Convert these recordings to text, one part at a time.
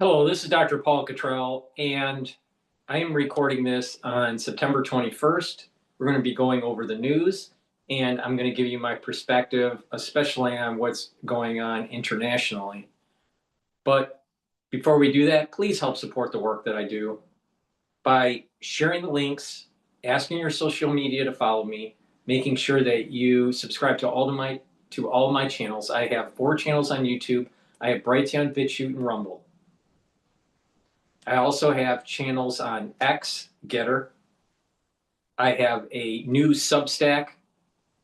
Hello, this is Dr. Paul Cottrell, and I am recording this on September 21st. We're going to be going over the news, and I'm going to give you my perspective, especially on what's going on internationally. But before we do that, please help support the work that I do by sharing the links, asking your social media to follow me, making sure that you subscribe to all of my channels. I have 4 channels on YouTube. I have Brighteon, Bitchute, and Rumble. I also have channels on X, GETTR. I have a new Substack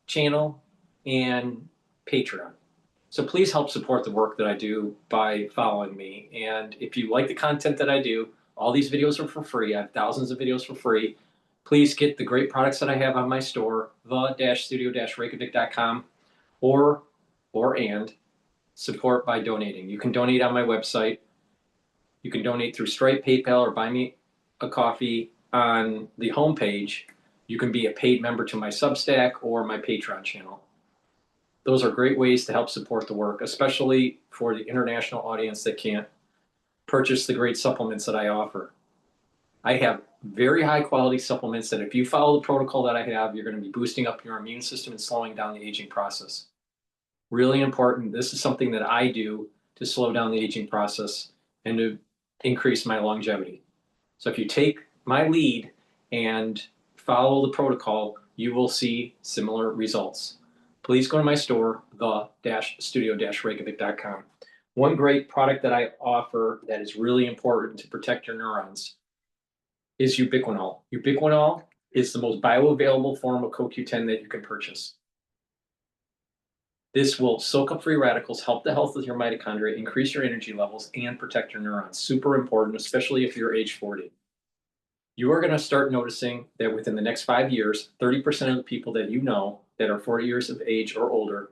channel and Patreon. So please help support the work that I do by following me. And if you like the content that I do, all these videos are for free. I have thousands of videos for free. Please get the great products that I have on my store, the-studio-reykjavik.com, or support by donating. You can donate on my website. You can donate through Stripe, PayPal, or buy me a coffee on the homepage. You can be a paid member to my Substack or my Patreon channel. Those are great ways to help support the work, especially for the international audience that can't purchase the great supplements that I offer. I have very high quality supplements that if you follow the protocol that I have, you're going to be boosting up your immune system and slowing down the aging process. Really important. This is something that I do to slow down the aging process and to increase my longevity. So if you take my lead and follow the protocol, you will see similar results. Please go to my store, the-studio-reykjavik.com. One great product that I offer that is really important to protect your neurons is ubiquinol. Ubiquinol is the most bioavailable form of CoQ10 that you can purchase. This will soak up free radicals, help the health of your mitochondria, increase your energy levels, and protect your neurons. Super important, especially if you're age 40. You are going to start noticing that within the next 5 years, 30% of the people that you know that are 40 years of age or older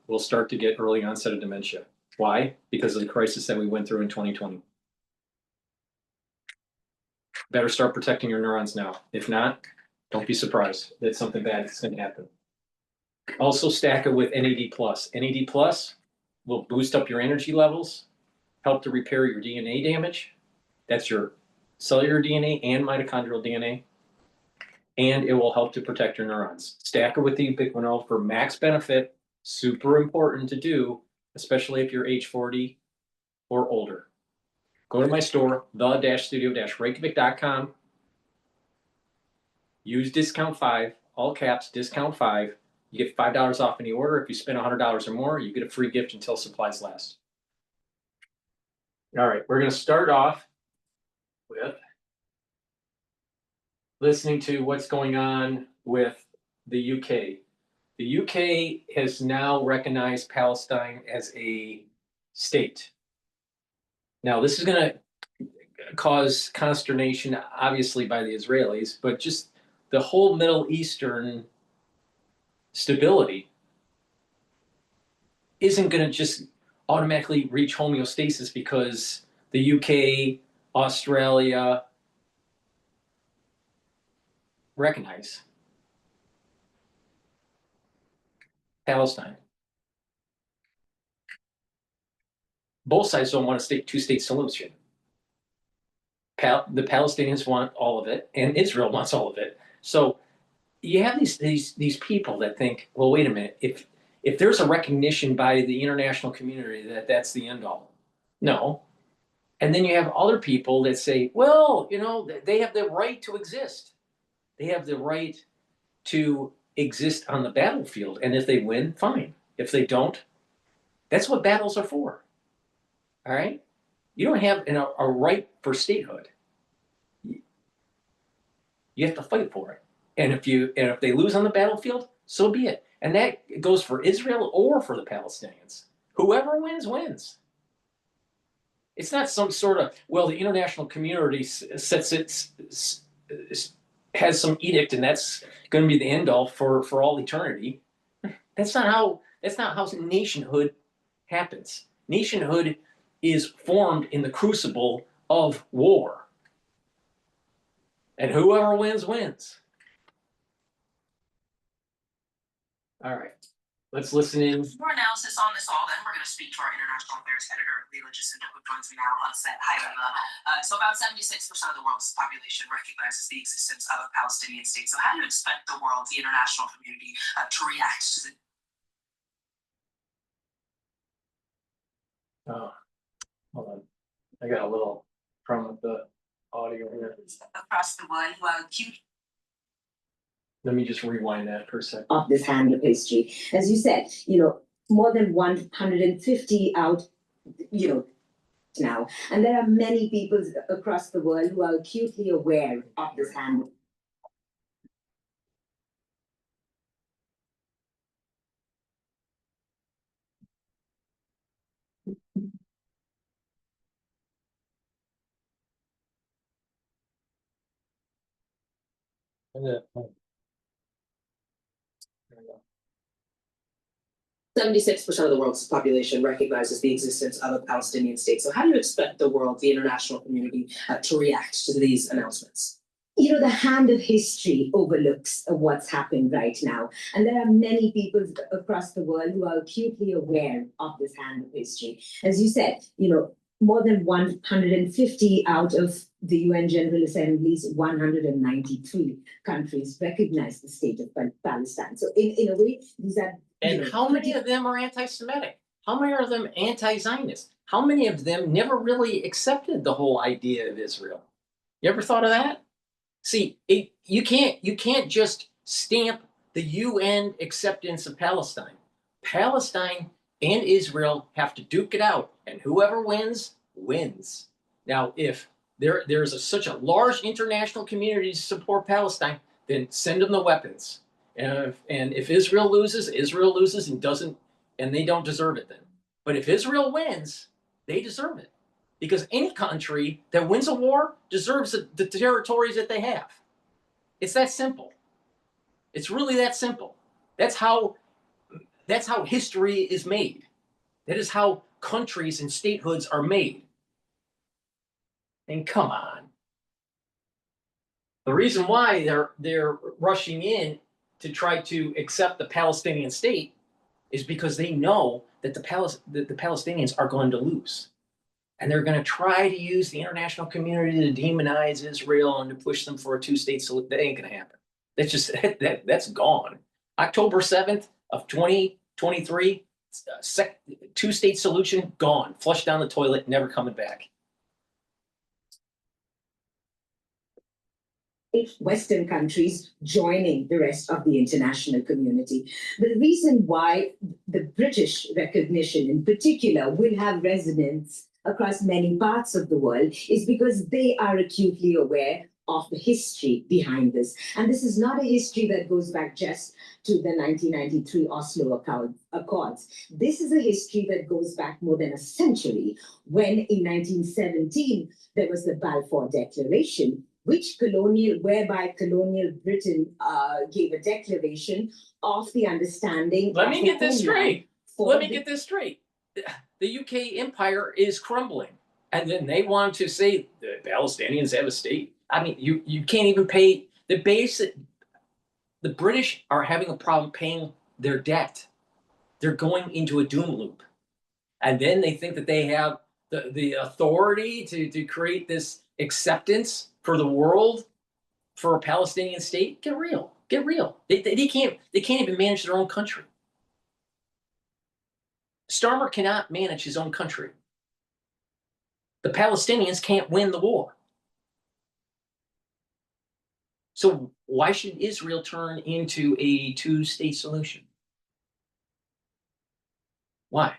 will start to get early onset of dementia. Why? Because of the crisis that we went through in 2020. Better start protecting your neurons now. If not, don't be surprised that something bad is going to happen. Also stack it with NAD+. NAD+ will boost up your energy levels, help to repair your DNA damage. That's your cellular DNA and mitochondrial DNA. And it will help to protect your neurons. Stack it with the ubiquinol for max benefit. Super important to do, especially if you're age 40 or older. Go to my store, the-studio-reykjavik.com. Use discount 5, all caps, discount 5. You get $5 off any order. If you spend $100 or more, you get a free gift until supplies last. All right, we're going to start off with listening to what's going on with the UK. The UK has now recognized Palestine as a state. Now, this is going to cause consternation, obviously, by the Israelis, but just the whole Middle Eastern stability isn't going to just automatically reach homeostasis because the UK, Australia recognize Palestine. Both sides don't want a two-state solution. The Palestinians want all of it, and Israel wants all of it. So you have these people that think, well, wait a minute, if there's a recognition by the international community that that's the end all, no. And then you have other people that say, well, you know, they have the right to exist. They have the right to exist on the battlefield. And if they win, fine. If they don't, that's what battles are for. All right? You don't have a right for statehood. You have to fight for it. And if they lose on the battlefield, so be it. And that goes for Israel or for the Palestinians. Whoever wins, wins. It's not some sort of, well, the international community has some edict and that's going to be the end all for all eternity. That's not how nationhood happens. Nationhood is formed in the crucible of war. And whoever wins, wins. All right, let's listen in. For more analysis on this all, then we're going to speak to our international affairs editor, Leila Jacinto, who joins me now on set. Hi, Leila. So about 76% of the world's population recognizes the existence of a Palestinian state. So how do you expect the world, the international community, to react to the... Oh, hold on. I got a little problem with the audio here. across the world who are acute Let me just rewind that for a second. Of this hand of history. As you said, more than 150 out, now. And there are many people across the world who are acutely aware of this hand. There we go. 76% of the world's population recognizes the existence of a Palestinian state. So how do you expect the world, the international community, to react to these announcements? The hand of history overlooks what's happened right now. And there are many people across the world who are acutely aware of this hand of history. As you said, more than 150 out of the UN General Assembly's 193 countries recognize the state of Palestine. So in a way, these are... And how many of them are anti-Semitic? How many of them anti-Zionist? How many of them never really accepted the whole idea of Israel? You ever thought of that? See, you can't just stamp the UN acceptance of Palestine. Palestine and Israel have to duke it out, and whoever wins, wins. Now, if there's such a large international community to support Palestine, then send them the weapons. And if Israel loses and they don't deserve it then. But if Israel wins, they deserve it. Because any country that wins a war deserves the territories that they have. It's that simple. It's really that simple. That's how history is made. That is how countries and statehoods are made. And come on. The reason why they're rushing in to try to accept the Palestinian state is because they know that the Palestinians are going to lose. And they're going to try to use the international community to demonize Israel and to push them for a two-state solution. That ain't going to happen. That's just that's gone. October 7th of 2023, two-state solution gone, flushed down the toilet, never coming back. Western countries joining the rest of the international community. The reason why the British recognition in particular will have resonance across many parts of the world is because they are acutely aware of the history behind this. And this is not a history that goes back just to the 1993 Oslo Accords. This is a history that goes back more than a century, when in 1917 there was the Balfour Declaration, whereby colonial Britain gave a declaration of the understanding. Let me get this straight. The UK empire is crumbling, and then they want to say the Palestinians have a state. I mean, you can't even pay the basic. The British are having a problem paying their debt. They're going into a doom loop, and then they think that they have the authority to create this acceptance for the world for a Palestinian state. Get real. They can't even manage their own country. Starmer cannot manage his own country. The Palestinians can't win the war. So why should Israel turn into a two-state solution? Why?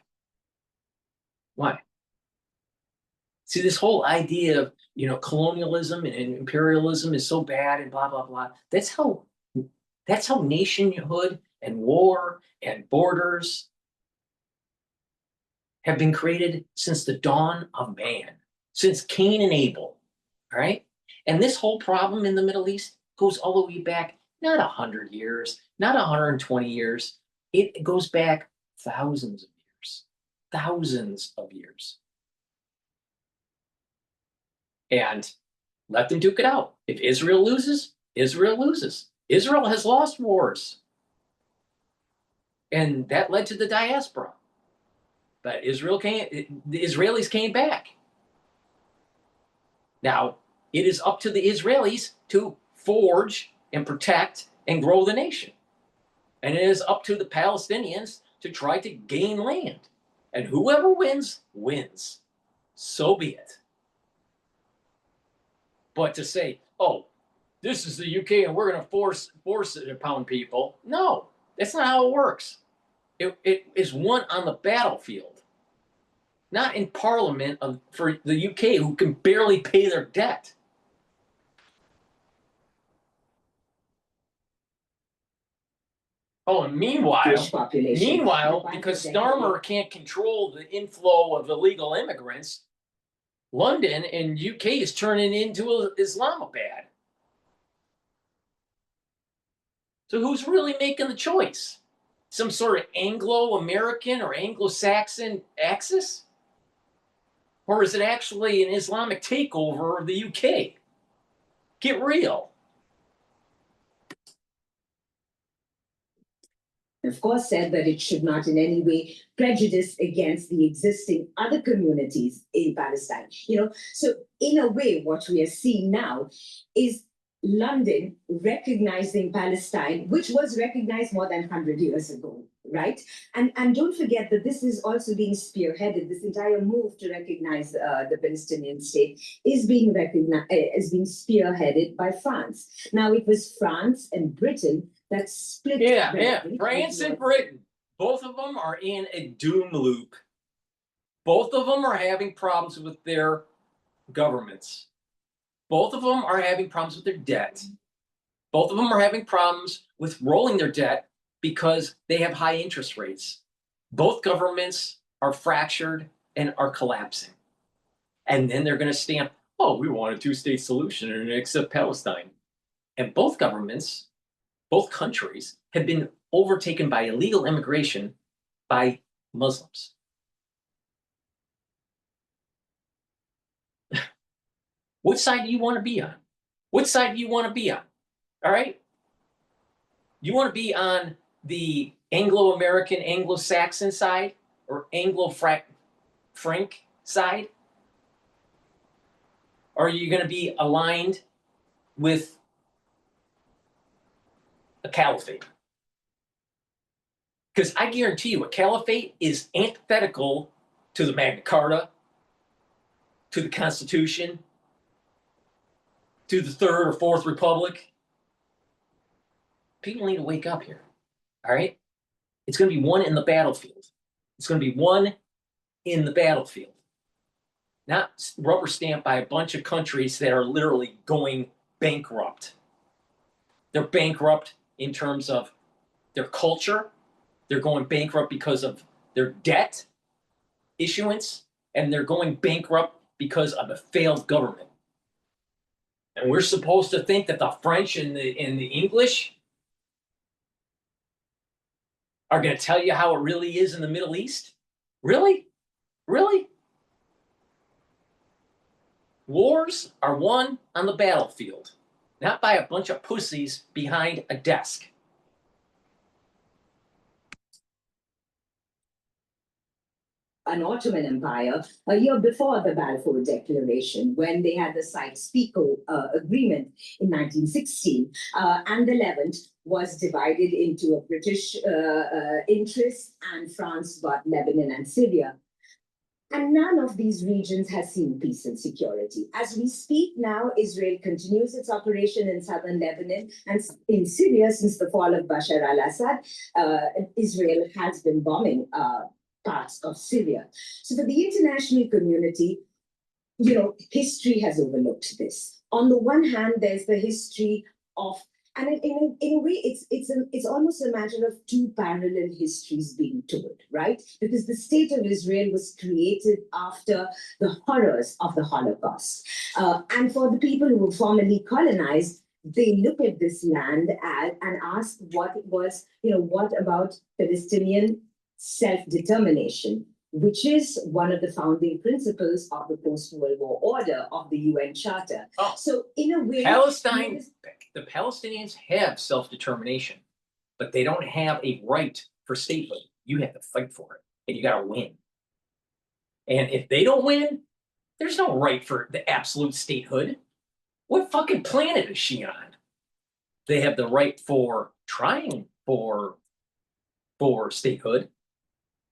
See, this whole idea of colonialism and imperialism is so bad and blah blah blah. That's how nationhood and war and borders have been created since the dawn of man, since Cain and Abel. All right, and this whole problem in the Middle East goes all the way back, not 100 years, not 120 years. It goes back thousands of years. And let them duke it out. If Israel loses, Israel loses. Israel has lost wars. And that led to the diaspora. But the Israelis came back. Now, it is up to the Israelis to forge and protect and grow the nation. And it is up to the Palestinians to try to gain land. And whoever wins, wins. So be it. But to say, oh, this is the UK and we're going to force it upon people. No, that's not how it works. It is won on the battlefield, not in Parliament for the UK, who can barely pay their debt. Oh, and meanwhile, because Starmer can't control the inflow of illegal immigrants, London and UK is turning into Islamabad. So who's really making the choice? Some sort of Anglo-American or Anglo-Saxon axis? Or is it actually an Islamic takeover of the UK? Get real. Of course, said that it should not in any way prejudice against the existing other communities in Palestine. So in a way, what we are seeing now is London recognizing Palestine, which was recognized more than 100 years ago, right? And don't forget that this is also being spearheaded. This entire move to recognize the Palestinian state is being spearheaded by France. Now, it was France and Britain that split. Yeah. France and Britain, both of them are in a doom loop. Both of them are having problems with their governments. Both of them are having problems with their debt. Both of them are having problems with rolling their debt because they have high interest rates. Both governments are fractured and are collapsing. And then they're going to stamp, oh, we want a two-state solution and accept Palestine. And both governments, both countries, have been overtaken by illegal immigration by Muslims. What side do you want to be on? What side do you want to be on? All right? You want to be on the Anglo-American, Anglo-Saxon side or Anglo-Frank side? Or are you going to be aligned with a caliphate? Because I guarantee you a caliphate is antithetical to the Magna Carta, to the Constitution, to the Third or Fourth Republic. People need to wake up here, all right? It's going to be one in the battlefield. It's going to be one in the battlefield, not rubber stamped by a bunch of countries that are literally going bankrupt. They're bankrupt in terms of their culture. They're going bankrupt because of their debt issuance, and they're going bankrupt because of a failed government. And we're supposed to think that the French and the English are going to tell you how it really is in the Middle East? Really? Really? Wars are won on the battlefield, not by a bunch of pussies behind a desk. An Ottoman Empire a year before the Balfour Declaration, when they had the Sykes-Picot Agreement in 1916, and the Levant was divided into a British interest, and France got Lebanon and Syria. And none of these regions has seen peace and security. As we speak now, Israel continues its operation in southern Lebanon, and in Syria, since the fall of Bashar al-Assad, Israel has been bombing parts of Syria. So for the international community, history has overlooked this. On the one hand, there's the history of, and in a way, it's almost a matter of two parallel histories being told, right? Because the state of Israel was created after the horrors of the Holocaust. And for the people who were formerly colonized, they look at this land and ask what about Palestinian self-determination, which is one of the founding principles of the post-World War order of the UN Charter. Oh, so in a way, the Palestinians have self-determination, but they don't have a right for statehood. You have to fight for it, and you got to win. And if they don't win, there's no right for the absolute statehood. What fucking planet is she on? They have the right for trying for statehood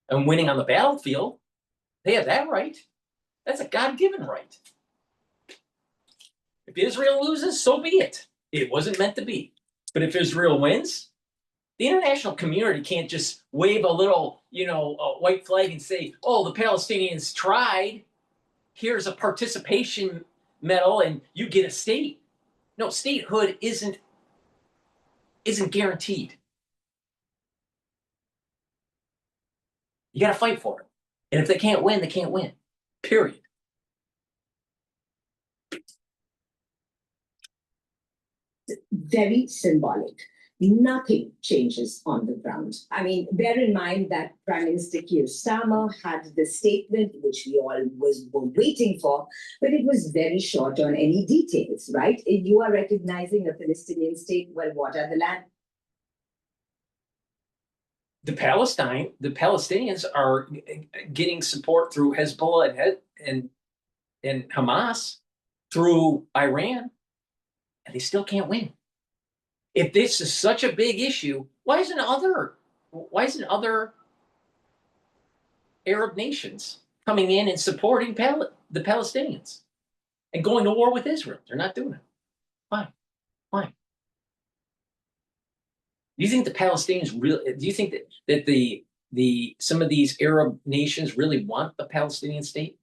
and winning on the battlefield. They have that right. That's a God-given right. If Israel loses, so be it. It wasn't meant to be. But if Israel wins, the international community can't just wave a little, a white flag and say, oh, the Palestinians tried. Here's a participation medal and you get a state. No, statehood isn't guaranteed. You got to fight for it. And if they can't win, they can't win. Period. Very symbolic. Nothing changes on the ground. I mean, bear in mind that Prime Minister Keir Starmer had the statement, which we all were waiting for, but it was very short on any details, right? If you are recognizing a Palestinian state, well, what are the land? The Palestinians are getting support through Hezbollah and Hamas, through Iran, and they still can't win. If this is such a big issue, why isn't other Arab nations coming in and supporting the Palestinians and going to war with Israel? They're not doing it. Why? Why? Do you think the Palestinians really? Do you think that the some of these Arab nations really want the Palestinian state?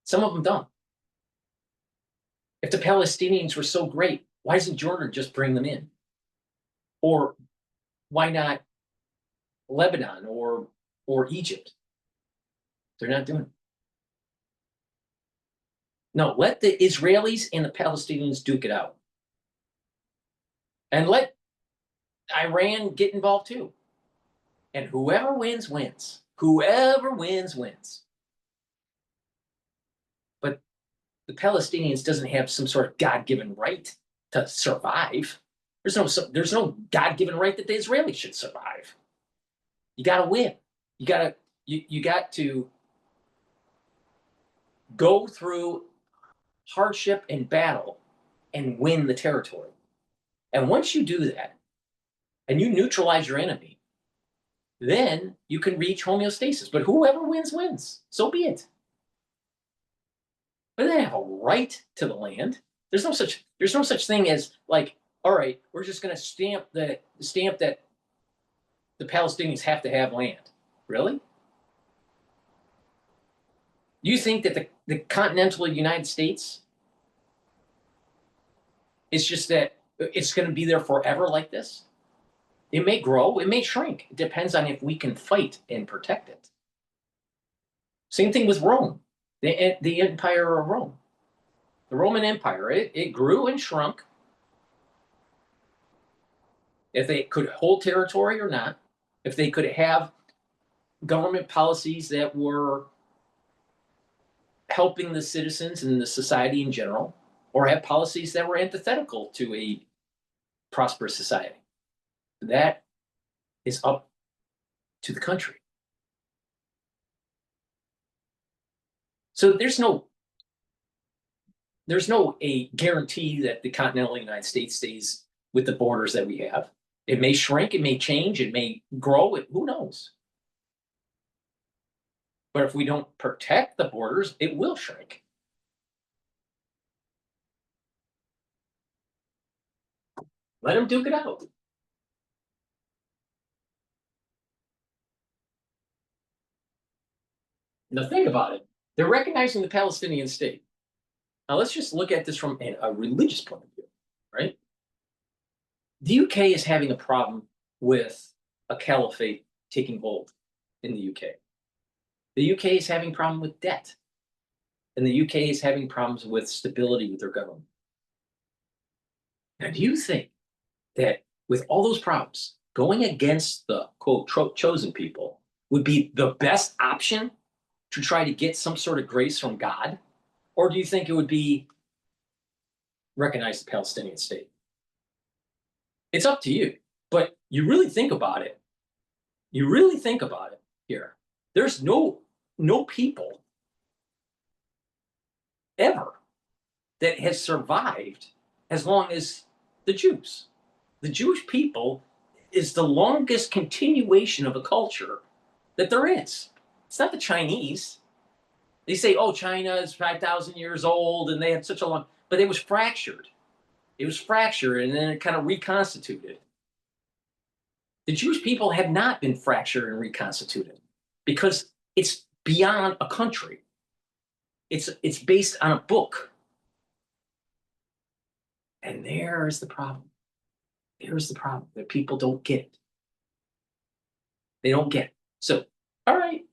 Some of them don't. If the Palestinians were so great, why doesn't Jordan just bring them in? Or why not Lebanon or Egypt? They're not doing it. No, let the Israelis and the Palestinians duke it out. And let Iran get involved too. And whoever wins, wins. Whoever wins, wins. But the Palestinians doesn't have some sort of God-given right to survive. There's no God-given right that the Israelis should survive. You got to win. You got to go through hardship and battle and win the territory. And once you do that, and you neutralize your enemy, then you can reach homeostasis. But whoever wins, wins. So be it. But they have a right to the land. There's no such thing as like, all right, we're just going to stamp that the Palestinians have to have land. Really? You think that the continental United States is just that it's going to be there forever like this? It may grow, it may shrink. It depends on if we can fight and protect it. Same thing with Rome, the Empire of Rome. The Roman Empire, it grew and shrunk. If they could hold territory or not, if they could have government policies that were helping the citizens and the society in general, or have policies that were antithetical to a prosperous society. That is up to the country. So there's no a guarantee that the continental United States stays with the borders that we have. It may shrink, it may change, it may grow, who knows? But if we don't protect the borders, it will shrink. Let them duke it out. Now think about it. They're recognizing the Palestinian state. Now let's just look at this from a religious point of view, right? The UK is having a problem with a caliphate taking hold in the UK. The UK is having a problem with debt. And the UK is having problems with stability with their government. Now, do you think that with all those problems, going against the, quote, chosen people would be the best option to try to get some sort of grace from God? Or do you think it would be recognize the Palestinian state? It's up to you. But you really think about it, you really think about it here, there's no people ever that has survived as long as the Jews. The Jewish people is the longest continuation of a culture that there is. It's not the Chinese. They say, oh, China is 5,000 years old and they had such a long, but it was fractured. It was fractured and then it kind of reconstituted. The Jewish people have not been fractured and reconstituted because it's beyond a country. It's based on a book. And there's the problem. Here's the problem, that people don't get it. They don't get it. So, all right.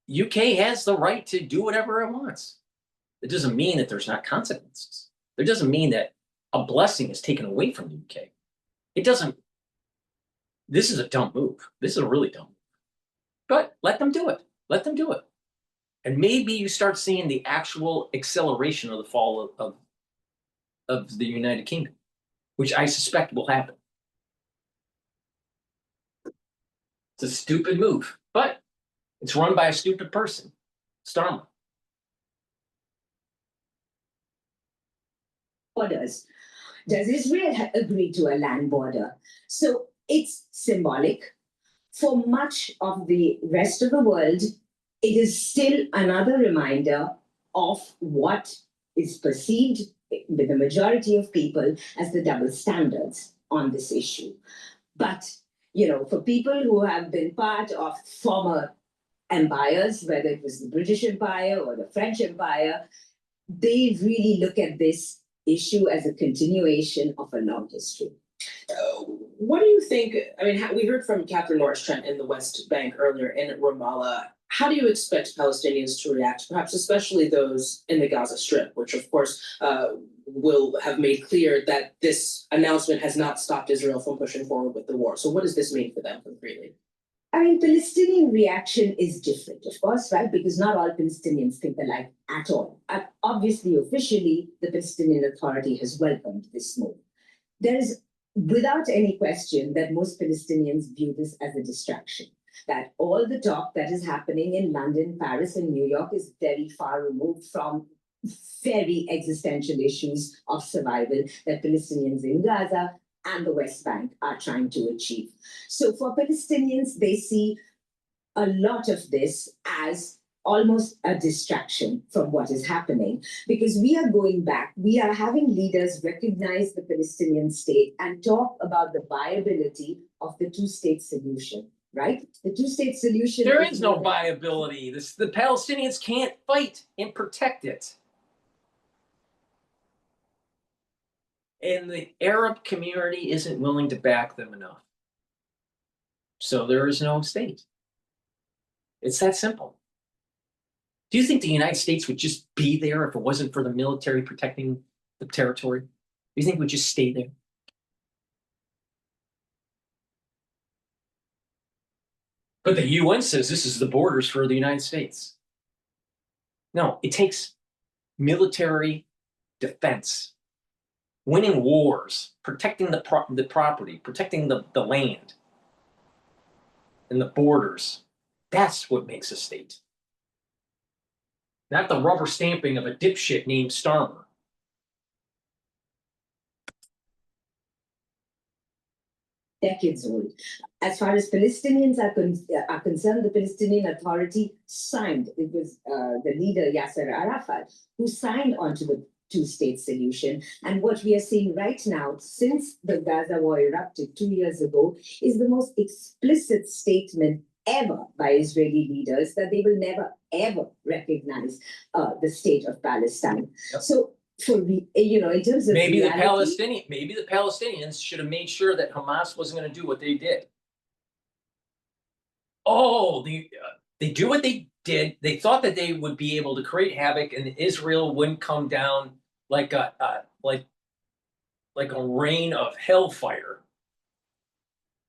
UK has the right to do whatever it wants. It doesn't mean that there's not consequences. It doesn't mean that a blessing is taken away from the UK. It doesn't. This is a dumb move. This is a really dumb move. But let them do it. Let them do it. And maybe you start seeing the actual acceleration of the fall of the United Kingdom, which I suspect will happen. It's a stupid move, but it's run by a stupid person, Starmer. Borders. Does Israel agree to a land border? So it's symbolic. For much of the rest of the world, it is still another reminder of what is perceived with the majority of people as the double standards on this issue. But, you know, for people who have been part of former empires, whether it was the British Empire or the French Empire, they really look at this issue as a continuation of a long history. What do you think? I mean, we heard from Catherine Norris-Trent in the West Bank earlier in Ramallah. How do you expect Palestinians to react, perhaps especially those in the Gaza Strip, which of course will have made clear that this announcement has not stopped Israel from pushing forward with the war. So what does this mean for them concretely? I mean, Palestinian reaction is different, of course, right? Because not all Palestinians think alike at all. And obviously, officially, the Palestinian Authority has welcomed this move. There is, without any question, that most Palestinians view this as a distraction. That all the talk that is happening in London, Paris, and New York is very far removed from very existential issues of survival that Palestinians in Gaza and the West Bank are trying to achieve. So for Palestinians, they see a lot of this as almost a distraction from what is happening, because we are going back, we are having leaders recognize the Palestinian state and talk about the viability of the two-state solution, right? The two-state solution— There is no viability. The Palestinians can't fight and protect it. And the Arab community isn't willing to back them enough. So there is no state. It's that simple. Do you think the United States would just be there if it wasn't for the military protecting the territory? Do you think we'd just stay there? But the UN says this is the borders for the United States. No, it takes military defense, winning wars, protecting the property, protecting the land and the borders. That's what makes a state. Not the rubber stamping of a dipshit named Starmer. Decades old. As far as Palestinians are concerned, the Palestinian Authority signed. It was the leader Yasser Arafat who signed onto the two-state solution. And what we are seeing right now, since the Gaza war erupted 2 years ago, is the most explicit statement ever by Israeli leaders that they will never, ever recognize the state of Palestine. Yep. So, for in terms of maybe reality, the Palestinians should have made sure that Hamas wasn't going to do what they did. Oh, they do what they did. They thought that they would be able to create havoc, and Israel wouldn't come down like a rain of hellfire.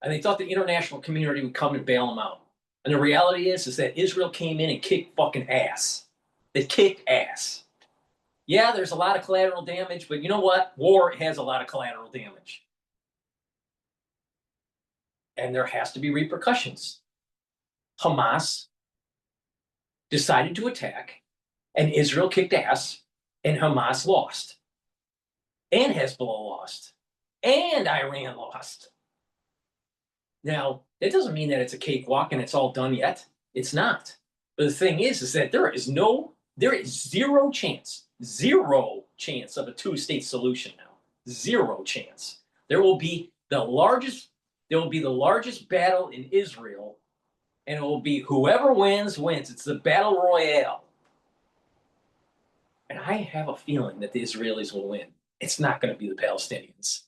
And they thought the international community would come and bail them out. And the reality is that Israel came in and kicked fucking ass. They kicked ass. Yeah, there's a lot of collateral damage, but you know what? War has a lot of collateral damage. and there has to be repercussions. Hamas decided to attack, and Israel kicked ass, and Hamas lost, and Hezbollah lost, and Iran lost. Now, that doesn't mean that it's a cakewalk and it's all done yet. It's not. But the thing is that there is zero chance of a two-state solution now. Zero chance. There will be the largest battle in Israel, and it will be whoever wins, wins. It's the battle royale. And I have a feeling that the Israelis will win. It's not going to be the Palestinians.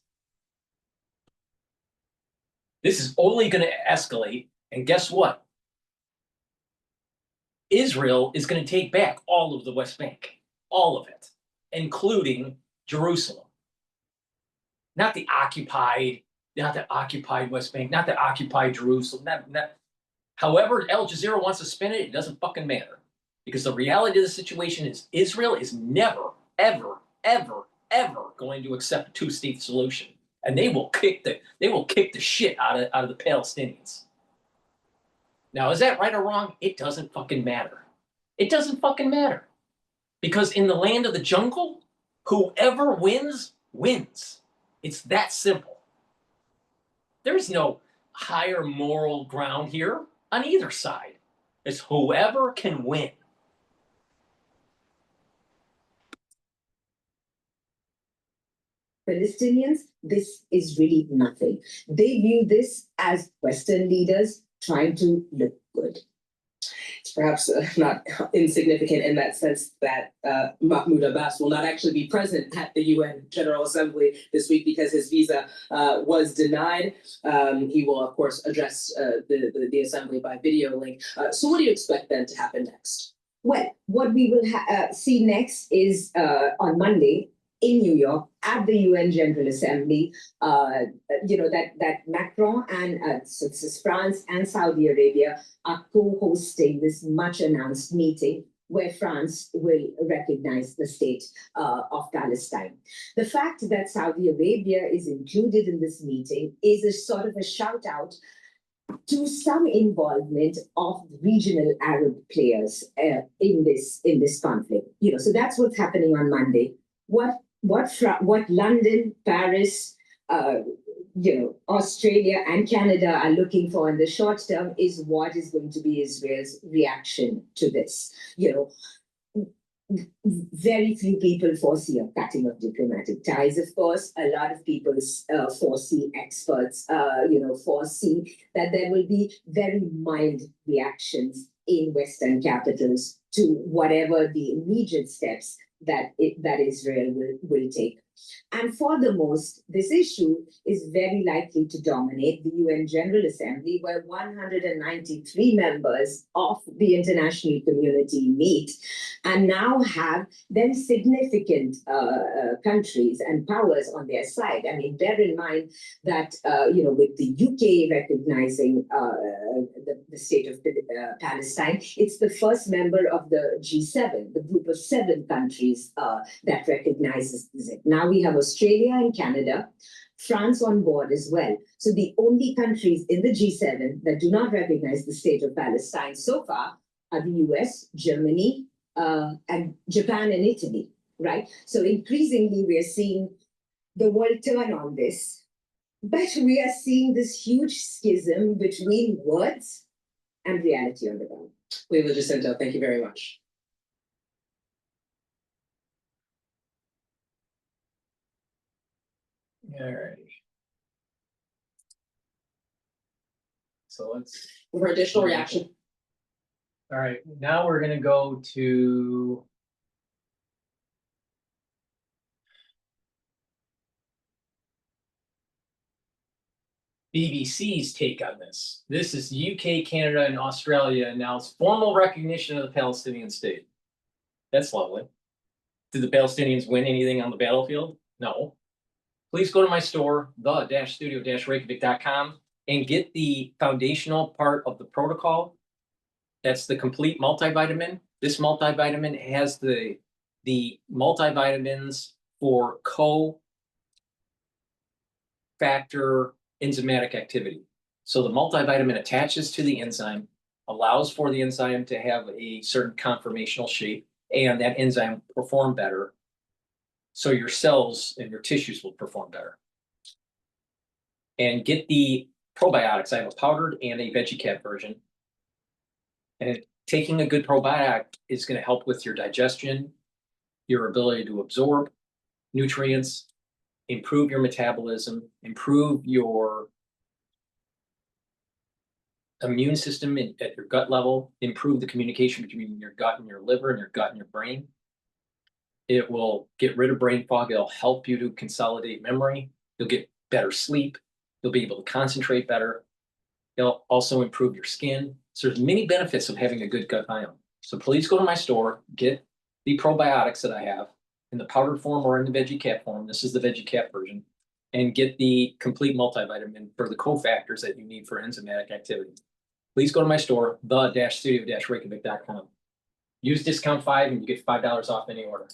This is only going to escalate, and guess what? Israel is going to take back all of the West Bank, all of it, including Jerusalem. Not the occupied West Bank, not the occupied Jerusalem. However Al Jazeera wants to spin it, it doesn't fucking matter. Because the reality of the situation is Israel is never, ever, ever, ever going to accept a two-state solution. And they will kick the shit out of the Palestinians. Now, is that right or wrong? It doesn't fucking matter. It doesn't fucking matter. Because in the land of the jungle, whoever wins, wins. It's that simple. There's no higher moral ground here on either side. It's whoever can win. Palestinians, this is really nothing. They view this as Western leaders trying to look good. It's perhaps not insignificant in that sense that Mahmoud Abbas will not actually be present at the UN General Assembly this week because his visa was denied. He will, of course, address the assembly by video link. So what do you expect then to happen next? Well, what we will see next is on Monday in New York at the UN General Assembly, that Macron and so this is France and Saudi Arabia are co-hosting this much announced meeting where France will recognize the state of Palestine. The fact that Saudi Arabia is included in this meeting is a sort of a shout out to some involvement of regional Arab players in this conflict. So that's what's happening on Monday. What London, Paris, Australia and Canada are looking for in the short term is what is going to be Israel's reaction to this. Very few people foresee a cutting of diplomatic ties. Of course, a lot of people foresee, experts, foresee that there will be very mild reactions in Western capitals to whatever the immediate steps that Israel will take. And for the most, this issue is very likely to dominate the UN General Assembly, where 193 members of the international community meet and now have very significant countries and powers on their side. I mean, bear in mind that, with the UK recognizing the state of Palestine, it's the first member of the G7, the group of 7 countries that recognizes it. Now we have Australia and Canada, France on board as well. So the only countries in the G7 that do not recognize the state of Palestine so far are the US, Germany, and Japan and Italy, right? So increasingly we are seeing the world turn on this, but we are seeing this huge schism between words and reality on the ground. Leila Jacinto, thank you very much. All right. So let's. For additional reaction. All right. Now we're going to go to BBC's take on this. This is UK, Canada, and Australia announced formal recognition of the Palestinian state. That's lovely. Did the Palestinians win anything on the battlefield? No. Please go to my store, the-studio-reykjavik.com, and get the foundational part of the protocol. That's the complete multivitamin. This multivitamin has the multivitamins for cofactor enzymatic activity. So the multivitamin attaches to the enzyme, allows for the enzyme to have a certain conformational shape, and that enzyme will perform better. So your cells and your tissues will perform better. And get the probiotics. I have a powdered and a VeggieCap version. And taking a good probiotic is going to help with your digestion, your ability to absorb nutrients, improve your metabolism, improve your immune system at your gut level, improve the communication between your gut and your liver and your gut and your brain. It will get rid of brain fog. It'll help you to consolidate memory. You'll get better sleep. You'll be able to concentrate better. It'll also improve your skin. So there's many benefits of having a good gut biome. So please go to my store, get the probiotics that I have in the powdered form or in the VeggieCap form. This is the VeggieCap version. And get the complete multivitamin for the cofactors that you need for enzymatic activity. Please go to my store, the-studio-reykjavik.com. Use discount 5 and you get $5 off any order.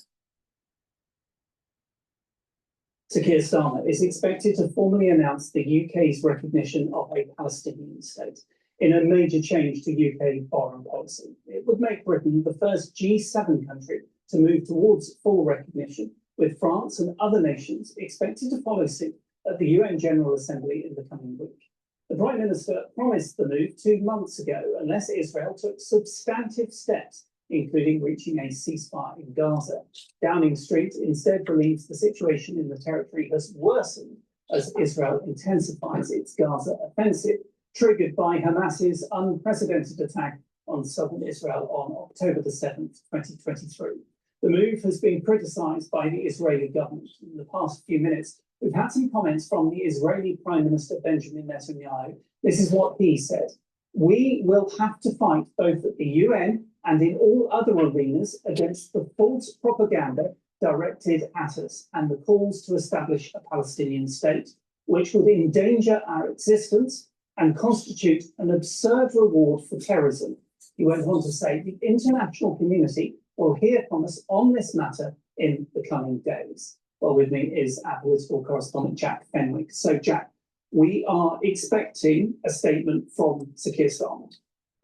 Sir Keir Starmer is expected to formally announce the UK's recognition of a Palestinian state in a major change to UK foreign policy. It would make Britain the first G7 country to move towards full recognition, with France and other nations expected to follow suit at the UN General Assembly in the coming week. The Prime Minister promised the move 2 months ago unless Israel took substantive steps, including reaching a ceasefire in Gaza. Downing Street instead believes the situation in the territory has worsened as Israel intensifies its Gaza offensive, triggered by Hamas's unprecedented attack on southern Israel on October the 7th, 2023. The move has been criticised by the Israeli government. In the past few minutes, we've had some comments from the Israeli Prime Minister Benjamin Netanyahu. This is what he said. We will have to fight both at the UN and in all other arenas against the false propaganda directed at us and the calls to establish a Palestinian state, which would endanger our existence and constitute an absurd reward for terrorism. He went on to say the international community will hear from us on this matter in the coming days. Well, with me is our political correspondent, Jack Fenwick. So, Jack, we are expecting a statement from Sir Keir Starmer.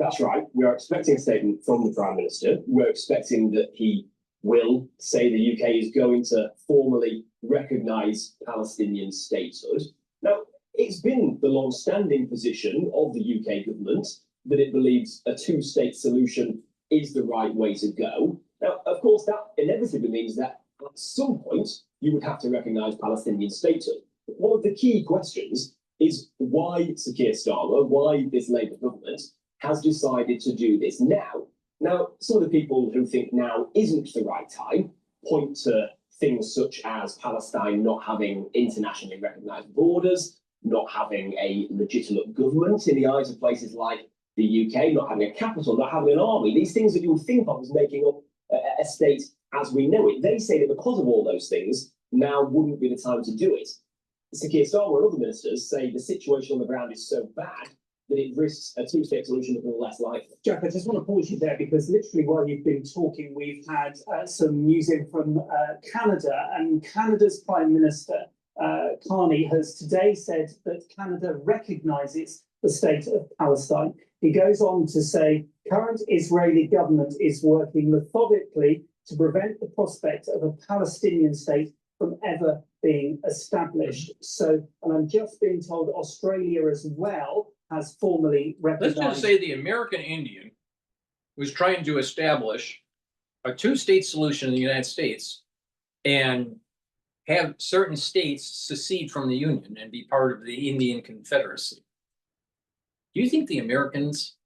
That's right. We are expecting a statement from the Prime Minister. We're expecting that he will say the UK is going to formally recognise Palestinian statehood. Now, it's been the long-standing position of the UK government that it believes a two-state solution is the right way to go. Now, of course, that inevitably means that at some point you would have to recognise Palestinian statehood. But one of the key questions is why Sir Keir Starmer, why this Labour government has decided to do this now. Now, some of the people who think now isn't the right time point to things such as Palestine not having internationally recognised borders, not having a legitimate government in the eyes of places like the UK, not having a capital, not having an army, these things that you would think of as making up a state as we know it. They say that because of all those things, now wouldn't be the time to do it. Sir Keir Starmer and other ministers say the situation on the ground is so bad that it risks a two-state solution looking less likely. Jack, I just want to pause you there because literally while you've been talking, we've had some news in from Canada, and Canada's Prime Minister, Carney, has today said that Canada recognises the state of Palestine. He goes on to say, current Israeli government is working methodically to prevent the prospect of a Palestinian state from ever being established. So, and I'm just being told Australia as well has formally recognized. Let's just say the American Indian was trying to establish a two-state solution in the United States and have certain states secede from the Union and be part of the Indian Confederacy. Do you think the Americans,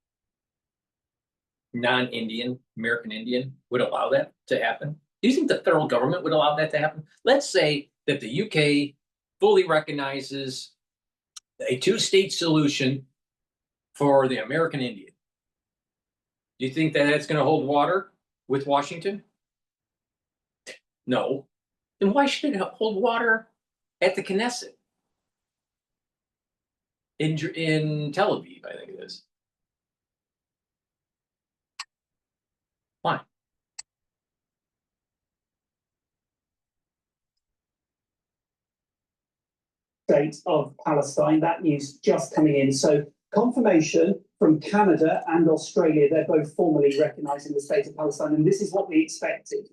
non-Indian, American Indian, would allow that to happen? Do you think the federal government would allow that to happen? Let's say that the UK fully recognizes a two-state solution for the American Indian. Do you think that that's going to hold water with Washington? No. Then why should it hold water at the Knesset? In Tel Aviv, I think it is. Why? State of Palestine. That news just coming in. So confirmation from Canada and Australia. They're both formally recognising the state of Palestine, and this is what we expected.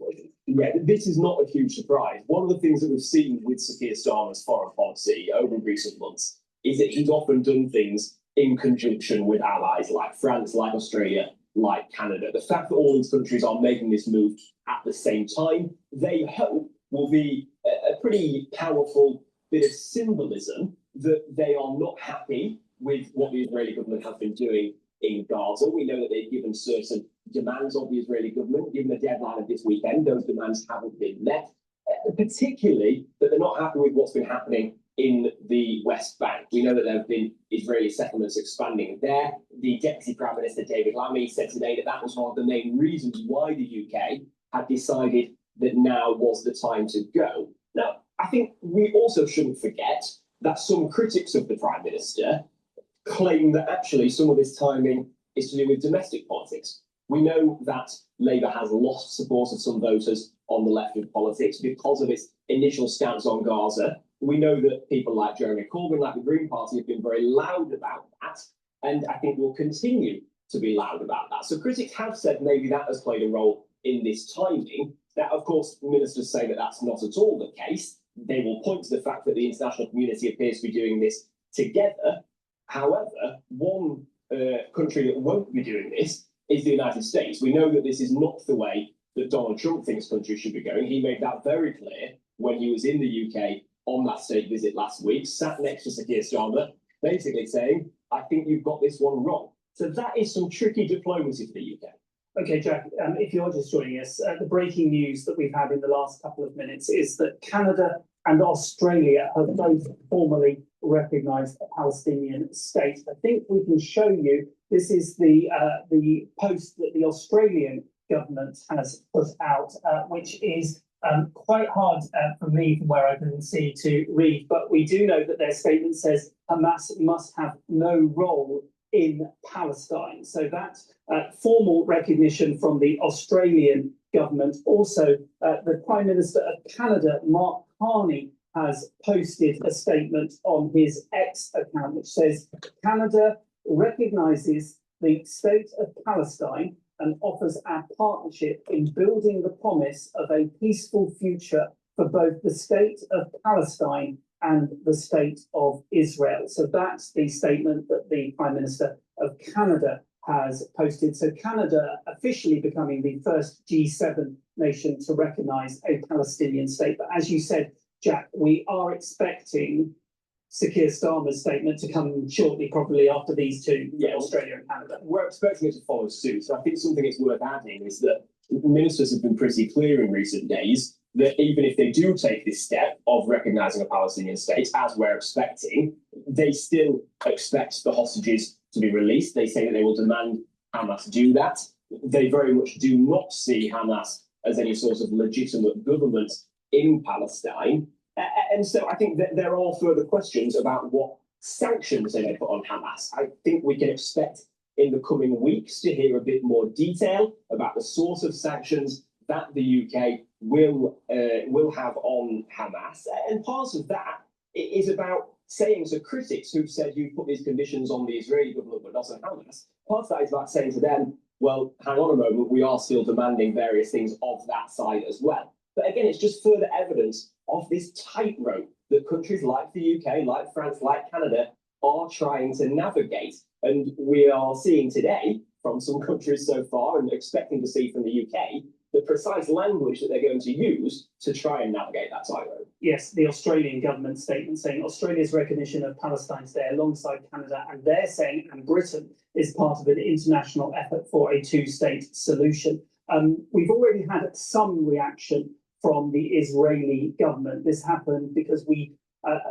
Yeah, this is not a huge surprise. One of the things that we've seen with Sir Keir Starmer's foreign policy over recent months is that he's often done things in conjunction with allies like France, like Australia, like Canada. The fact that all these countries are making this move at the same time, they hope will be a pretty powerful bit of symbolism that they are not happy with what the Israeli government has been doing in Gaza. We know that they've given certain demands of the Israeli government, given the deadline of this weekend. Those demands haven't been met, particularly that they're not happy with what's been happening in the West Bank. We know that there have been Israeli settlements expanding there. The Deputy Prime Minister, David Lammy, said today that that was one of the main reasons why the UK had decided that now was the time to go. Now, I think we also shouldn't forget that some critics of the Prime Minister claim that actually some of this timing is to do with domestic politics. We know that Labour has lost support of some voters on the left of politics because of its initial stance on Gaza. We know that people like Jeremy Corbyn, like the Green Party, have been very loud about that, and I think will continue to be loud about that. So critics have said maybe that has played a role in this timing. That, of course, ministers say that that's not at all the case. They will point to the fact that the international community appears to be doing this together. However, one country that won't be doing this is the United States. We know that this is not the way that Donald Trump thinks countries should be going. He made that very clear when he was in the UK on that state visit last week, sat next to Sir Keir Starmer, basically saying, I think you've got this one wrong. So that is some tricky diplomacy for the UK. Okay, Jack, if you're just joining us, the breaking news that we've had in the last couple of minutes is that Canada and Australia have both formally recognised a Palestinian state. I think we can show you, this is the post that the Australian government has put out, which is quite hard for me from where I can see to read, but we do know that their statement says Hamas must have no role in Palestine. So that formal recognition from the Australian government. Also, the Prime Minister of Canada, Mark Carney, has posted a statement on his X account which says Canada recognises the state of Palestine and offers our partnership in building the promise of a peaceful future for both the state of Palestine and the state of Israel. So that's the statement that the Prime Minister of Canada has posted. So Canada officially becoming the first G7 nation to recognise a Palestinian state. But as you said, Jack, we are expecting Sir Keir Starmer's statement to come shortly, probably after these two, Australia and Canada. We're expecting it to follow suit. So I think something it's worth adding is that ministers have been pretty clear in recent days that even if they do take this step of recognising a Palestinian state, as we're expecting, they still expect the hostages to be released. They say that they will demand Hamas do that. They very much do not see Hamas as any sort of legitimate government in Palestine. And so I think that there are further questions about what sanctions they may put on Hamas. I think we can expect in the coming weeks to hear a bit more detail about the sort of sanctions that the UK will have on Hamas. And part of that is about saying to critics who've said you put these conditions on the Israeli government but not on Hamas. Part of that is about saying to them, well, hang on a moment, we are still demanding various things of that side as well. But again, it's just further evidence of this tightrope that countries like the UK, like France, like Canada are trying to navigate. And we are seeing today from some countries so far and expecting to see from the UK the precise language that they're going to use to try and navigate that tightrope. Yes, the Australian government statement saying Australia's recognition of Palestine today alongside Canada, and they're saying, and Britain is part of an international effort for a two-state solution. We've already had some reaction from the Israeli government. This happened because we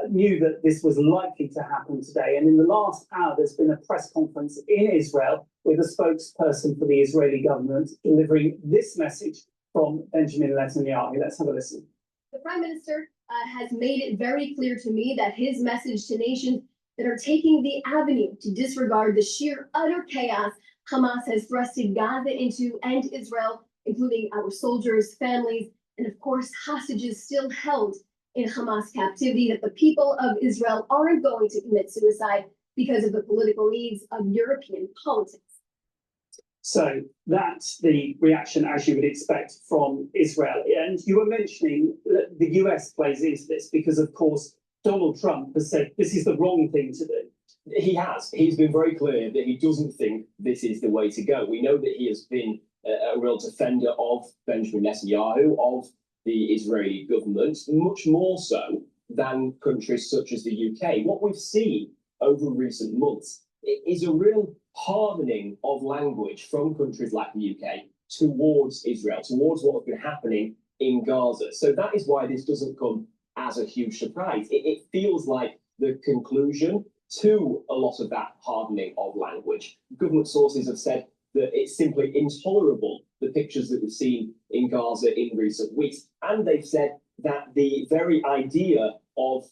knew that this was likely to happen today. And in the last hour, there's been a press conference in Israel with a spokesperson for the Israeli government delivering this message from Benjamin Netanyahu. Let's have a listen. The Prime Minister has made it very clear to me that his message to nations that are taking the avenue to disregard the sheer utter chaos Hamas has thrusted Gaza into and Israel, including our soldiers, families, and of course, hostages still held in Hamas captivity, that the people of Israel aren't going to commit suicide because of the political needs of European politics. So that's the reaction, as you would expect, from Israel. And you were mentioning that the US plays into this because, of course, Donald Trump has said this is the wrong thing to do. He has. He's been very clear that he doesn't think this is the way to go. We know that he has been a real defender of Benjamin Netanyahu, of the Israeli government, much more so than countries such as the UK. What we've seen over recent months is a real hardening of language from countries like the UK towards Israel, towards what has been happening in Gaza. So that is why this doesn't come as a huge surprise. It feels like the conclusion to a lot of that hardening of language. Government sources have said that it's simply intolerable, the pictures that we've seen in Gaza in recent weeks. And they've said that the very idea of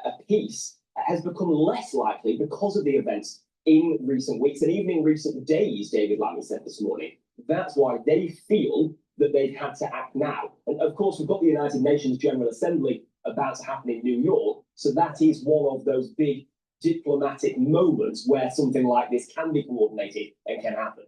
a peace has become less likely because of the events in recent weeks and even in recent days, David Lammy said this morning. That's why they feel that they've had to act now. And of course, we've got the United Nations General Assembly about to happen in New York. So that is one of those big diplomatic moments where something like this can be coordinated and can happen.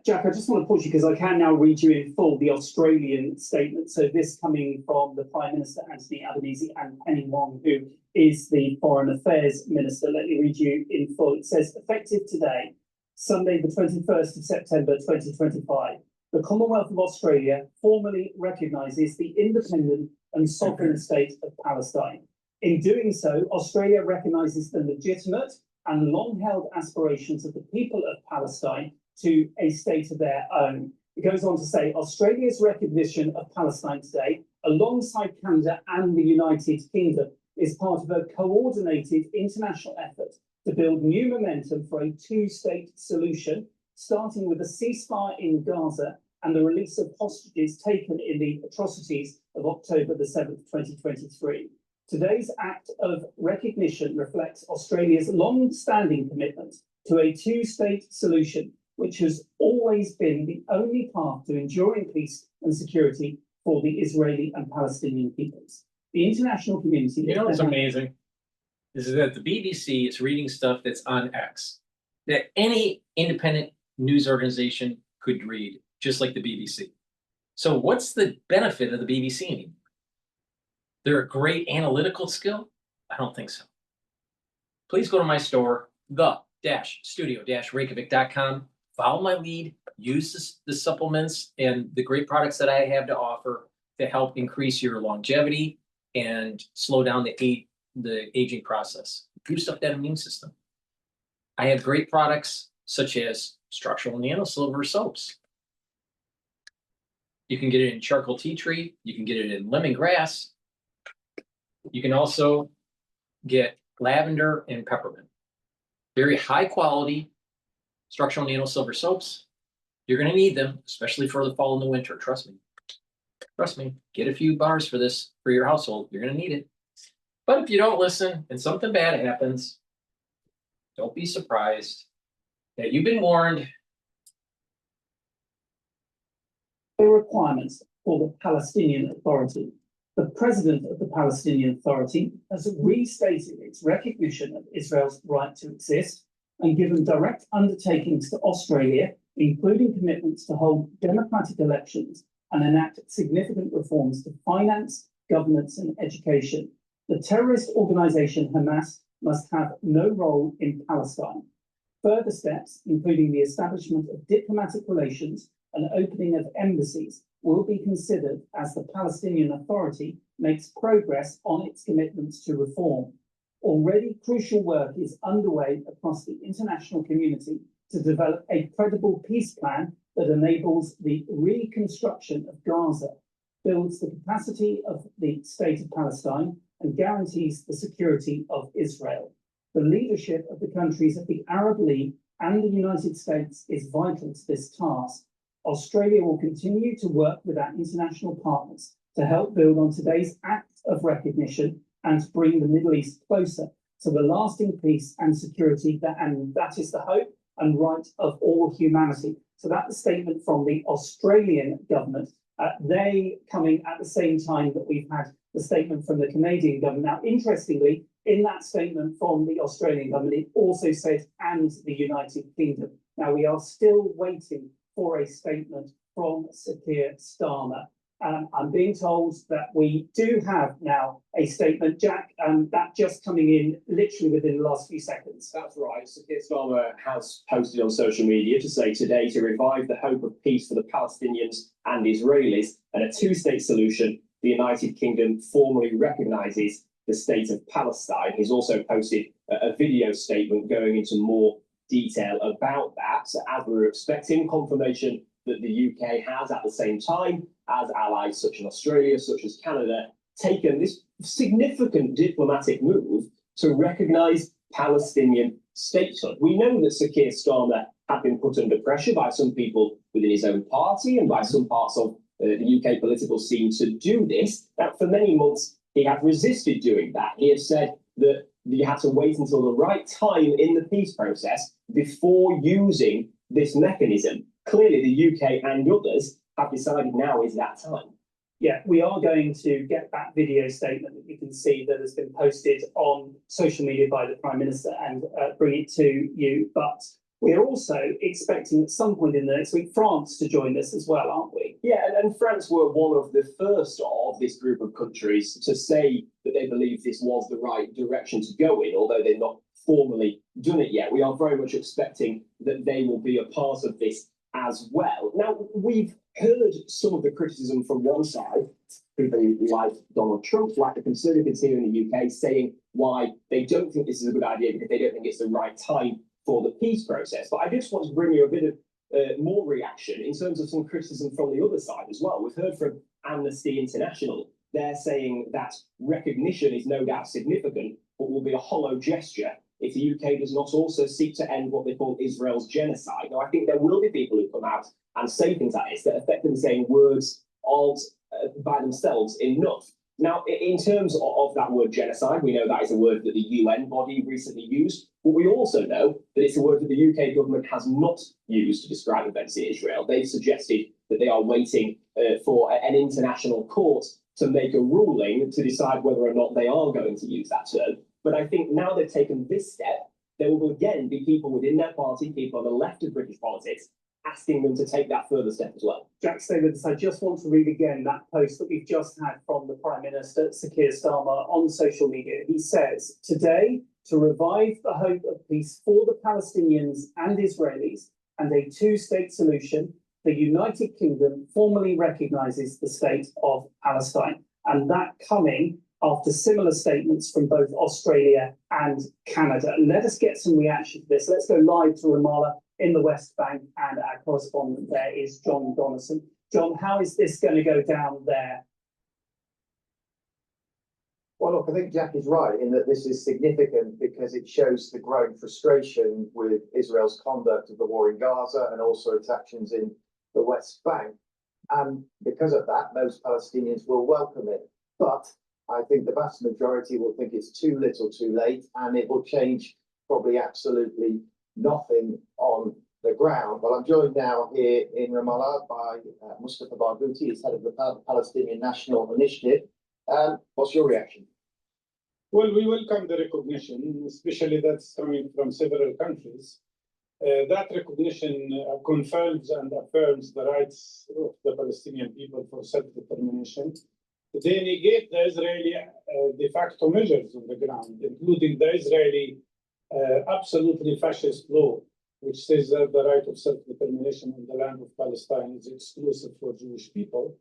Jack, I just want to pause you because I can now read you in full the Australian statement. So this coming from the Prime Minister, Anthony Albanese, and Penny Wong, who is the Foreign Affairs Minister. Let me read you in full. It says, effective today, Sunday, the 21st of September, 2025, the Commonwealth of Australia formally recognises the independent and sovereign state of Palestine. In doing so, Australia recognises the legitimate and long-held aspirations of the people of Palestine to a state of their own. It goes on to say, Australia's recognition of Palestine today, alongside Canada and the United Kingdom, is part of a coordinated international effort to build new momentum for a two-state solution, starting with a ceasefire in Gaza and the release of hostages taken in the atrocities of October the 7th, 2023. Today's act of recognition reflects Australia's long-standing commitment to a two-state solution, which has always been the only path to enduring peace and security for the Israeli and Palestinian peoples. The international community... You know what's amazing? Is that the BBC is reading stuff that's on X, that any independent news organization could read, just like the BBC. So what's the benefit of the BBC anymore? They're a great analytical skill? I don't think so. Please go to my store, the-studio-reykjavik.com. Follow my lead, use the supplements and the great products that I have to offer to help increase your longevity and slow down the aging process. Boost up that immune system. I have great products such as structural nanosilver soaps. You can get it in charcoal tea tree. You can get it in lemongrass. You can also get lavender and peppermint. Very high quality structural nanosilver soaps. You're going to need them, especially for the fall and the winter. Trust me. Trust me. Get a few bars for this for your household. You're going to need it. But if you don't listen and something bad happens, don't be surprised that you've been warned. The requirements for the Palestinian Authority. The president of the Palestinian Authority has restated its recognition of Israel's right to exist and given direct undertakings to Australia, including commitments to hold democratic elections and enact significant reforms to finance, governance, and education. The terrorist organization Hamas must have no role in Palestine. Further steps, including the establishment of diplomatic relations and opening of embassies, will be considered as the Palestinian Authority makes progress on its commitments to reform. Already crucial work is underway across the international community to develop a credible peace plan that enables the reconstruction of Gaza, builds the capacity of the state of Palestine, and guarantees the security of Israel. The leadership of the countries of the Arab League and the United States is vital to this task. Australia will continue to work with our international partners to help build on today's act of recognition and to bring the Middle East closer to the lasting peace and security and that is the hope and right of all humanity. So that's a statement from the Australian government. They coming at the same time that we've had the statement from the Canadian government. Now, interestingly, In that statement from the Australian government, it also said, and the United Kingdom. Now, we are still waiting for a statement from Sir Keir Starmer. I'm being told that we do have now a statement, Jack, that just coming in literally within the last few seconds. That's right. Sir Keir Starmer has posted on social media to say today to revive the hope of peace for the Palestinians and Israelis and a two-state solution, the United Kingdom formally recognises the state of Palestine. He's also posted a video statement going into more detail about that. So as we were expecting, confirmation that the UK has at the same time as allies such as Australia, such as Canada, taken this significant diplomatic move to recognise Palestinian statehood. We know that Sir Keir Starmer had been put under pressure by some people within his own party and by some parts of the UK political scene to do this. That for many months he had resisted doing that. He had said that you had to wait until the right time in the peace process before using this mechanism. Clearly, the UK and others have decided now is that time. Yeah, we are going to get that video statement that you can see that has been posted on social media by the Prime Minister and bring it to you. But we're also expecting at some point in the next week France to join this as well, aren't we? Yeah, and France were one of the first of this group of countries to say that they believe this was the right direction to go in, although they've not formally done it yet. We are very much expecting that they will be a part of this as well. Now, we've heard some of the criticism from one side, people like Donald Trump, like the Conservatives here in the UK, saying why they don't think this is a good idea because they don't think it's the right time for the peace process. But I just want to bring you a bit of more reaction in terms of some criticism from the other side as well. We've heard from Amnesty International. They're saying that recognition is no doubt significant, but will be a hollow gesture if the UK does not also seek to end what they call Israel's genocide. Now, I think there will be people who come out and say things like this that effectively saying words aren't by themselves enough. Now, in terms of that word genocide, we know that is a word that the UN body recently used, but we also know that it's a word that the UK government has not used to describe events in Israel. They've suggested that they are waiting for an international court to make a ruling to decide whether or not they are going to use that term. But I think now they've taken this step, there will again be people within their party, people on the left of British politics, asking them to take that further step as well. Jack, stay with us. I just want to read again that post that we've just had from the Prime Minister, Sir Keir Starmer, on social media. He says, today, to revive the hope of peace for the Palestinians and Israelis and a two-state solution, the United Kingdom formally recognises the state of Palestine. And that coming after similar statements from both Australia and Canada. Let us get some reaction to this. Let's go live to Ramallah in the West Bank, and our correspondent there is John Donaldson. John, how is this going to go down there? Well, look, I think Jack is right in that this is significant because it shows the growing frustration with Israel's conduct of the war in Gaza and also its actions in the West Bank. And because of that, most Palestinians will welcome it. But I think the vast majority will think it's too little too late, and it will change probably absolutely nothing on the ground. Well, I'm joined now here in Ramallah by Mustafa Barghouti, he's head of the Palestinian National Initiative. What's your reaction? Well, we welcome the recognition, especially that's coming from several countries. That recognition confirms and affirms the rights of the Palestinian people for self-determination. They negate the Israeli de facto measures on the ground, including the Israeli absolutely fascist law, which says that the right of self-determination in the land of Palestine is exclusive for Jewish people.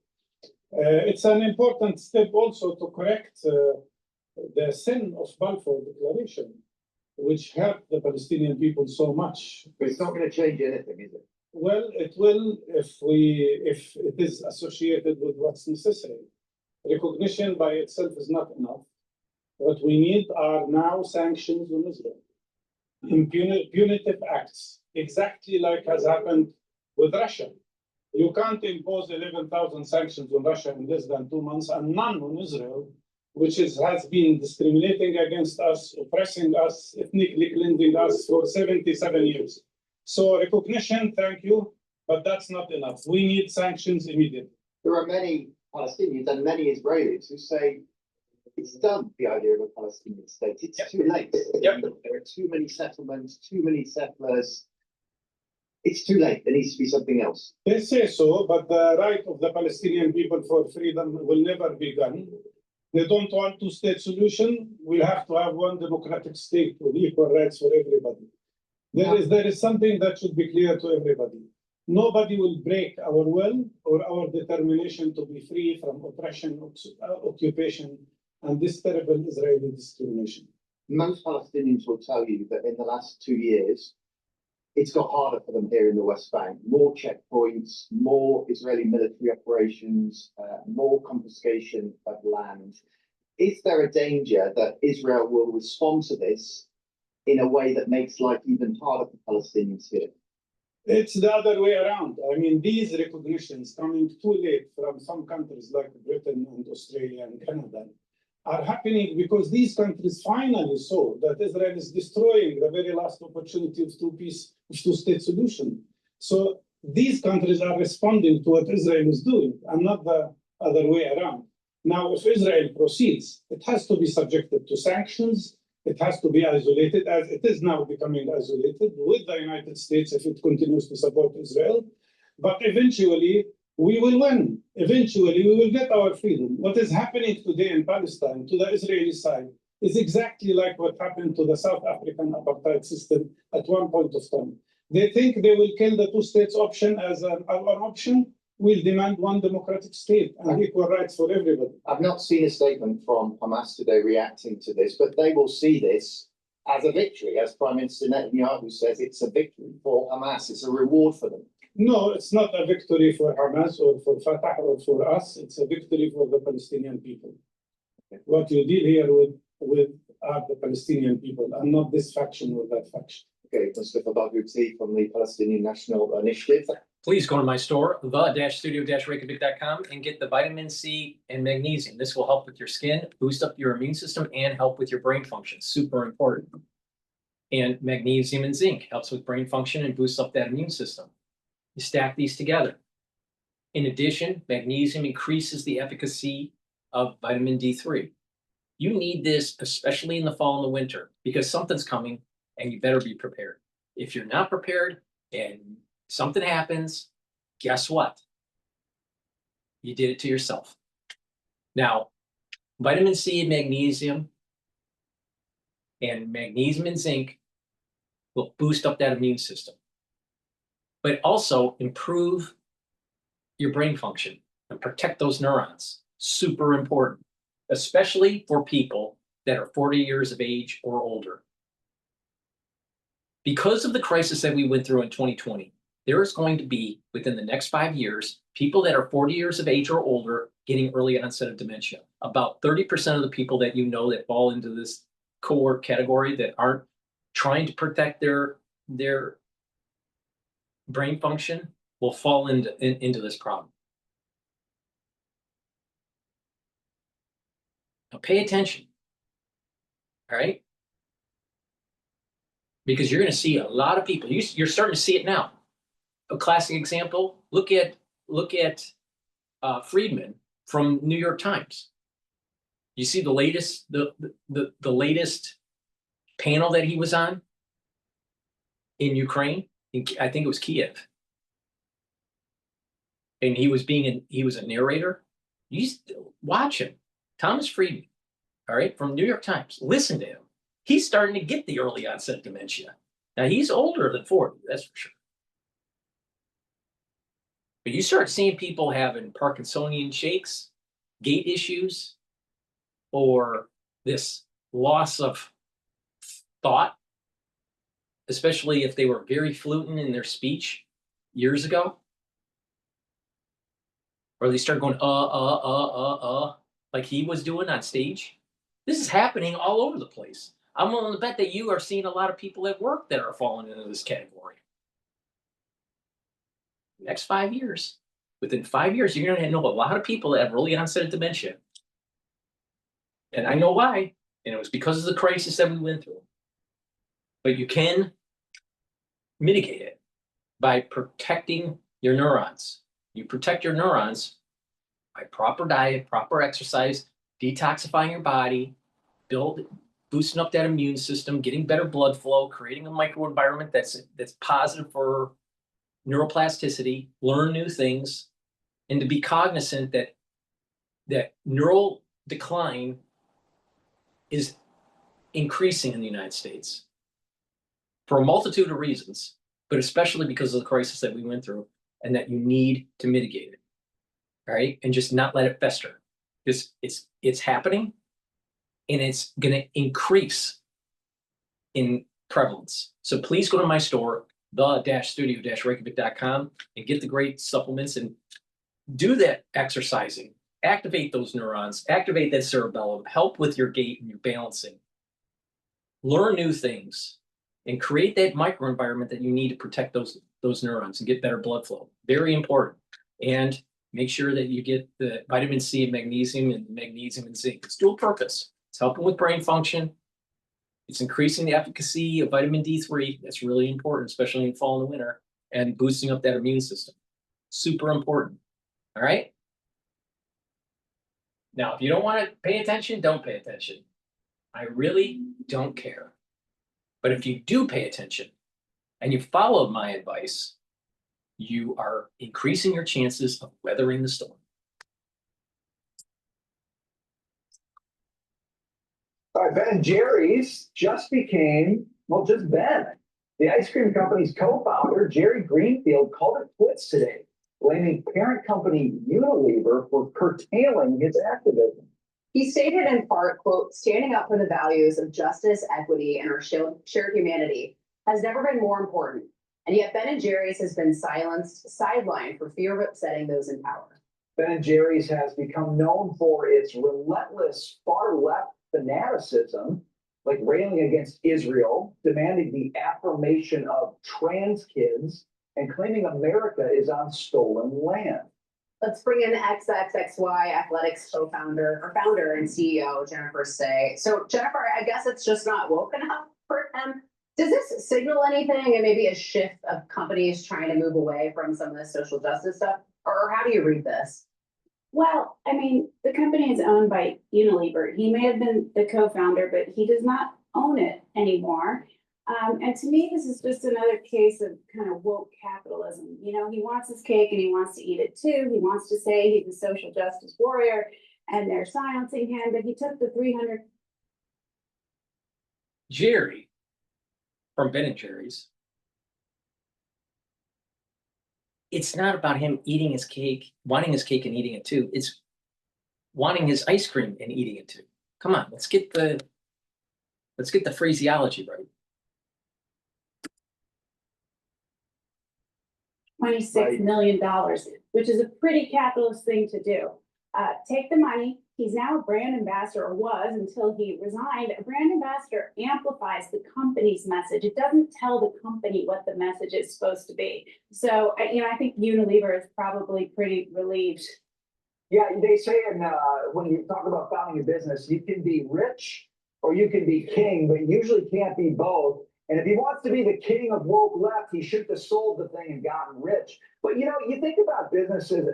It's an important step also to correct the sin of Balfour Declaration, which hurt the Palestinian people so much. But it's not going to change anything, is it? Well, it will if it is associated with what's necessary. Recognition by itself is not enough. What we need are now sanctions on Israel. Punitive acts, exactly like has happened with Russia. You can't impose 11,000 sanctions on Russia in less than 2 months and none on Israel, which has been discriminating against us, oppressing us, ethnically cleansing us for 77 years. So recognition, thank you, but that's not enough. We need sanctions immediately. There are many Palestinians and many Israelis who say It's done, the idea of a Palestinian state. It's Yep. too late. Yep. There are too many settlements, too many settlers. It's too late. There needs to be something else. They say so, but the right of the Palestinian people for freedom will never be gone. They don't want two-state solution. We'll have to have one democratic state with equal rights for everybody. There is something that should be clear to everybody. Nobody will break our will or our determination to be free from oppression, occupation, and this terrible Israeli discrimination. Most Palestinians will tell you that in the last 2 years, it's got harder for them here in the West Bank. More checkpoints, more Israeli military operations, more confiscation of land. Is there a danger that Israel will respond to this in a way that makes life even harder for Palestinians here? It's the other way around. I mean, these recognitions coming too late from some countries like Britain and Australia and Canada are happening because these countries finally saw that Israel is destroying the very last opportunity of two-state solution. So these countries are responding to what Israel is doing and not the other way around. Now, if Israel proceeds, it has to be subjected to sanctions. It has to be isolated, as it is now becoming isolated with the United States if it continues to support Israel. But eventually, we will win. Eventually, we will get our freedom. What is happening today in Palestine to the Israeli side is exactly like what happened to the South African apartheid system at one point of time. They think they will kill the two states option as an option. We'll demand one democratic state and equal rights for everybody. I've not seen a statement from Hamas today reacting to this, but they will see this as a victory. As Prime Minister Netanyahu says, it's a victory for Hamas. It's a reward for them. No, it's not a victory for Hamas or for Fatah or for us. It's a victory for the Palestinian people. What you deal here with are the Palestinian people and not this faction or that faction. Okay, Mustafa Barghouti from the Palestinian National Initiative. Please go to my store, the-studio-reykjavik.com, and get the vitamin C and magnesium. This will help with your skin, boost up your immune system, and help with your brain function. Super important. And magnesium and zinc helps with brain function and boosts up that immune system. You stack these together. In addition, magnesium increases the efficacy of vitamin D3. You need this, especially in the fall and the winter, because something's coming and you better be prepared. If you're not prepared and something happens, guess what? You did it to yourself. Now, vitamin C and magnesium and zinc will boost up that immune system, but also improve your brain function and protect those neurons. Super important, especially for people that are 40 years of age or older. Because of the crisis that we went through in 2020, there is going to be, within the next 5 years, people that are 40 years of age or older getting early onset of dementia. About 30% of the people that you know that fall into this cohort category that aren't trying to protect their brain function will fall into this problem. Now pay attention, all right? Because you're going to see a lot of people. You're starting to see it now. A classic example: look at Friedman from New York Times. You see the latest latest panel that he was on in Ukraine. I think it was Kiev, and he was a narrator. You watch him, Thomas Friedman, all right, from New York Times. Listen to him. He's starting to get the early onset dementia. Now he's older than 40, that's for sure. But you start seeing people having Parkinsonian shakes, gait issues, or this loss of thought, especially if they were very fluent in their speech years ago. Or they start going, like he was doing on stage. This is happening all over the place. I'm willing to bet that you are seeing a lot of people at work that are falling into this category. Next 5 years, within 5 years, you're going to know a lot of people that have early onset of dementia. And I know why. And it was because of the crisis that we went through. But you can mitigate it by protecting your neurons. You protect your neurons by proper diet, proper exercise, detoxifying your body, boosting up that immune system, getting better blood flow, creating a microenvironment that's positive for neuroplasticity, learn new things, and to be cognizant that neural decline is increasing in the United States for a multitude of reasons, but especially because of the crisis that we went through, and that you need to mitigate it, right? And just not let it fester. It's happening, and it's going to increase in prevalence. So please go to my store, the-studio-reykjavik.com, and get the great supplements and do that exercising. Activate those neurons, activate that cerebellum, help with your gait and your balancing. Learn new things and create that microenvironment that you need to protect those neurons and get better blood flow. Very important. And make sure that you get the vitamin C and magnesium and zinc. It's dual purpose. It's helping with brain function. It's increasing the efficacy of vitamin D3. That's really important, especially in fall and winter, and boosting up that immune system. Super important. All right? Now, if you don't want to pay attention, don't pay attention. I really don't care. But if you do pay attention and you follow my advice, you are increasing your chances of weathering the storm. All right, Ben & Jerry's just became, well, just Ben. The ice cream company's co-founder, Jerry Greenfield, called it quits today, blaming parent company Unilever for curtailing his activism. He stated in part, quote, standing up for the values of justice, equity, and our shared humanity has never been more important. And yet Ben & Jerry's has been sidelined for fear of upsetting those in power. Ben & Jerry's has become known for its relentless far-left fanaticism, like railing against Israel, demanding the affirmation of trans kids, and claiming America is on stolen land. Let's bring in XXXY Athletics founder and CEO, Jennifer Say. So Jennifer, I guess it's just not woke enough for him. Does this signal anything and maybe a shift of companies trying to move away from some of the social justice stuff? Or how do you read this? Well, I mean, the company is owned by Unilever. He may have been the co-founder, but he does not own it anymore. And to me, this is just another case of kind of woke capitalism. You know, he wants his cake and he wants to eat it too. He wants to say he's a social justice warrior and they're silencing him, but he took the 300. Jerry from Ben & Jerry's, it's not about him eating his cake, wanting his cake and eating it too. It's wanting his ice cream and eating it too. Come on, let's get the phraseology right. $26 million, which is a pretty capitalist thing to do. Take the money. He's now a brand ambassador, or was until he resigned. A brand ambassador amplifies the company's message. It doesn't tell the company what the message is supposed to be. So, I think Unilever is probably pretty relieved. Yeah, they say when you talk about founding a business, you can be rich or you can be king, but you usually can't be both. And if he wants to be the king of woke left, he should have sold the thing and gotten rich. But, you think about businesses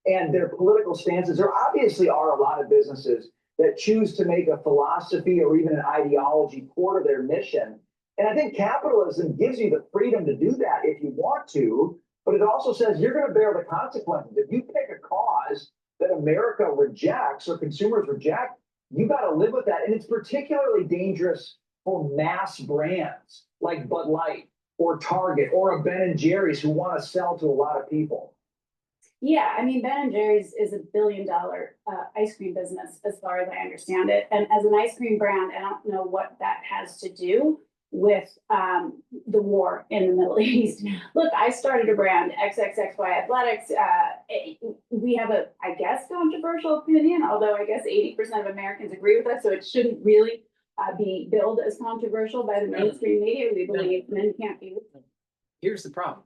and their political stances. There obviously are a lot of businesses that choose to make a philosophy or even an ideology core to their mission. And I think capitalism gives you the freedom to do that if you want to, but it also says you're going to bear the consequences. If you pick a cause that America rejects or consumers reject, you got to live with that. And it's particularly dangerous for mass brands like Bud Light or Target or a Ben & Jerry's who want to sell to a lot of people. Yeah, I mean, Ben & Jerry's is $1 billion ice cream business, as far as I understand it. And as an ice cream brand, I don't know what that has to do with the war in the Middle East. Look, I started a brand, XXXY Athletics. We have a, I guess, controversial opinion, although I guess 80% of Americans agree with us, so it shouldn't really be billed as controversial by the mainstream media. We believe men can't be. Here's the problem.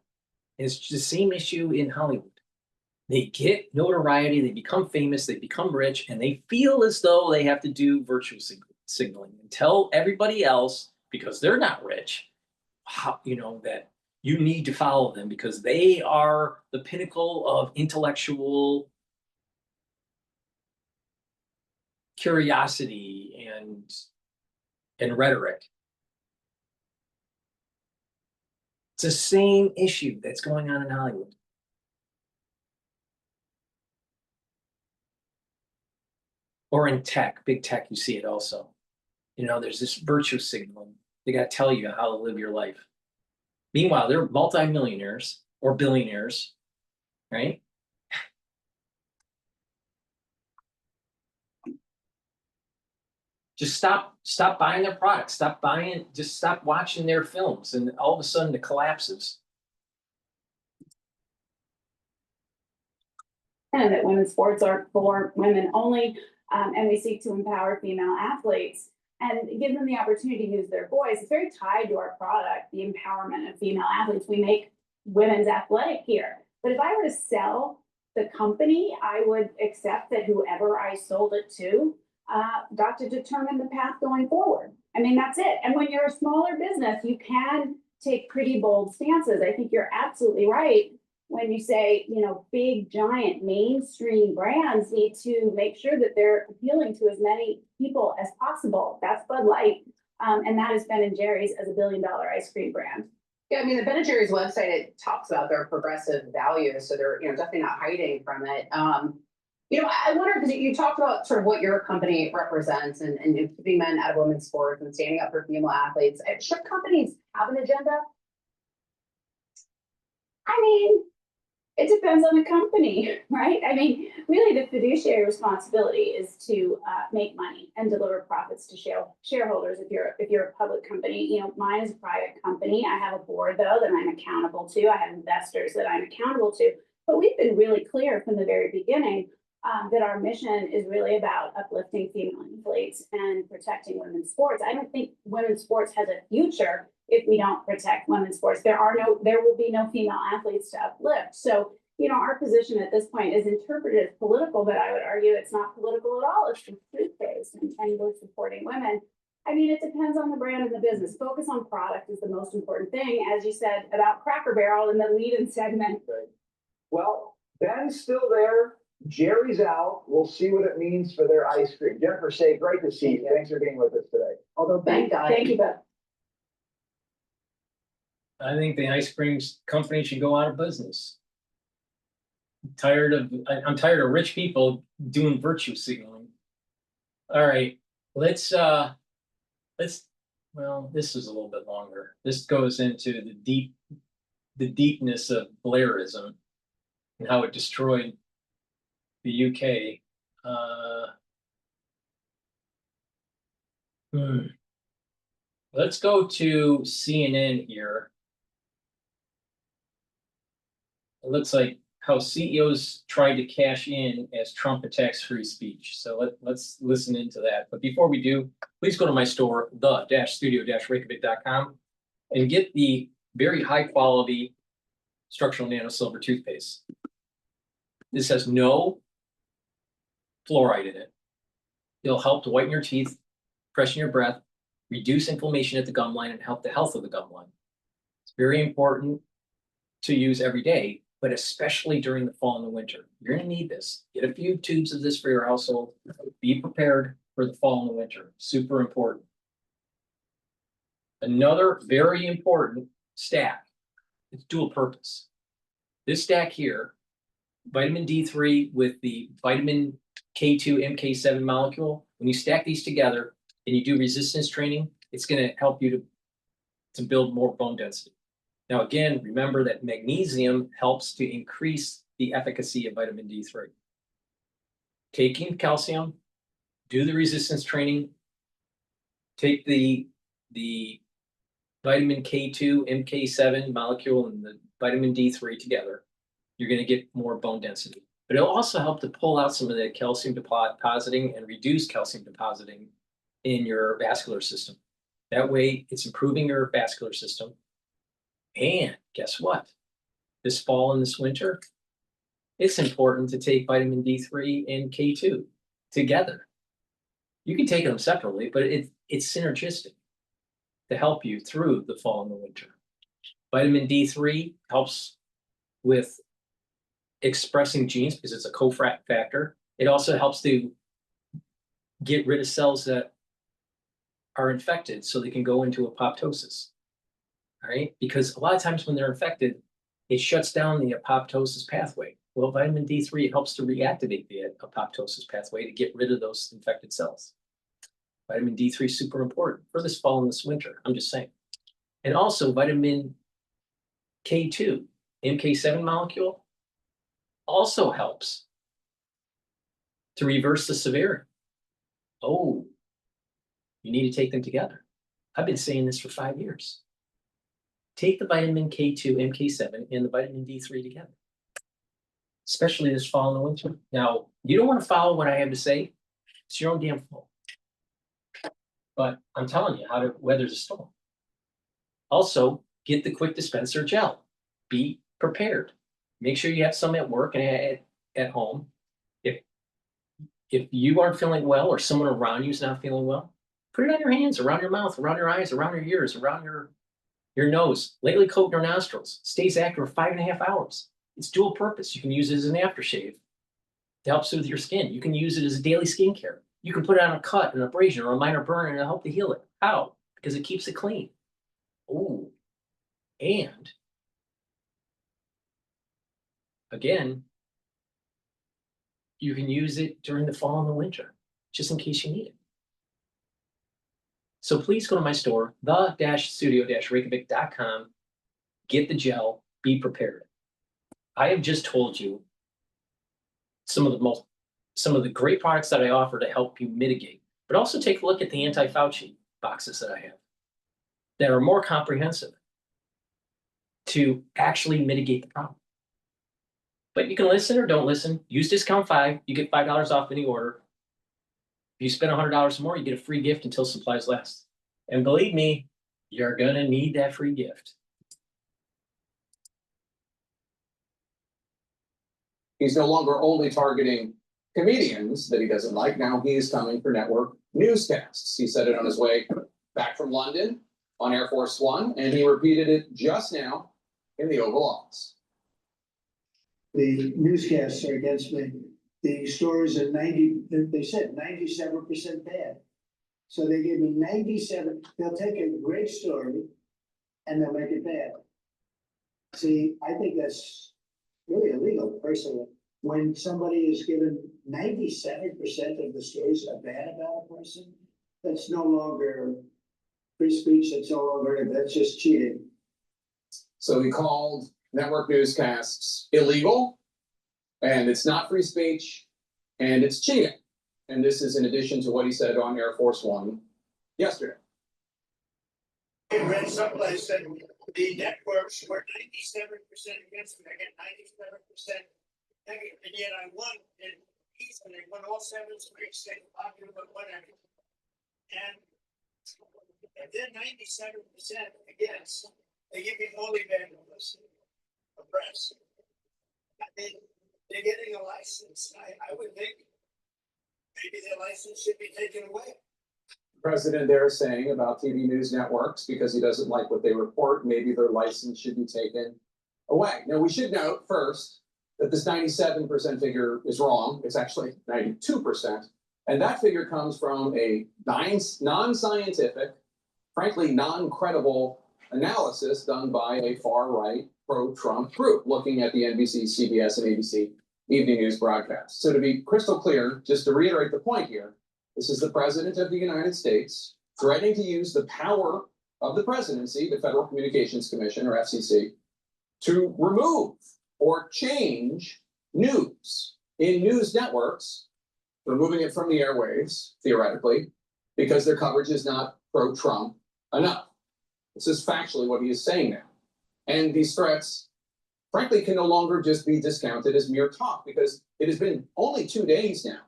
It's the same issue in Hollywood. They get notoriety, they become famous, they become rich, and they feel as though they have to do virtue signaling and tell everybody else, because they're not rich, how, that you need to follow them because they are the pinnacle of intellectual curiosity and rhetoric. It's the same issue that's going on in Hollywood. Or in tech, big tech, you see it also. You know, there's this virtue signaling. They got to tell you how to live your life. Meanwhile, they're multimillionaires or billionaires, right? Just stop buying their products. Just stop watching their films, and all of a sudden it collapses. And that women's sports are for women only, and we seek to empower female athletes and give them the opportunity to use their voice. It's very tied to our product, the empowerment of female athletes. We make women's athletic gear. But if I were to sell the company, I would accept that whoever I sold it to got to determine the path going forward. I mean, that's it. And when you're a smaller business, you can take pretty bold stances. I think you're absolutely right when you say, you know, big, giant, mainstream brands need to make sure that they're appealing to as many people as possible. That's Bud Light, and that is Ben & Jerry's as a billion-dollar ice cream brand. Yeah, I mean, the Ben & Jerry's website, it talks about their progressive values, so they're, you know, definitely not hiding from it. You know, I wonder, because you talked about sort of what your company represents and keeping men out of women's sports and standing up for female athletes. Should companies have an agenda? I mean, it depends on the company, right? I mean, really the fiduciary responsibility is to make money and deliver profits to shareholders if you're a public company. You know, mine is a private company. I have a board, though, that I'm accountable to. I have investors that I'm accountable to. But we've been really clear from the very beginning that our mission is really about uplifting female athletes and protecting women's sports. I don't think women's sports has a future if we don't protect women's sports. There will be no female athletes to uplift. So, you know, our position at this point is interpreted as political, but I would argue it's not political at all. It's just truth-based, and we're supporting women. I mean, it depends on the brand and the business. Focus on product is the most important thing, as you said about Cracker Barrel in the lead-in segment. Right. Well, Ben's still there. Jerry's out. We'll see what it means for their ice cream. Jennifer Shea, great to see you. Thanks for being with us today. Although Ben got Thank you, Beth. I think the ice cream company should go out of business. I'm tired of rich people doing virtue signaling. All right, well, this is a little bit longer. This goes into the deepness of Blairism and how it destroyed the UK. Let's go to CNN here. It looks like how CEOs tried to cash in as Trump attacks free speech. So let's listen into that. But before we do, please go to my store, the-studio-reykjavik.com, and get the very high quality structural nano silver toothpaste. This has no fluoride in it. It'll help to whiten your teeth, freshen your breath, reduce inflammation at the gum line, and help the health of the gum line. It's very important to use every day, but especially during the fall and the winter. You're going to need this. Get a few tubes of this for your household. Be prepared for the fall and the winter. Super important. Another very important stack. It's dual purpose. This stack here, vitamin D3 with the vitamin K2 MK7 molecule, when you stack these together and you do resistance training, it's going to help you to build more bone density. Now, again, remember that magnesium helps to increase the efficacy of vitamin D3. Taking calcium, do the resistance training, take the vitamin K2, MK7 molecule and the vitamin D3 together, you're going to get more bone density. But it'll also help to pull out some of the calcium depositing and reduce calcium depositing in your vascular system. That way, it's improving your vascular system. And guess what? This fall and this winter, it's important to take vitamin D3 and K2 together. You can take them separately, but it's synergistic to help you through the fall and the winter. Vitamin D3 helps with expressing genes because it's a cofactor. It also helps to get rid of cells that are infected so they can go into apoptosis. All right, because a lot of times when they're infected, it shuts down the apoptosis pathway. Well, vitamin D3 helps to reactivate the apoptosis pathway to get rid of those infected cells. Vitamin D3 is super important for this fall and this winter, I'm just saying. And also vitamin K2, MK7 molecule, also helps to reverse the severity. Oh, you need to take them together. I've been saying this for 5 years. Take the vitamin K2, MK7, and the vitamin D3 together, especially this fall and winter. Now, you don't want to follow what I have to say. It's your own damn fault. But I'm telling you how to weather the storm. Also, get the quick dispenser gel. Be prepared. Make sure you have some at work and at home. If you aren't feeling well or someone around you is not feeling well, put it on your hands, around your mouth, around your eyes, around your ears, around your nose. Lightly coat your nostrils. Stays active for 5.5 hours. It's dual purpose. You can use it as an aftershave to help soothe your skin. You can use it as a daily skincare. You can put it on a cut, an abrasion, or a minor burn, and it'll help to heal it. How? Because it keeps it clean. Oh, and again, you can use it during the fall and the winter, just in case you need it. So please go to my store, the-studio-reykjavik.com, get the gel, be prepared. I have just told you some of the great products that I offer to help you mitigate, but also take a look at the anti-Fauci boxes that I have that are more comprehensive to actually mitigate the problem. But you can listen or don't listen. Use discount 5, you get $5 off any order. If you spend $100 more, you get a free gift until supplies last. And believe me, you're gonna need that free gift. He's no longer only targeting comedians that he doesn't like. Now he is coming for network newscasts. He said it on his way back from London on Air Force One, and he repeated it just now in the Oval Office. The newscasts are against me. The stories are they said 97% bad. So they gave me 97, they'll take a great story and they'll make it bad. See, I think that's really illegal personally. When somebody is given 97% of the stories are bad about a person, that's no longer free speech, that's no longer, that's just cheating. So he called network newscasts illegal, and it's not free speech, and it's cheating. And this is in addition to what he said on Air Force One yesterday. I read someplace that the networks were 97% against me. I get 97% negative, and yet I won in East, and they won all 7 straight state popular, but whatever. And then 97% against. They give me only bad publicity, the press. I mean, they're getting a license. I would think maybe their license should be taken away. The president there saying about TV news networks, because he doesn't like what they report, maybe their license should be taken away. Now, we should note first that this 97% figure is wrong. It's actually 92%. And that figure comes from a non-scientific, frankly, non-credible analysis done by a far-right pro-Trump group looking at the NBC, CBS, and ABC evening news broadcasts. So to be crystal clear, just to reiterate the point here, this is the President of the United States threatening to use the power of the presidency, the Federal Communications Commission, or FCC, to remove or change news in news networks, removing it from the airwaves, theoretically, because their coverage is not pro-Trump enough. This is factually what he is saying now. And these threats, frankly, can no longer just be discounted as mere talk, because it has been only 2 days now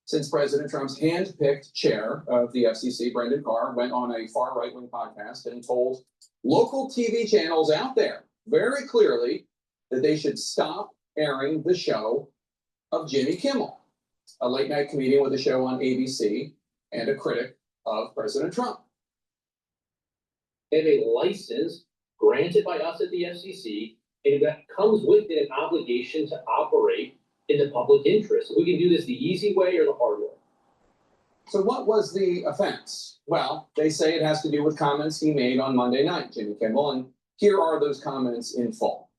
since President Trump's hand-picked chair of the FCC, Brendan Carr, went on a far right-wing podcast and told local TV channels out there very clearly that they should stop airing the show of Jimmy Kimmel, a late-night comedian with a show on ABC and a critic of President Trump. Have a license granted by us at the FCC, and that comes with it an obligation to operate in the public interest. We can do this the easy way or the hard way. So what was the offense? Well, they say it has to do with comments he made on Monday night, Jimmy Kimmel, and here are those comments in full.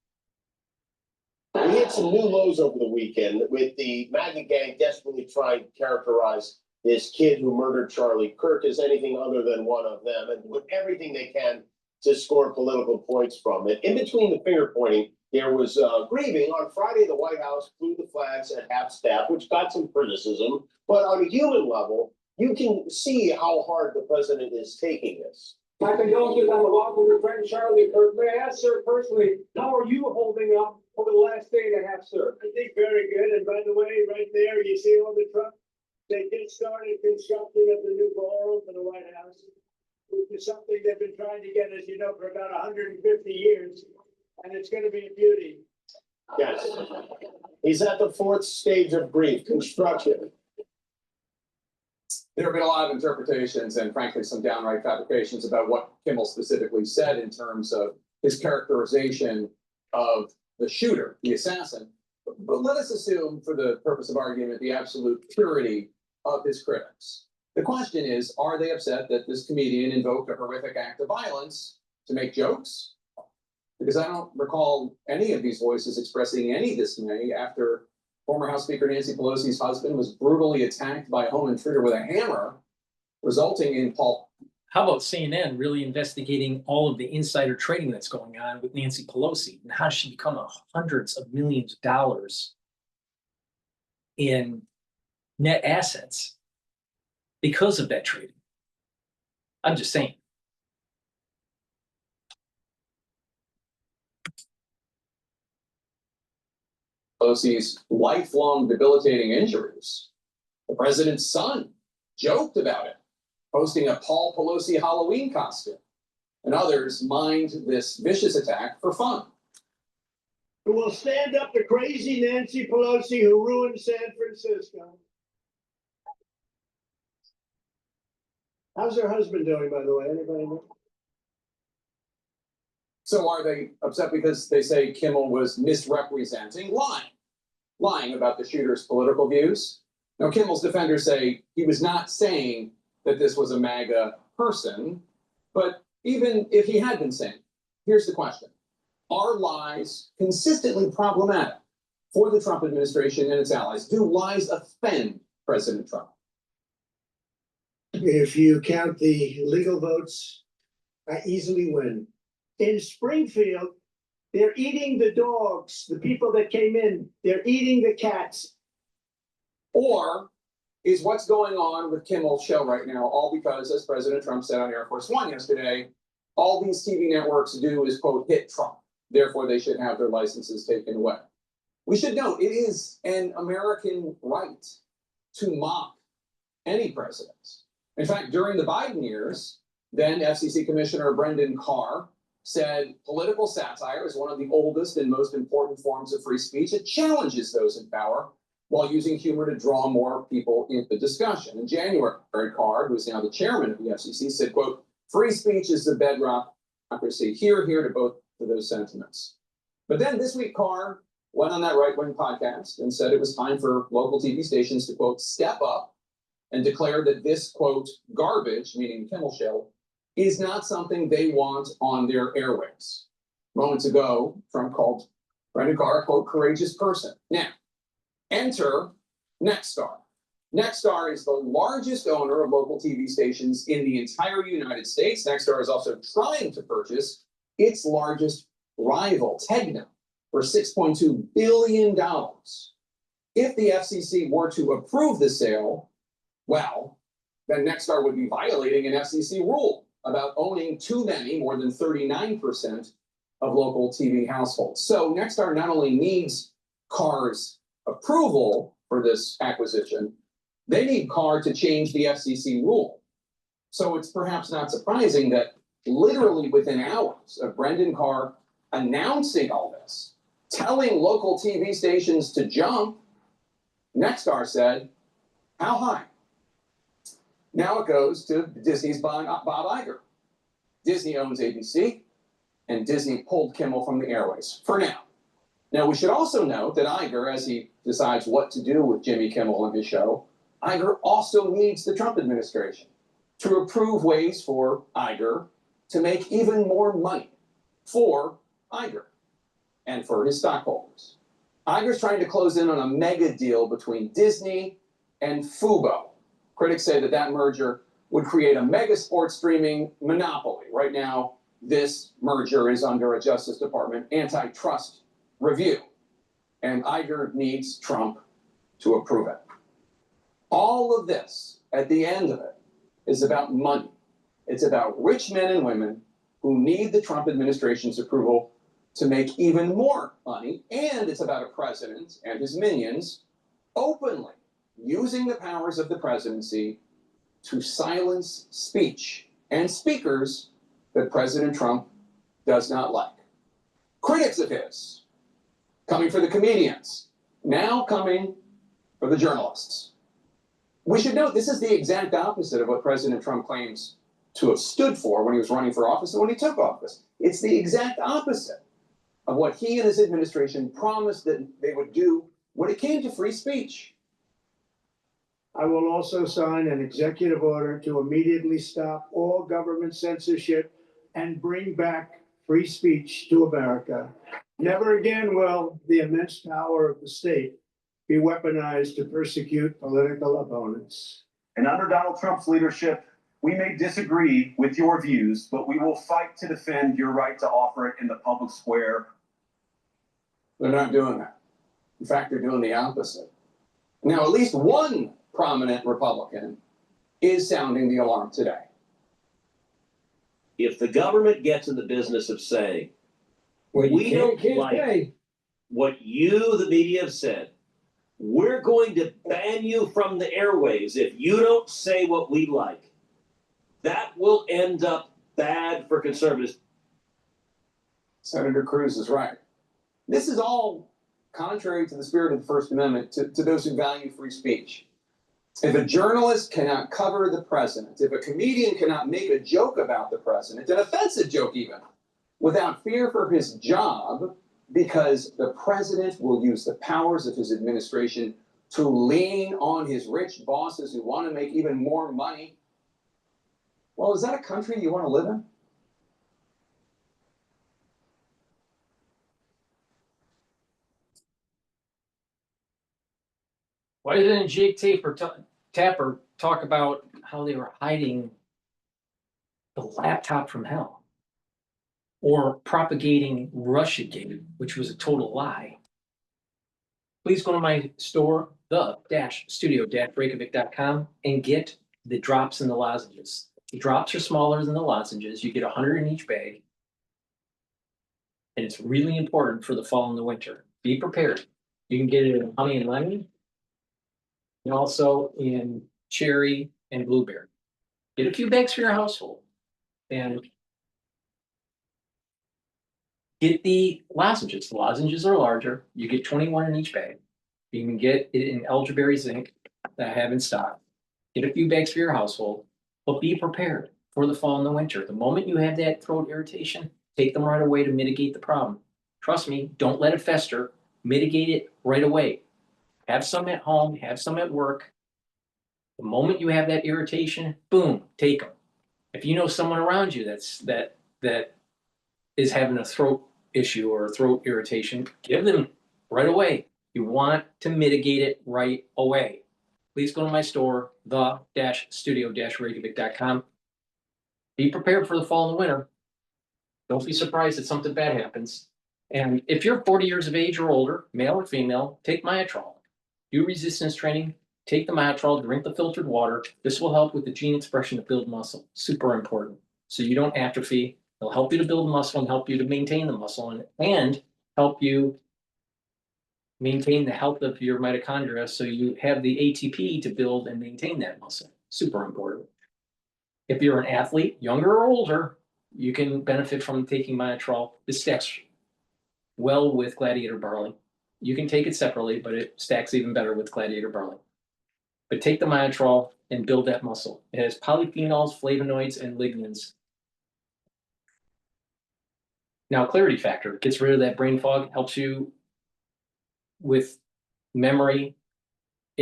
We hit some new lows over the weekend with the MAGA gang desperately trying to characterize this kid who murdered Charlie Kirk as anything other than one of them and with everything they can to score political points from it. In between the finger pointing, there was grieving. On Friday, the White House flew the flags at half-staff, which got some criticism. But on a human level, you can see how hard the president is taking this. My condolences on the loss of your friend Charlie Kirk. May I ask, sir, personally, how are you holding up over the last day and a half, sir? I think very good. And by the way, right there, you see all the trucks. They just started construction of the new ballroom for the White House, which is something they've been trying to get, as you know, for about 150 years. And it's going to be a beauty. Yes. He's at the fourth stage of grief, construction. There have been a lot of interpretations and frankly some downright fabrications about what Kimmel specifically said in terms of his characterization of the shooter, the assassin. But let us assume, for the purpose of argument, the absolute purity of his critics. The question is, are they upset that this comedian invoked a horrific act of violence to make jokes? Because I don't recall any of these voices expressing any dismay after former House Speaker Nancy Pelosi's husband was brutally attacked by a home intruder with a hammer, resulting in How about CNN really investigating all of the insider trading that's going on with Nancy Pelosi and how she become hundreds of millions of dollars in net assets because of that trading? I'm just saying. Pelosi's lifelong debilitating injuries. The president's son joked about it, posting a Paul Pelosi Halloween costume, and others mined this vicious attack for fun. Who will stand up to crazy Nancy Pelosi who ruined San Francisco? How's her husband doing, by the way? Anybody know? So are they upset because they say Kimmel was misrepresenting, lying about the shooter's political views? Now, Kimmel's defenders say he was not saying that this was a MAGA person, but even if he had been saying, here's the question. Are lies consistently problematic for the Trump administration and its allies? Do lies offend President Trump? If you count the legal votes, I easily win. In Springfield, they're eating the dogs, the people that came in, they're eating the cats. Or is what's going on with Kimmel's show right now all because, as President Trump said on Air Force One yesterday, all these TV networks do is, quote, hit Trump. Therefore, they should have their licenses taken away. We should note it is an American right to mock any president. In fact, during the Biden years, then FCC Commissioner Brendan Carr said political satire is one of the oldest and most important forms of free speech. It challenges those in power while using humor to draw more people into the discussion. In January, Carr, who is now the chairman of the FCC, said, quote, free speech is the bedrock of democracy. Hear to both of those sentiments. But then this week, Carr went on that right-wing podcast and said it was time for local TV stations to, quote, step up and declare that this, quote, garbage, meaning Kimmel show, is not something they want on their airwaves. Moments ago, Trump called Brendan Carr a, quote, courageous person. Now, enter Nexstar. Nexstar is the largest owner of local TV stations in the entire United States. Nexstar is also trying to purchase its largest rival, Tegna, for $6.2 billion. If the FCC were to approve the sale, well, then Nexstar would be violating an FCC rule about owning too many, more than 39% of local TV households. So Nexstar not only needs Carr's approval for this acquisition, they need Carr to change the FCC rule. So it's perhaps not surprising that literally within hours of Brendan Carr announcing all this, telling local TV stations to jump, Nexstar said, how high? Now it goes to Disney's Bob Iger. Disney owns ABC, and Disney pulled Kimmel from the airways for now. Now, we should also note that Iger, as he decides what to do with Jimmy Kimmel and his show, Iger also needs the Trump administration to approve ways for Iger to make even more money for Iger and for his stockholders. Iger's trying to close in on a mega deal between Disney and Fubo. Critics say that that merger would create a mega sports streaming monopoly. Right now, this merger is under a Justice Department antitrust review, and Iger needs Trump to approve it. All of this, at the end of it, is about money. It's about rich men and women who need the Trump administration's approval to make even more money, and it's about a president and his minions openly using the powers of the presidency to silence speech and speakers that President Trump does not like. Critics of his, coming for the comedians, now coming for the journalists. We should note this is the exact opposite of what President Trump claims to have stood for when he was running for office and when he took office. It's the exact opposite of what he and his administration promised that they would do when it came to free speech. I will also sign an executive order to immediately stop all government censorship and bring back free speech to America. Never again will the immense power of the state be weaponized to persecute political opponents. And under Donald Trump's leadership, we may disagree with your views, but we will fight to defend your right to offer it in the public square. They're not doing that. In fact, they're doing the opposite. Now, at least one prominent Republican is sounding the alarm today. If the government gets in the business of saying, we don't like what you, the media, have said, we're going to ban you from the airwaves if you don't say what we like, that will end up bad for conservatives. Senator Cruz is right. This is all contrary to the spirit of the First Amendment to those who value free speech. If a journalist cannot cover the president, if a comedian cannot make a joke about the president, an offensive joke even, without fear for his job, because the president will use the powers of his administration to lean on his rich bosses who want to make even more money, well, is that a country you want to live in? Why didn't Jake Tapper talk about how they were hiding the laptop from hell or propagating Russiagate, which was a total lie? Please go to my store, the-studio-reykjavik.com, and get the drops and the lozenges. The drops are smaller than the lozenges. You get 100 in each bag. And it's really important for the fall and the winter. Be prepared. You can get it in honey and lemon, and also in cherry and blueberry. Get a few bags for your household and get the lozenges. The lozenges are larger. You get 21 in each bag. You can get it in elderberry zinc that I have in stock. Get a few bags for your household, but be prepared for the fall and the winter. The moment you have that throat irritation, take them right away to mitigate the problem. Trust me, don't let it fester. Mitigate it right away. Have some at home, have some at work. The moment you have that irritation, boom, take them. If you know someone around you that is having a throat issue or a throat irritation, give them right away. You want to mitigate it right away. Please go to my store, the-studio-reykjavik.com. Be prepared for the fall and the winter. Don't be surprised if something bad happens. And if you're 40 years of age or older, male or female, take Myotrol. Do resistance training, take the Myotrol, drink the filtered water. This will help with the gene expression to build muscle. Super important. So you don't atrophy. It'll help you to build muscle and help you to maintain the muscle and help you maintain the health of your mitochondria so you have the ATP to build and maintain that muscle. Super important. If you're an athlete, younger or older, you can benefit from taking Myotrol. This stacks well with Gladiator Barley. You can take it separately, but it stacks even better with Gladiator Barley. But take the Myotrol and build that muscle. It has polyphenols, flavonoids, and lignans. Now, Clarity Factor gets rid of that brain fog, helps you with memory.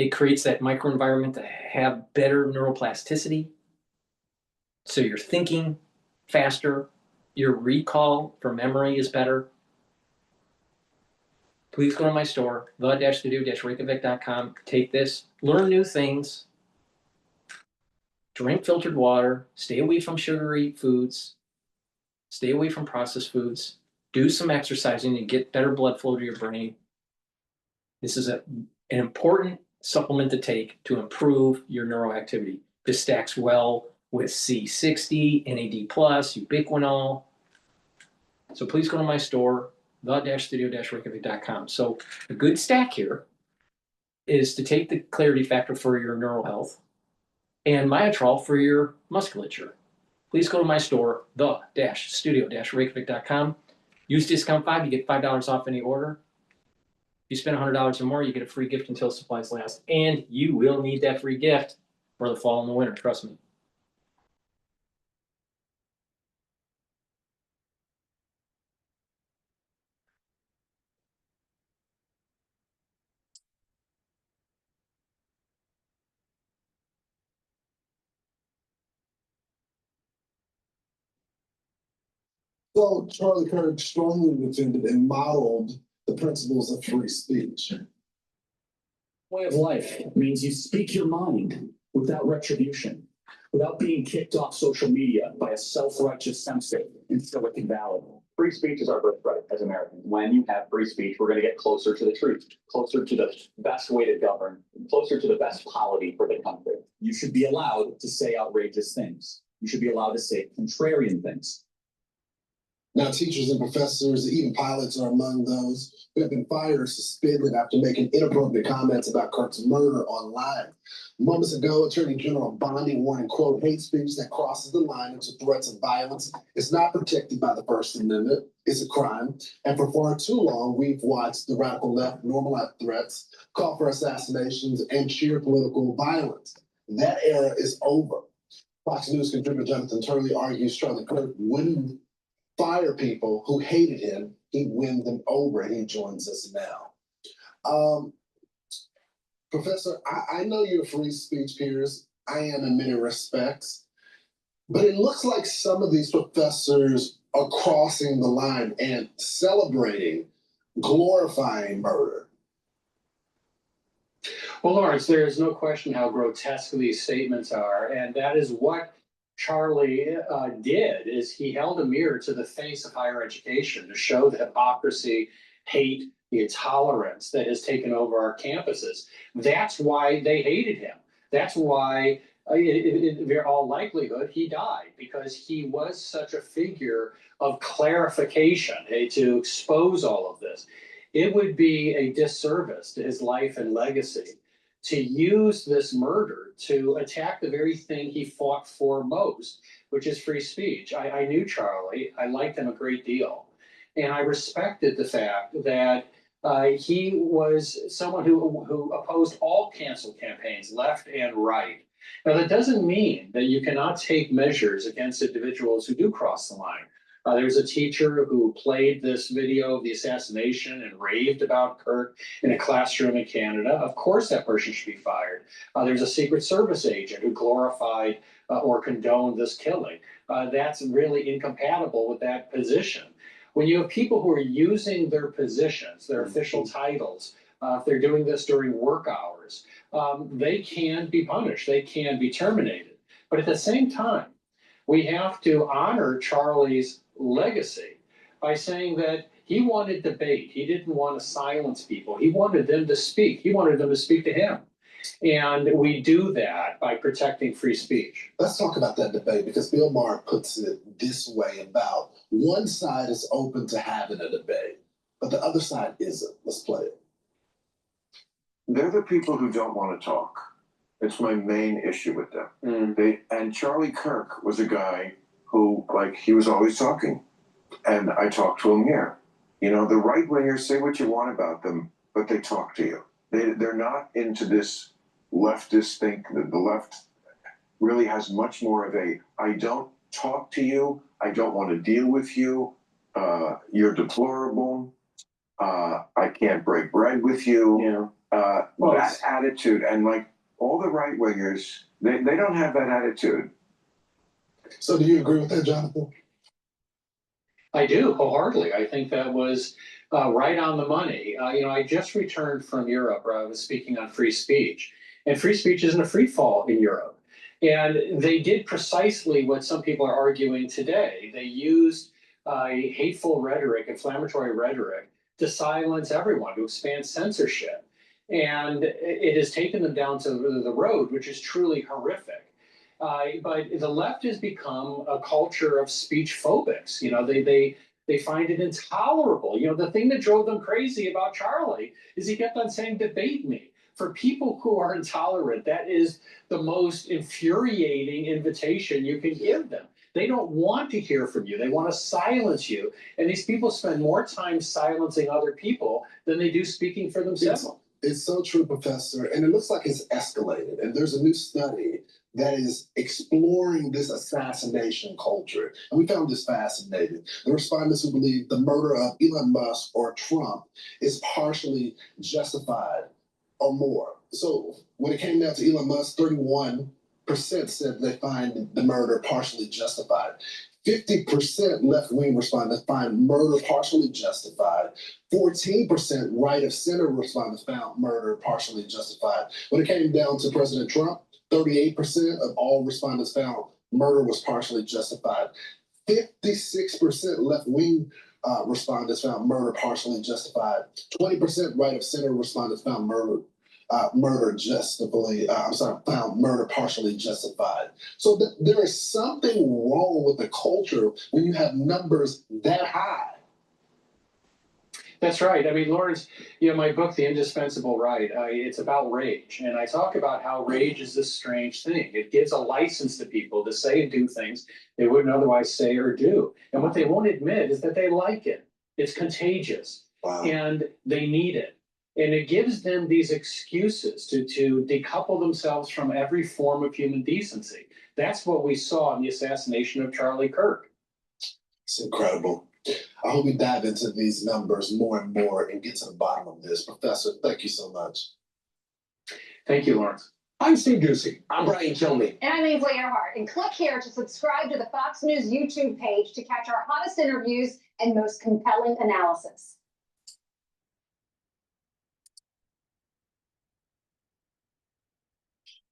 It creates that microenvironment to have better neuroplasticity. So you're thinking faster, your recall for memory is better. Please go to my store, the-studio-reykjavik.com. Take this, learn new things, drink filtered water, stay away from sugary foods, stay away from processed foods, do some exercising to get better blood flow to your brain. This is an important supplement to take to improve your neuroactivity. This stacks well with C60, NAD+, ubiquinol. So please go to my store, the-studio-reykjavik.com. So a good stack here is to take the clarity factor for your neural health and myotrol for your musculature. Please go to my store, the-studio-reykjavik.com. Use discount 5, you get $5 off any order. If you spend $100 or more, you get a free gift until supplies last. And you will need that free gift for the fall and the winter, trust me. So Charlie Kirk strongly defended and modeled the principles of free speech. Way of life means you speak your mind without retribution, without being kicked off social media by a self-righteous censor in Silicon Valley. Free speech is our birthright as Americans. When you have free speech, we're going to get closer to the truth, closer to the best way to govern, closer to the best polity for the country. You should be allowed to say outrageous things. You should be allowed to say contrarian things. Now, teachers and professors, even pilots are among those who have been fired or suspended after making inappropriate comments about Kirk's murder online. Moments ago, Attorney General Bondi warned, quote, hate speech that crosses the line into threats of violence is not protected by the First Amendment. It's a crime. And for far too long, we've watched the radical left normalize threats, call for assassinations, and cheer political violence. That era is over. Fox News contributor Jonathan Turley argues Charlie Kirk wouldn't fire people who hated him, he'd win them over, and he joins us now. Professor, I know you're free speech peers. I am in many respects, but it looks like some of these professors are crossing the line and celebrating, glorifying murder. Well, Lawrence, there is no question how grotesque these statements are, and that is what Charlie did, is he held a mirror to the face of higher education to show the hypocrisy, hate, the intolerance that has taken over our campuses. That's why they hated him. That's why, in all likelihood, he died, because he was such a figure of clarification to expose all of this. It would be a disservice to his life and legacy to use this murder to attack the very thing he fought for most, which is free speech. I knew Charlie. I liked him a great deal. And I respected the fact that he was someone who opposed all cancel campaigns, left and right. Now, that doesn't mean that you cannot take measures against individuals who do cross the line. There's a teacher who played this video of the assassination and raved about Kirk in a classroom in Canada. Of course, that person should be fired. There's a Secret Service agent who glorified or condoned this killing. That's really incompatible with that position. When you have people who are using their positions, their official titles, if they're doing this during work hours, they can be punished. They can be terminated. But at the same time, we have to honor Charlie's legacy by saying that he wanted debate. He didn't want to silence people. He wanted them to speak. He wanted them to speak to him. And we do that by protecting free speech. Let's talk about that debate, because Bill Maher puts it this way about one side is open to having a debate, but the other side isn't. Let's play it. They're the people who don't want to talk. It's my main issue with them. And Charlie Kirk was a guy who, he was always talking. And I talked to him here. You know, the right wingers say what you want about them, but they talk to you. They're not into this leftist thing. The left really has much more of a, I don't talk to you, I don't want to deal with you, you're deplorable, I can't break bread with you. that attitude, and like all the right wingers, they don't have that attitude. So do you agree with that, Jonathan? I do wholeheartedly. I think that was right on the money. I just returned from Europe where I was speaking on free speech, and free speech isn't a free fall in Europe. And they did precisely what some people are arguing today. They used hateful rhetoric, inflammatory rhetoric, to silence everyone, to expand censorship. And it has taken them down to the road, which is truly horrific. But the left has become a culture of speech phobics. They find it intolerable. The thing that drove them crazy about Charlie is he kept on saying, debate me. For people who are intolerant, that is the most infuriating invitation you can give them. They don't want to hear from you. They want to silence you. And these people spend more time silencing other people than they do speaking for themselves. It's so true, Professor. And it looks like it's escalated. And there's a new study that is exploring this assassination culture. And we found this fascinating. The respondents who believe the murder of Elon Musk or Trump is partially justified or more. So when it came down to Elon Musk, 31% said they find the murder partially justified. 50% left-wing respondents find murder partially justified. 14% right-of-center respondents found murder partially justified. When it came down to President Trump, 38% of all respondents found murder was partially justified. 56% left-wing respondents found murder partially justified. 20% right-of-center respondents found murder found murder partially justified. So there is something wrong with the culture when you have numbers that high. That's right. I mean, Lawrence, my book, The Indispensable Right, it's about rage. And I talk about how rage is this strange thing. It gives a license to people to say and do things they wouldn't otherwise say or do. And what they won't admit is that they like it. It's contagious. Wow. And they need it. And it gives them these excuses to decouple themselves from every form of human decency. That's what we saw in the assassination of Charlie Kirk. It's incredible. I hope we dive into these numbers more and more and get to the bottom of this. Professor, thank you so much. Thank you, Lawrence. I'm Steve Ducey. I'm Brighteon Channel. And I'm Ainsley Earhart. And click here to subscribe to the Fox News YouTube page to catch our hottest interviews and most compelling analysis.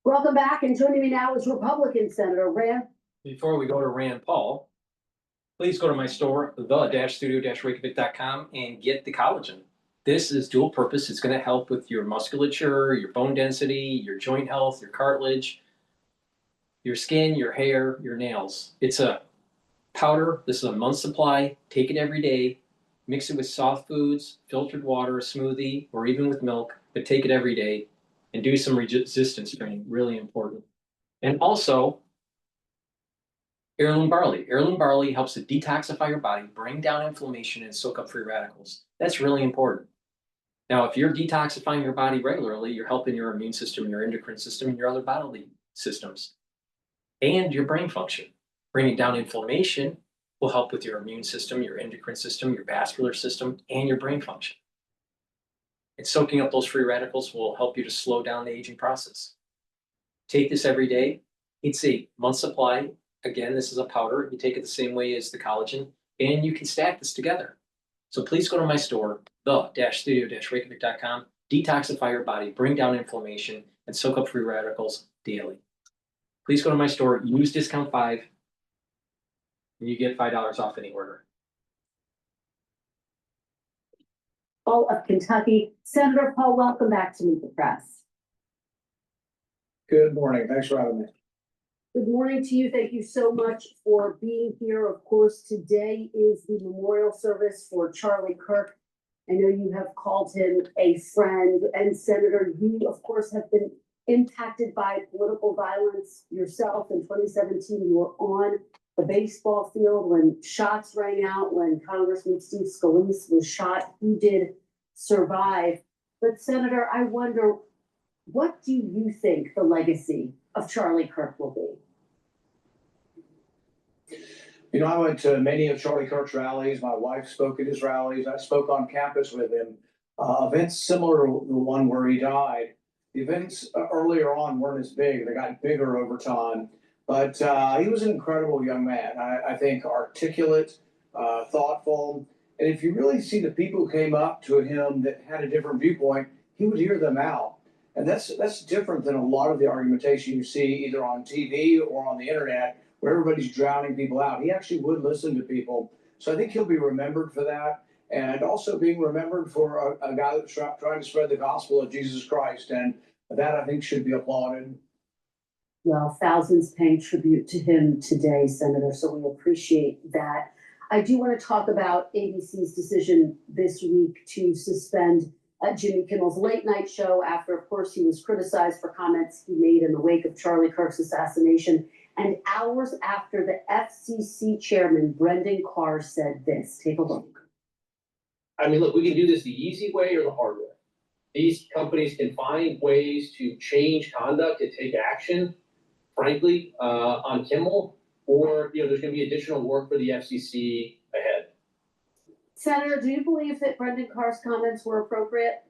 Welcome back, and joining me now is Republican Senator Rand. Before we go to Rand Paul, please go to my store, the-studio-reykjavik.com, and get the collagen. This is dual purpose. It's going to help with your musculature, your bone density, your joint health, your cartilage, your skin, your hair, your nails. It's a powder. This is a month's supply. Take it every day. Mix it with soft foods, filtered water, a smoothie, or even with milk, but take it every day. And do some resistance training, really important. And also, heirloom barley. Heirloom barley helps to detoxify your body, bring down inflammation, and soak up free radicals. That's really important. Now, if you're detoxifying your body regularly, you're helping your immune system, your endocrine system, and your other bodily systems, and your brain function. Bringing down inflammation will help with your immune system, your endocrine system, your vascular system, and your brain function. And soaking up those free radicals will help you to slow down the aging process. Take this every day. It's a month supply. Again, this is a powder. You take it the same way as the collagen, and you can stack this together. So please go to my store, the-studio-reykjavik.com, detoxify your body, bring down inflammation, and soak up free radicals daily. Please go to my store, use discount 5, and you get $5 off any order. Paul of Kentucky. Senator Paul, welcome back to Meet the Press. Good morning. Thanks for having me. Good morning to you. Thank you so much for being here. Of course, today is the memorial service for Charlie Kirk. I know you have called him a friend. And Senator, you, of course, have been impacted by political violence yourself. In 2017, you were on the baseball field when shots rang out, when Congressman Steve Scalise was shot. He did survive. But Senator, I wonder, what do you think the legacy of Charlie Kirk will be? I went to many of Charlie Kirk's rallies. My wife spoke at his rallies. I spoke on campus with him. events similar to the one where he died. The events earlier on weren't as big. They got bigger over time. But he was an incredible young man. I think articulate, thoughtful. And if you really see the people who came up to him that had a different viewpoint, he would hear them out. And that's different than a lot of the argumentation you see either on TV or on the internet where everybody's drowning people out. He actually would listen to people. So I think he'll be remembered for that. And also being remembered for a guy that's trying to spread the gospel of Jesus Christ. And that I think should be applauded. Well, thousands paying tribute to him today, Senator, so we appreciate that. I do want to talk about ABC's decision this week to suspend Jimmy Kimmel's late night show after, of course, he was criticized for comments he made in the wake of Charlie Kirk's assassination. And hours after the FCC chairman, Brendan Carr, said this. Take a look. I mean, look, we can do this the easy way or the hard way. These companies can find ways to change conduct, to take action, frankly, on Kimmel, or, there's going to be additional work for the FCC ahead. Senator, do you believe that Brendan Carr's comments were appropriate?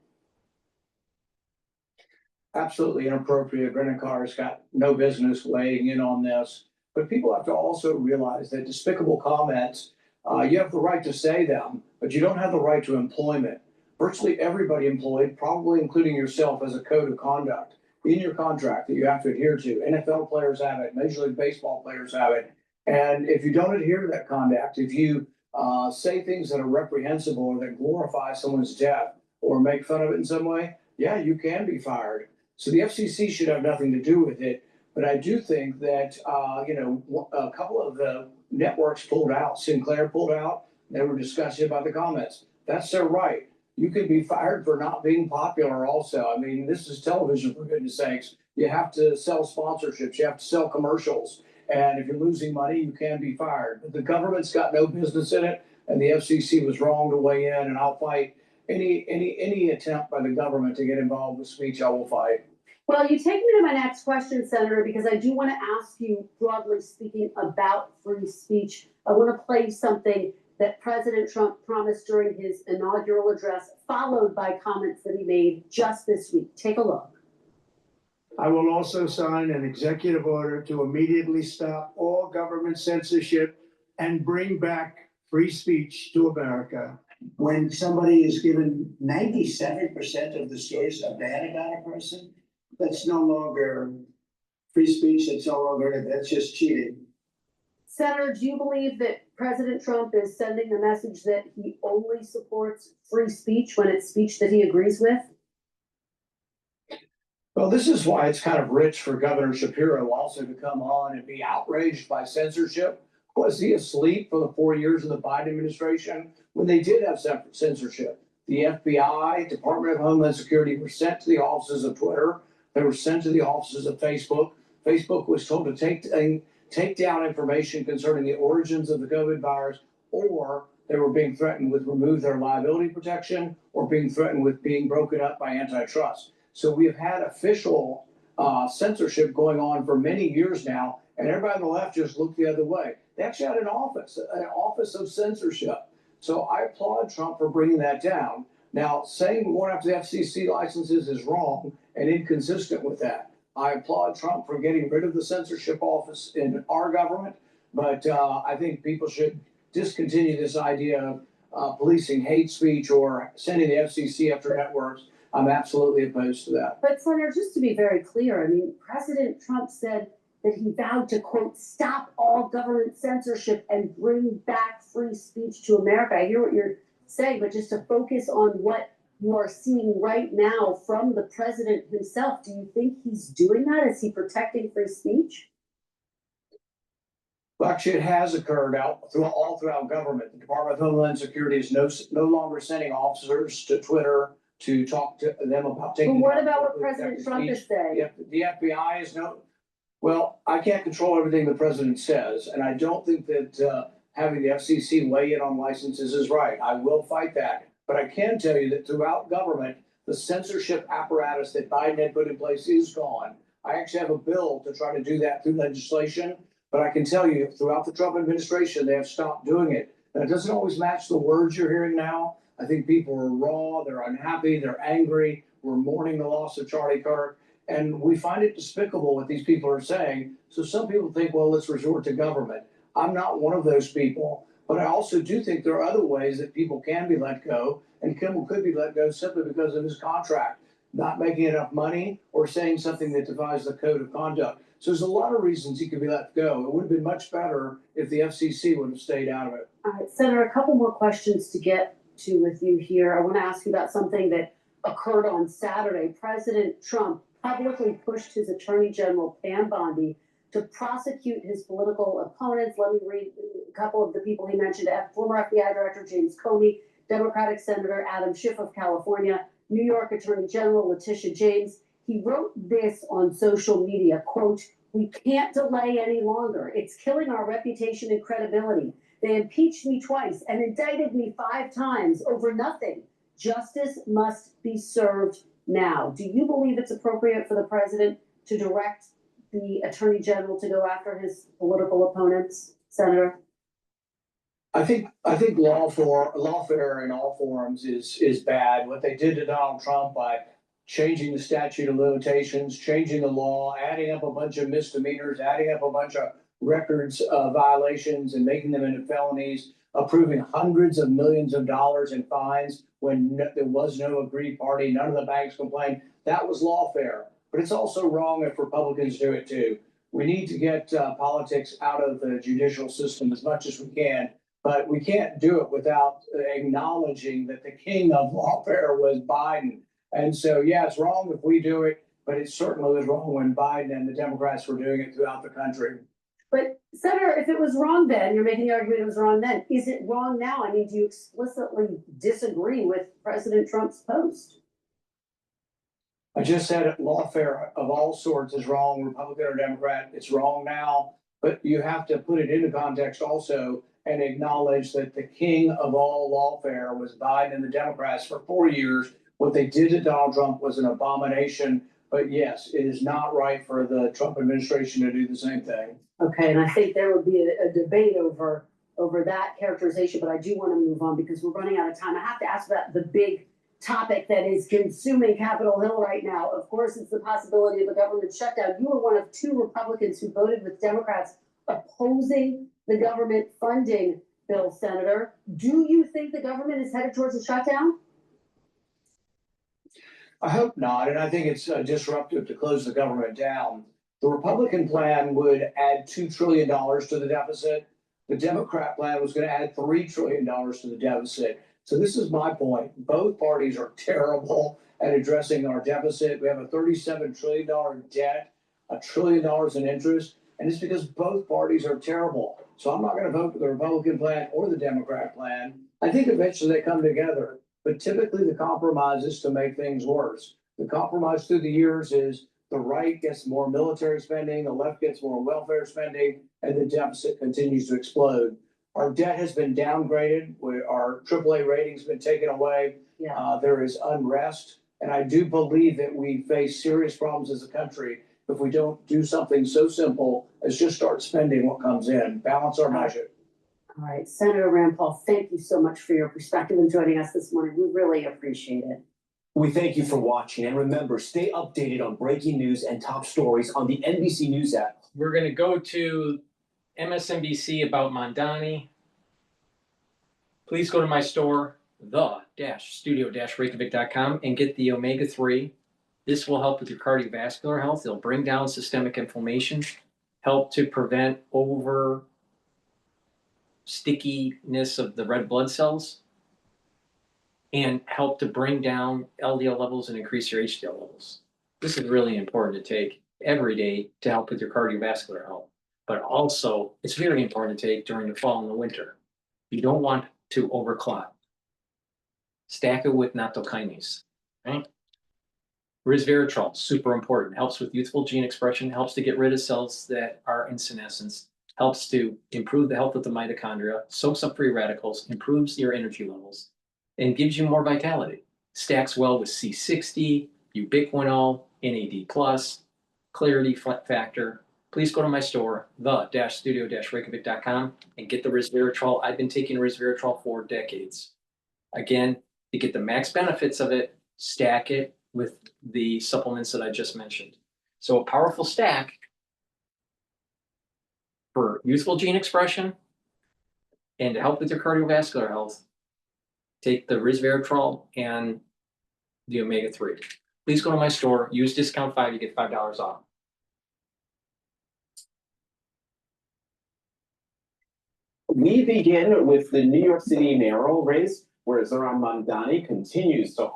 Absolutely inappropriate. Brendan Carr's got no business weighing in on this. But people have to also realize that despicable comments, you have the right to say them, but you don't have the right to employment. Virtually everybody employed, probably including yourself, as a code of conduct in your contract that you have to adhere to. NFL players have it, Major League Baseball players have it. And if you don't adhere to that conduct, if you say things that are reprehensible or that glorify someone's death or make fun of it in some way, yeah, you can be fired. So the FCC should have nothing to do with it. But I do think that, a couple of the networks pulled out. Sinclair pulled out. They were discussing about the comments. That's their right. You can be fired for not being popular also. I mean, this is television, for goodness sakes. You have to sell sponsorships. You have to sell commercials. And if you're losing money, you can be fired. But the government's got no business in it. And the FCC was wrong to weigh in. And I'll fight any attempt by the government to get involved with speech. I will fight. Well, you take me to my next question, Senator, because I do want to ask you, broadly speaking, about free speech. I want to play something that President Trump promised during his inaugural address, followed by comments that he made just this week. Take a look. I will also sign an executive order to immediately stop all government censorship and bring back free speech to America. When somebody is given 97% of the stories are bad about a person, that's no longer free speech. That's no longer, that's just cheating. Senator, do you believe that President Trump is sending the message that he only supports free speech when it's speech that he agrees with? Well, this is why it's kind of rich for Governor Shapiro also to come on and be outraged by censorship. Was he asleep for the 4 years of the Biden administration when they did have censorship? The FBI, Department of Homeland Security were sent to the offices of Twitter. They were sent to the offices of Facebook. Facebook was told to take down information concerning the origins of the COVID virus, or they were being threatened with remove their liability protection or being threatened with being broken up by antitrust. So we have had official censorship going on for many years now, and everybody on the left just looked the other way. They actually had an office of censorship. So I applaud Trump for bringing that down. Now, saying we won't have the FCC licenses is wrong and inconsistent with that. I applaud Trump for getting rid of the censorship office in our government, but I think people should discontinue this idea of policing hate speech or sending the FCC after networks. I'm absolutely opposed to that. But Senator, just to be very clear, I mean, President Trump said that he vowed to, quote, stop all government censorship and bring back free speech to America. I hear what you're saying, but just to focus on what you are seeing right now from the president himself, do you think he's doing that? Is he protecting free speech? Well, actually, it has occurred all throughout government. The Department of Homeland Security is no longer sending officers to Twitter to talk to them about taking. But what about what President Trump is saying? The FBI is well, I can't control everything the president says, and I don't think that having the FCC weigh in on licenses is right. I will fight that. But I can tell you that throughout government, the censorship apparatus that Biden had put in place is gone. I actually have a bill to try to do that through legislation, but I can tell you throughout the Trump administration, they have stopped doing it. And it doesn't always match the words you're hearing now. I think people are raw, they're unhappy, they're angry. We're mourning the loss of Charlie Kirk. And we find it despicable what these people are saying. So some people think, well, let's resort to government. I'm not one of those people, but I also do think there are other ways that people can be let go. And Kimmel could be let go simply because of his contract, not making enough money or saying something that defies the code of conduct. So there's a lot of reasons he could be let go. It would have been much better if the FCC would have stayed out of it. All right, Senator, a couple more questions to get to with you here. I want to ask you about something that occurred on Saturday. President Trump publicly pushed his Attorney General Mamdani to prosecute his political opponents. Let me read a couple of the people he mentioned. Former FBI Director James Comey, Democratic Senator Adam Schiff of California, New York Attorney General Letitia James. He wrote this on social media, quote, "We can't delay any longer. It's killing our reputation and credibility. They impeached me twice and indicted me 5 times over nothing. Justice must be served now." Do you believe it's appropriate for the president to direct the Attorney General to go after his political opponents, Senator? I think lawfare in all forums is bad. What they did to Donald Trump by changing the statute of limitations, changing the law, adding up a bunch of misdemeanors, adding up a bunch of records violations and making them into felonies, approving hundreds of millions of dollars in fines when there was no agreed party, none of the banks complained. That was lawfare. But it's also wrong if Republicans do it too. We need to get politics out of the judicial system as much as we can, but we can't do it without acknowledging that the king of lawfare was Biden. And so, yeah, it's wrong if we do it, but it certainly was wrong when Biden and the Democrats were doing it throughout the country. But Senator, if it was wrong then, you're making the argument it was wrong then. Is it wrong now? I mean, do you explicitly disagree with President Trump's post? I just said lawfare of all sorts is wrong, Republican or Democrat. It's wrong now, but you have to put it into context also and acknowledge that the king of all lawfare was Biden and the Democrats for 4 years. What they did to Donald Trump was an abomination. But yes, it is not right for the Trump administration to do the same thing. Okay, and I think there would be a debate over that characterization, but I do want to move on because we're running out of time. I have to ask about the big topic that is consuming Capitol Hill right now. Of course, it's the possibility of a government shutdown. You were one of 2 Republicans who voted with Democrats opposing the government funding bill, Senator. Do you think the government is headed towards a shutdown? I hope not, and I think it's disruptive to close the government down. The Republican plan would add $2 trillion to the deficit. The Democrat plan was going to add $3 trillion to the deficit. So this is my point. Both parties are terrible at addressing our deficit. We have a $37 trillion debt, $1 trillion in interest, and it's because both parties are terrible. So I'm not going to vote for the Republican plan or the Democrat plan. I think eventually they come together, but typically the compromise is to make things worse. The compromise through the years is the right gets more military spending, the left gets more welfare spending, and the deficit continues to explode. Our debt has been downgraded. Our AAA rating's been taken away. There is unrest. And I do believe that we face serious problems as a country if we don't do something so simple as just start spending what comes in, balance our budget. All right, Senator Rand Paul, thank you so much for your perspective and joining us this morning. We really appreciate it. We thank you for watching, and remember, stay updated on breaking news and top stories on the NBC News app. We're going to go to MSNBC about Mamdani. Please go to my store, the-studio-reykjavik.com, and get the omega-3. This will help with your cardiovascular health. It'll bring down systemic inflammation, help to prevent over stickiness of the red blood cells, and help to bring down LDL levels and increase your HDL levels. This is really important to take every day to help with your cardiovascular health. But also, it's very important to take during the fall and the winter. You don't want to overclot. Stack it with nattokinase, right? Resveratrol, super important. Helps with youthful gene expression, helps to get rid of cells that are in senescence, helps to improve the health of the mitochondria, soaks up free radicals, improves your energy levels, and gives you more vitality. Stacks well with C60, ubiquinol, NAD+, clarity factor. Please go to my store, the-studio-reykjavik.com, and get the resveratrol. I've been taking resveratrol for decades. Again, to get the max benefits of it, stack it with the supplements that I just mentioned. So a powerful stack for youthful gene expression and to help with your cardiovascular health. Take the resveratrol and the omega-3. Please go to my store, use discount 5, you get $5 off. We begin with the New York City mayoral race, where Zoran Mamdani continues to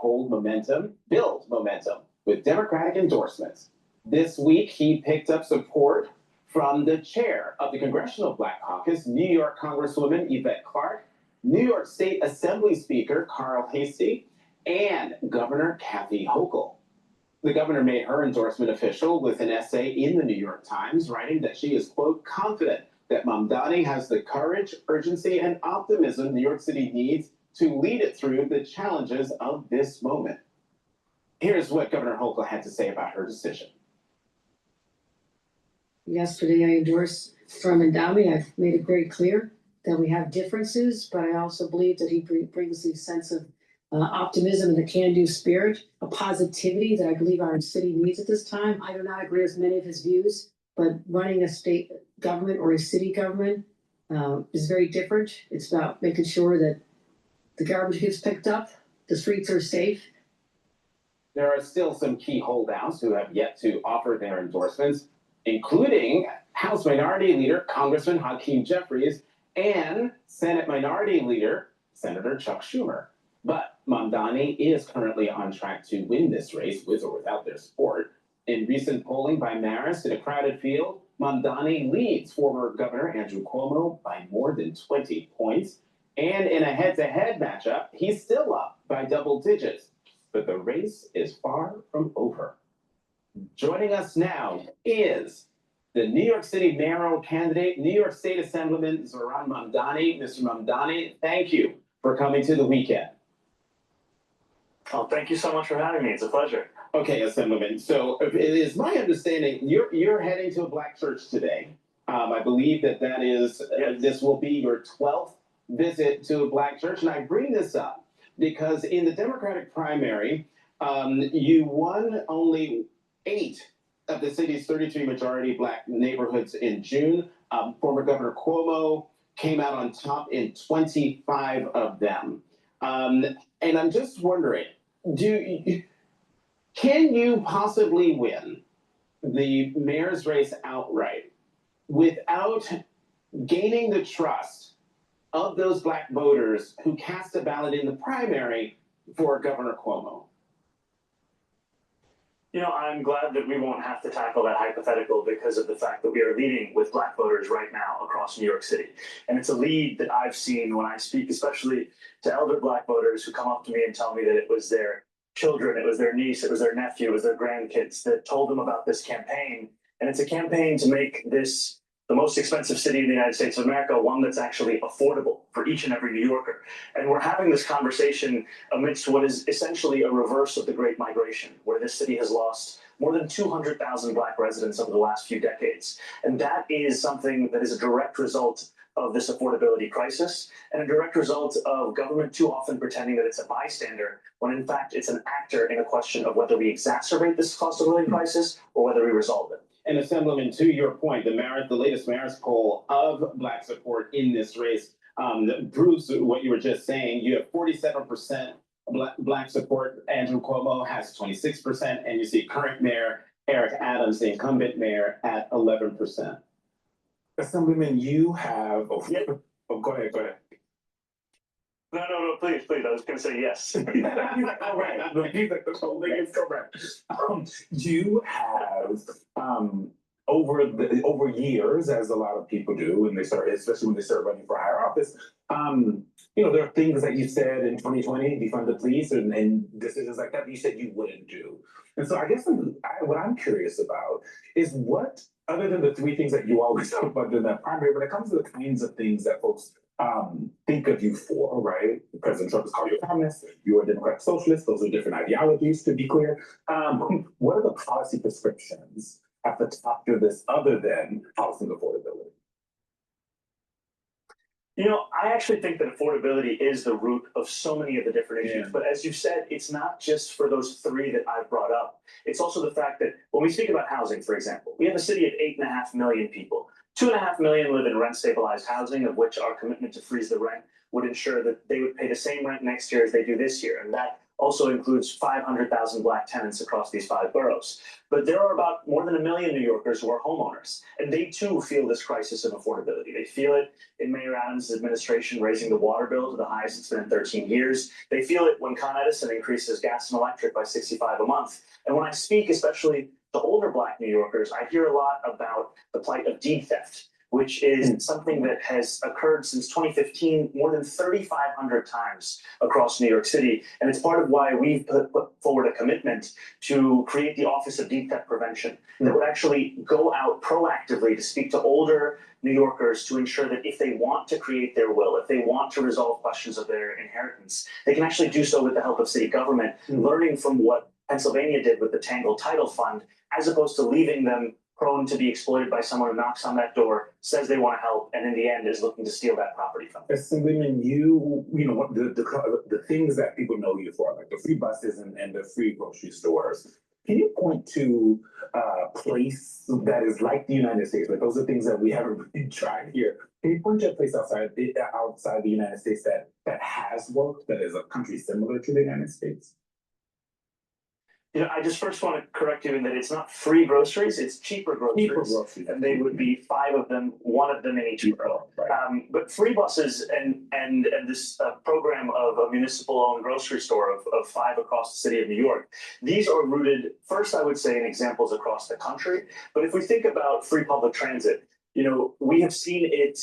build momentum with Democratic endorsements. This week, he picked up support from the chair of the Congressional Black Caucus, New York Congresswoman Yvette Clarke, New York State Assembly Speaker Carl Hastie, and Governor Kathy Hochul. The governor made her endorsement official with an essay in the New York Times, writing that she is, quote, confident that Mamdani has the courage, urgency, and optimism New York City needs to lead it through the challenges of this moment. Here's what Governor Hochul had to say about her decision. Yesterday, I endorsed Mamdani. I've made it very clear that we have differences, but I also believe that he brings a sense of optimism and the can-do spirit, a positivity that I believe our city needs at this time. I do not agree with many of his views, but running a state government or a city government is very different. It's about making sure that the garbage gets picked up, the streets are safe. There are still some key holdouts who have yet to offer their endorsements, including House Minority Leader Congressman Hakeem Jeffries and Senate Minority Leader Senator Chuck Schumer. But Mamdani is currently on track to win this race with or without their support. In recent polling by Marist in a crowded field, Mamdani leads former Governor Andrew Cuomo by more than 20 points. And in a head-to-head matchup, he's still up by double digits. But the race is far from over. Joining us now is the New York City mayoral candidate, New York State Assemblyman Zoran Mamdani. Mr. Mamdani, thank you for coming to the weekend. Oh, thank you so much for having me. It's a pleasure. Okay, Assemblyman. So it is my understanding you're heading to a black church today. I believe that is this will be your 12th visit to a black church, and I bring this up because in the Democratic primary, you won only 8 of the city's 33 majority black neighborhoods in June. Former Governor Cuomo came out on top in 25 of them. And I'm just wondering, can you possibly win the mayor's race outright without gaining the trust of those black voters who cast a ballot in the primary for Governor Cuomo? You know, I'm glad that we won't have to tackle that hypothetical because of the fact that we are leading with black voters right now across New York City. And it's a lead that I've seen when I speak, especially to elder black voters who come up to me and tell me that it was their children, it was their niece, it was their nephew, it was their grandkids that told them about this campaign. And it's a campaign to make this the most expensive city in the United States of America, one that's actually affordable for each and every New Yorker. And we're having this conversation amidst what is essentially a reverse of the Great Migration, where this city has lost more than 200,000 black residents over the last few decades. And that is something that is a direct result of this affordability crisis and a direct result of government too often pretending that it's a bystander, when in fact it's an actor in a question of whether we exacerbate this cost of living crisis or whether we resolve it. And Assemblyman, to your point, the latest Marist poll of black support in this race proves what you were just saying. You have 47% black support. Andrew Cuomo has 26%, and you see current mayor Eric Adams, the incumbent mayor, at 11%. Assemblyman, you have. Oh, go ahead. No, please. I was going to say yes. All right. The whole thing is correct. You have over years, as a lot of people do, and especially when they start running for higher office. There are things that you said in 2020, defund the police, and decisions like that you said you wouldn't do. And so I guess what I'm curious about is what, other than the 3 things that you always talk about during that primary, when it comes to the kinds of things that folks think of you for, right? President Trump has called you a communist, you're a Democratic socialist, those are different ideologies, to be clear. What are the policy prescriptions at the top of this other than housing affordability? You know, I actually think that affordability is the root of so many of the different issues. Yeah. But as you said, it's not just for those three that I've brought up. It's also the fact that when we speak about housing, for example, we have a city of 8.5 million people. 2.5 million live in rent stabilized housing, of which our commitment to freeze the rent would ensure that they would pay the same rent next year as they do this year. And that also includes 500,000 Black tenants across these 5 boroughs. But there are about more than 1 million New Yorkers who are homeowners, and they too feel this crisis of affordability. They feel it in Mayor Adams' administration raising the water bill to the highest it's been in 13 years. They feel it when Con Edison increases gas and electric by $65 a month. And when I speak, especially to older Black New Yorkers, I hear a lot about the plight of deed theft, which is something that has occurred since 2015 more than 3,500 times across New York City. And it's part of why we've put forward a commitment to create the Office of Deed Theft Prevention that would actually go out proactively to speak to older New Yorkers to ensure that if they want to create their will, if they want to resolve questions of their inheritance, they can actually do so with the help of city government, learning from what Pennsylvania did with the Tangled Title Fund, as opposed to leaving them prone to be exploited by someone who knocks on that door, says they want to help, and in the end is looking to steal that property from them. Assemblyman, you know what the things that people know you for, like the free buses and the free grocery stores. Can you point to a place that is like the United States? Like those are things that we haven't really tried here. Can you point to a place outside the United States that has worked, that is a country similar to the United States? You know, I just first want to correct you in that it's not free groceries, it's cheaper groceries. Cheaper groceries. And they would be 5 of them, 1 of them in each borough. Right. But free buses and this program of a municipal-owned grocery store of 5 across the city of New York, these are rooted, first I would say, in examples across the country. But if we think about free public transit, you know, we have seen it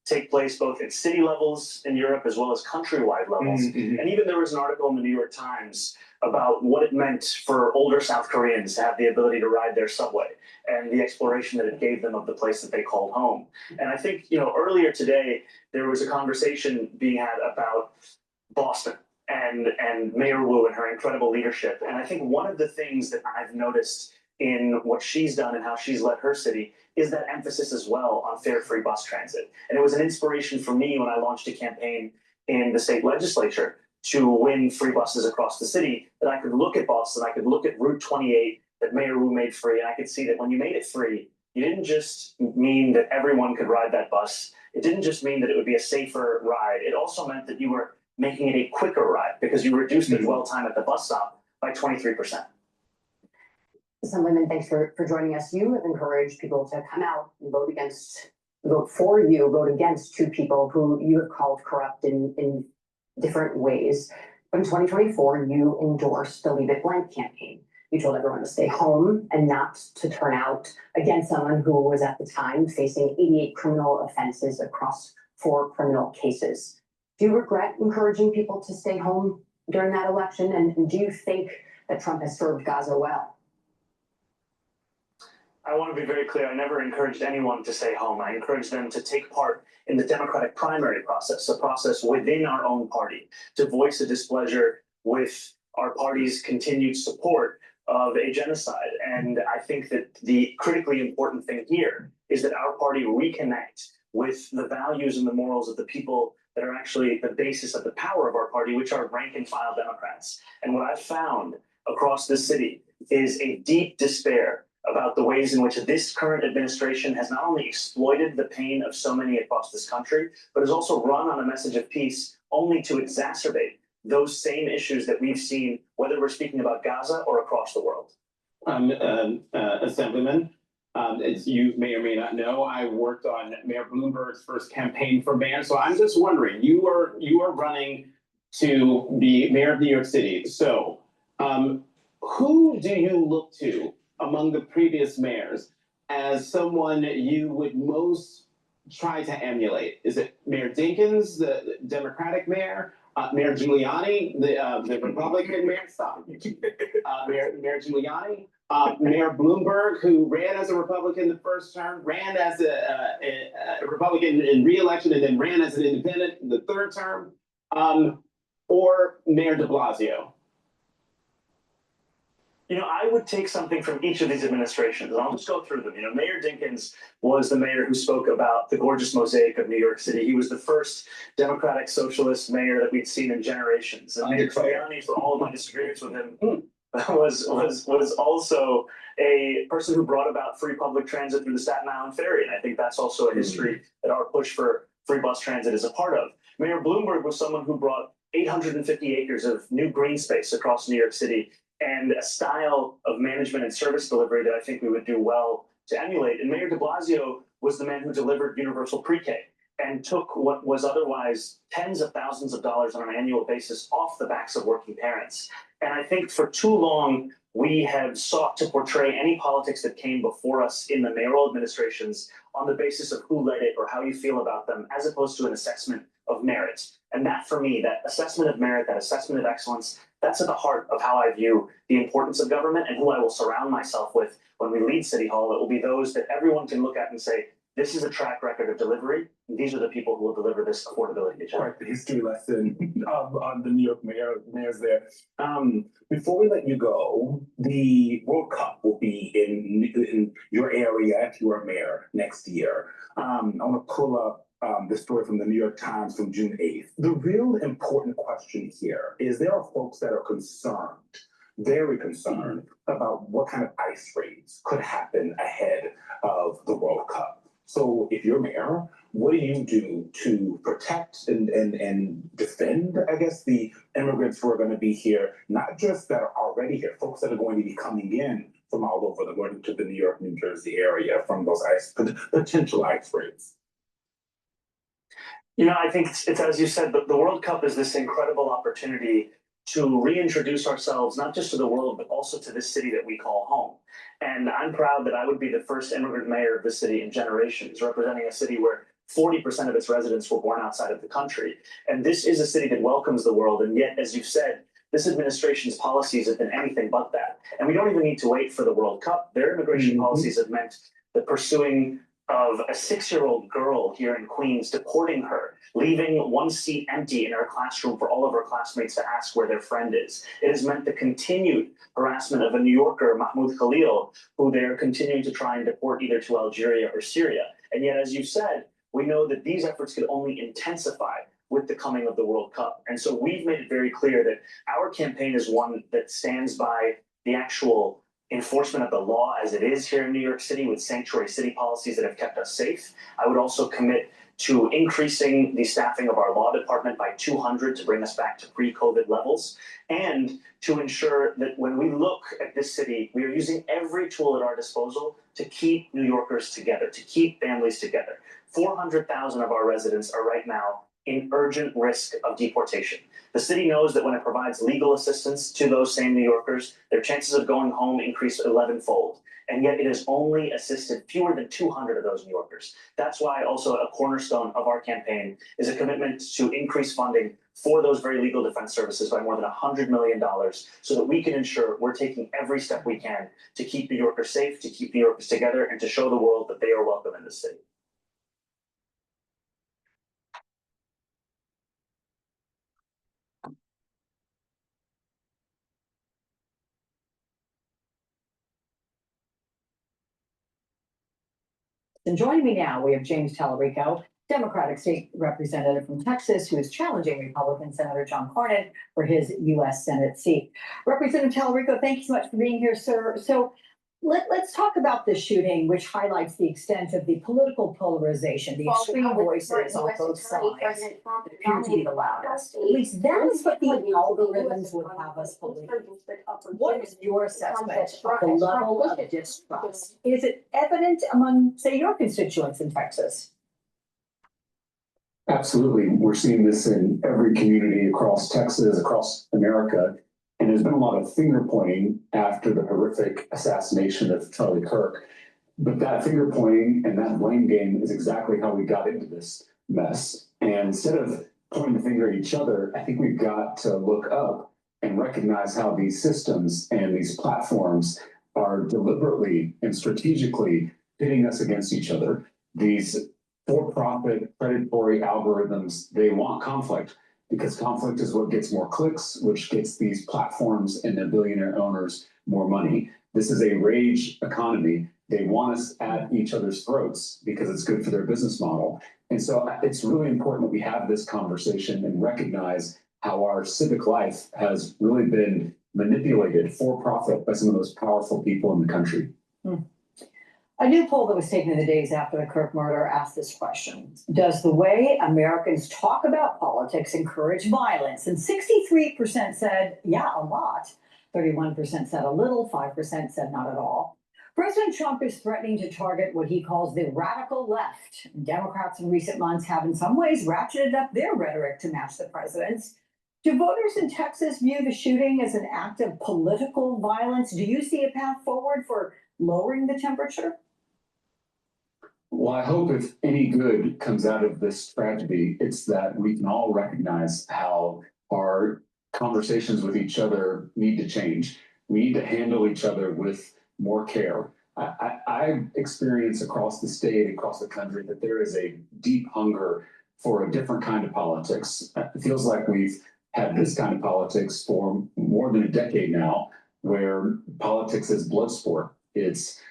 take place both at city levels in Europe as well as countrywide levels. And even there was an article in the New York Times about what it meant for older South Koreans to have the ability to ride their subway and the exploration that it gave them of the place that they called home. And I think, you know, earlier today, there was a conversation being had about Boston and Mayor Wu and her incredible leadership. And I think one of the things that I've noticed in what she's done and how she's led her city is that emphasis as well on fare free bus transit. And it was an inspiration for me when I launched a campaign in the state legislature to win free buses across the city, that I could look at Boston, I could look at Route 28 that Mayor Wu made free, and I could see that when you made it free, you didn't just mean that everyone could ride that bus. It didn't just mean that it would be a safer ride. It also meant that you were making it a quicker ride because you reduced the dwell time at the bus stop by 23%. Assemblyman, thanks for joining us. You have encouraged people to come out and vote for you, vote against 2 people who you have called corrupt in different ways. But in 2024, you endorsed the Leave It Blank campaign. You told everyone to stay home and not to turn out against someone who was at the time facing 88 criminal offenses across 4 criminal cases. Do you regret encouraging people to stay home during that election? And do you think that Trump has served Gaza well? I want to be very clear. I never encouraged anyone to stay home. I encouraged them to take part in the Democratic primary process, a process within our own party, to voice a displeasure with our party's continued support of a genocide. And I think that the critically important thing here is that our party reconnect with the values and the morals of the people that are actually the basis of the power of our party, which are rank and file Democrats. And what I've found across the city is a deep despair about the ways in which this current administration has not only exploited the pain of so many across this country, but has also run on a message of peace only to exacerbate those same issues that we've seen, whether we're speaking about Gaza or across the world. Assemblyman, as you may or may not know, I worked on Mayor Bloomberg's first campaign for mayor. So I'm just wondering, you are running to be mayor of New York City. So who do you look to among the previous mayors as someone you would most try to emulate? Is it Mayor Dinkins, the Democratic mayor, Mayor Giuliani, the Republican mayor? Stop. Mayor Giuliani, Mayor Bloomberg, who ran as a Republican the first term, ran as a Republican in re-election, and then ran as an independent in the third term, or Mayor de Blasio? I would take something from each of these administrations, and I'll just go through them. Mayor Dinkins was the mayor who spoke about the gorgeous mosaic of New York City. He was the first democratic socialist mayor that we'd seen in generations. And Mayor Mamdani, for all of my disagreements with him, was also a person who brought about free public transit through the Staten Island Ferry. And I think that's also a history that our push for free bus transit is a part of. Mayor Bloomberg was someone who brought 850 acres of new green space across New York City and a style of management and service delivery that I think we would do well to emulate. And Mayor de Blasio was the man who delivered universal pre-K and took what was otherwise tens of thousands of dollars on an annual basis off the backs of working parents. And I think for too long, we have sought to portray any politics that came before us in the mayoral administrations on the basis of who led it or how you feel about them, as opposed to an assessment of merit. And that, for me, that assessment of merit, that assessment of excellence, that's at the heart of how I view the importance of government and who I will surround myself with when we lead City Hall. It will be those that everyone can look at and say, this is a track record of delivery. These are the people who will deliver this affordability agenda. Right, the history lesson on the New York mayors there. Before we let you go, the World Cup will be in your area if you are mayor next year. I want to pull up the story from the New York Times from June 8th. The real important question here is there are folks that are concerned, very concerned about what kind of ice raids could happen ahead of the World Cup. So if you're mayor, what do you do to protect and defend, I guess, the immigrants who are going to be here, not just that are already here, folks that are going to be coming in from all over to the New York, New Jersey area from those potential ice raids? I think it's as you said, the World Cup is this incredible opportunity to reintroduce ourselves, not just to the world, but also to this city that we call home. And I'm proud that I would be the first immigrant mayor of this city in generations, representing a city where 40% of its residents were born outside of the country. And this is a city that welcomes the world. And yet, as you've said, this administration's policies have been anything but that. And we don't even need to wait for the World Cup. Their immigration policies have meant the pursuing of a 6-year-old girl here in Queens, deporting her, leaving one seat empty in her classroom for all of her classmates to ask where their friend is. It has meant the continued harassment of a New Yorker, Mahmoud Khalil, who they're continuing to try and deport either to Algeria or Syria. And yet, as you said, we know that these efforts could only intensify with the coming of the World Cup. And so we've made it very clear that our campaign is one that stands by the actual enforcement of the law as it is here in New York City with sanctuary city policies that have kept us safe. I would also commit to increasing the staffing of our law department by 200 to bring us back to pre-COVID levels, and to ensure that when we look at this city, we are using every tool at our disposal to keep New Yorkers together, to keep families together. 400,000 of our residents are right now in urgent risk of deportation. The city knows that when it provides legal assistance to those same New Yorkers, their chances of going home increase 11-fold. And yet it has only assisted fewer than 200 of those New Yorkers. That's why also a cornerstone of our campaign is a commitment to increase funding for those very legal defense services by more than $100 million so that we can ensure we're taking every step we can to keep New Yorkers safe, to keep New Yorkers together, and to show the world that they are welcome in this city. And joining me now, we have James Tallarico, Democratic State Representative from Texas, who is challenging Republican Senator John Cornyn for his U.S. Senate seat. Representative Tallarico, thank you so much for being here, sir. So let's talk about this shooting, which highlights the extent of the political polarization, the extreme voices on both sides that appear to be the loudest. At least that is what the algorithms would have us believe. What is your assessment of the level of distrust? Is it evident among, say, your constituents in Texas? Absolutely. We're seeing this in every community across Texas, across America. And there's been a lot of finger pointing after the horrific assassination of Charlie Kirk. But that finger pointing and that blame game is exactly how we got into this mess. And instead of pointing the finger at each other, I think we've got to look up and recognize how these systems and these platforms are deliberately and strategically pitting us against each other. These for-profit predatory algorithms, they want conflict. because conflict is what gets more clicks, which gets these platforms and their billionaire owners more money. This is a rage economy. They want us at each other's throats because it's good for their business model. And so it's really important that we have this conversation and recognize how our civic life has really been manipulated for profit by some of the most powerful people in the country. A new poll that was taken in the days after the Kirk murder asked this question: does the way Americans talk about politics encourage violence? And 63% said, yeah, a lot. 31% said a little, 5% said not at all. President Trump is threatening to target what he calls the radical left. Democrats in recent months have in some ways ratcheted up their rhetoric to match the president's. Do voters in Texas view the shooting as an act of political violence? Do you see a path forward for lowering the temperature? Well, I hope if any good comes out of this tragedy, it's that we can all recognize how our conversations with each other need to change. We need to handle each other with more care. I experience across the state, across the country, that there is a deep hunger for a different kind of politics. It feels like we've had this kind of politics for more than a decade now, where politics is blood sport. It's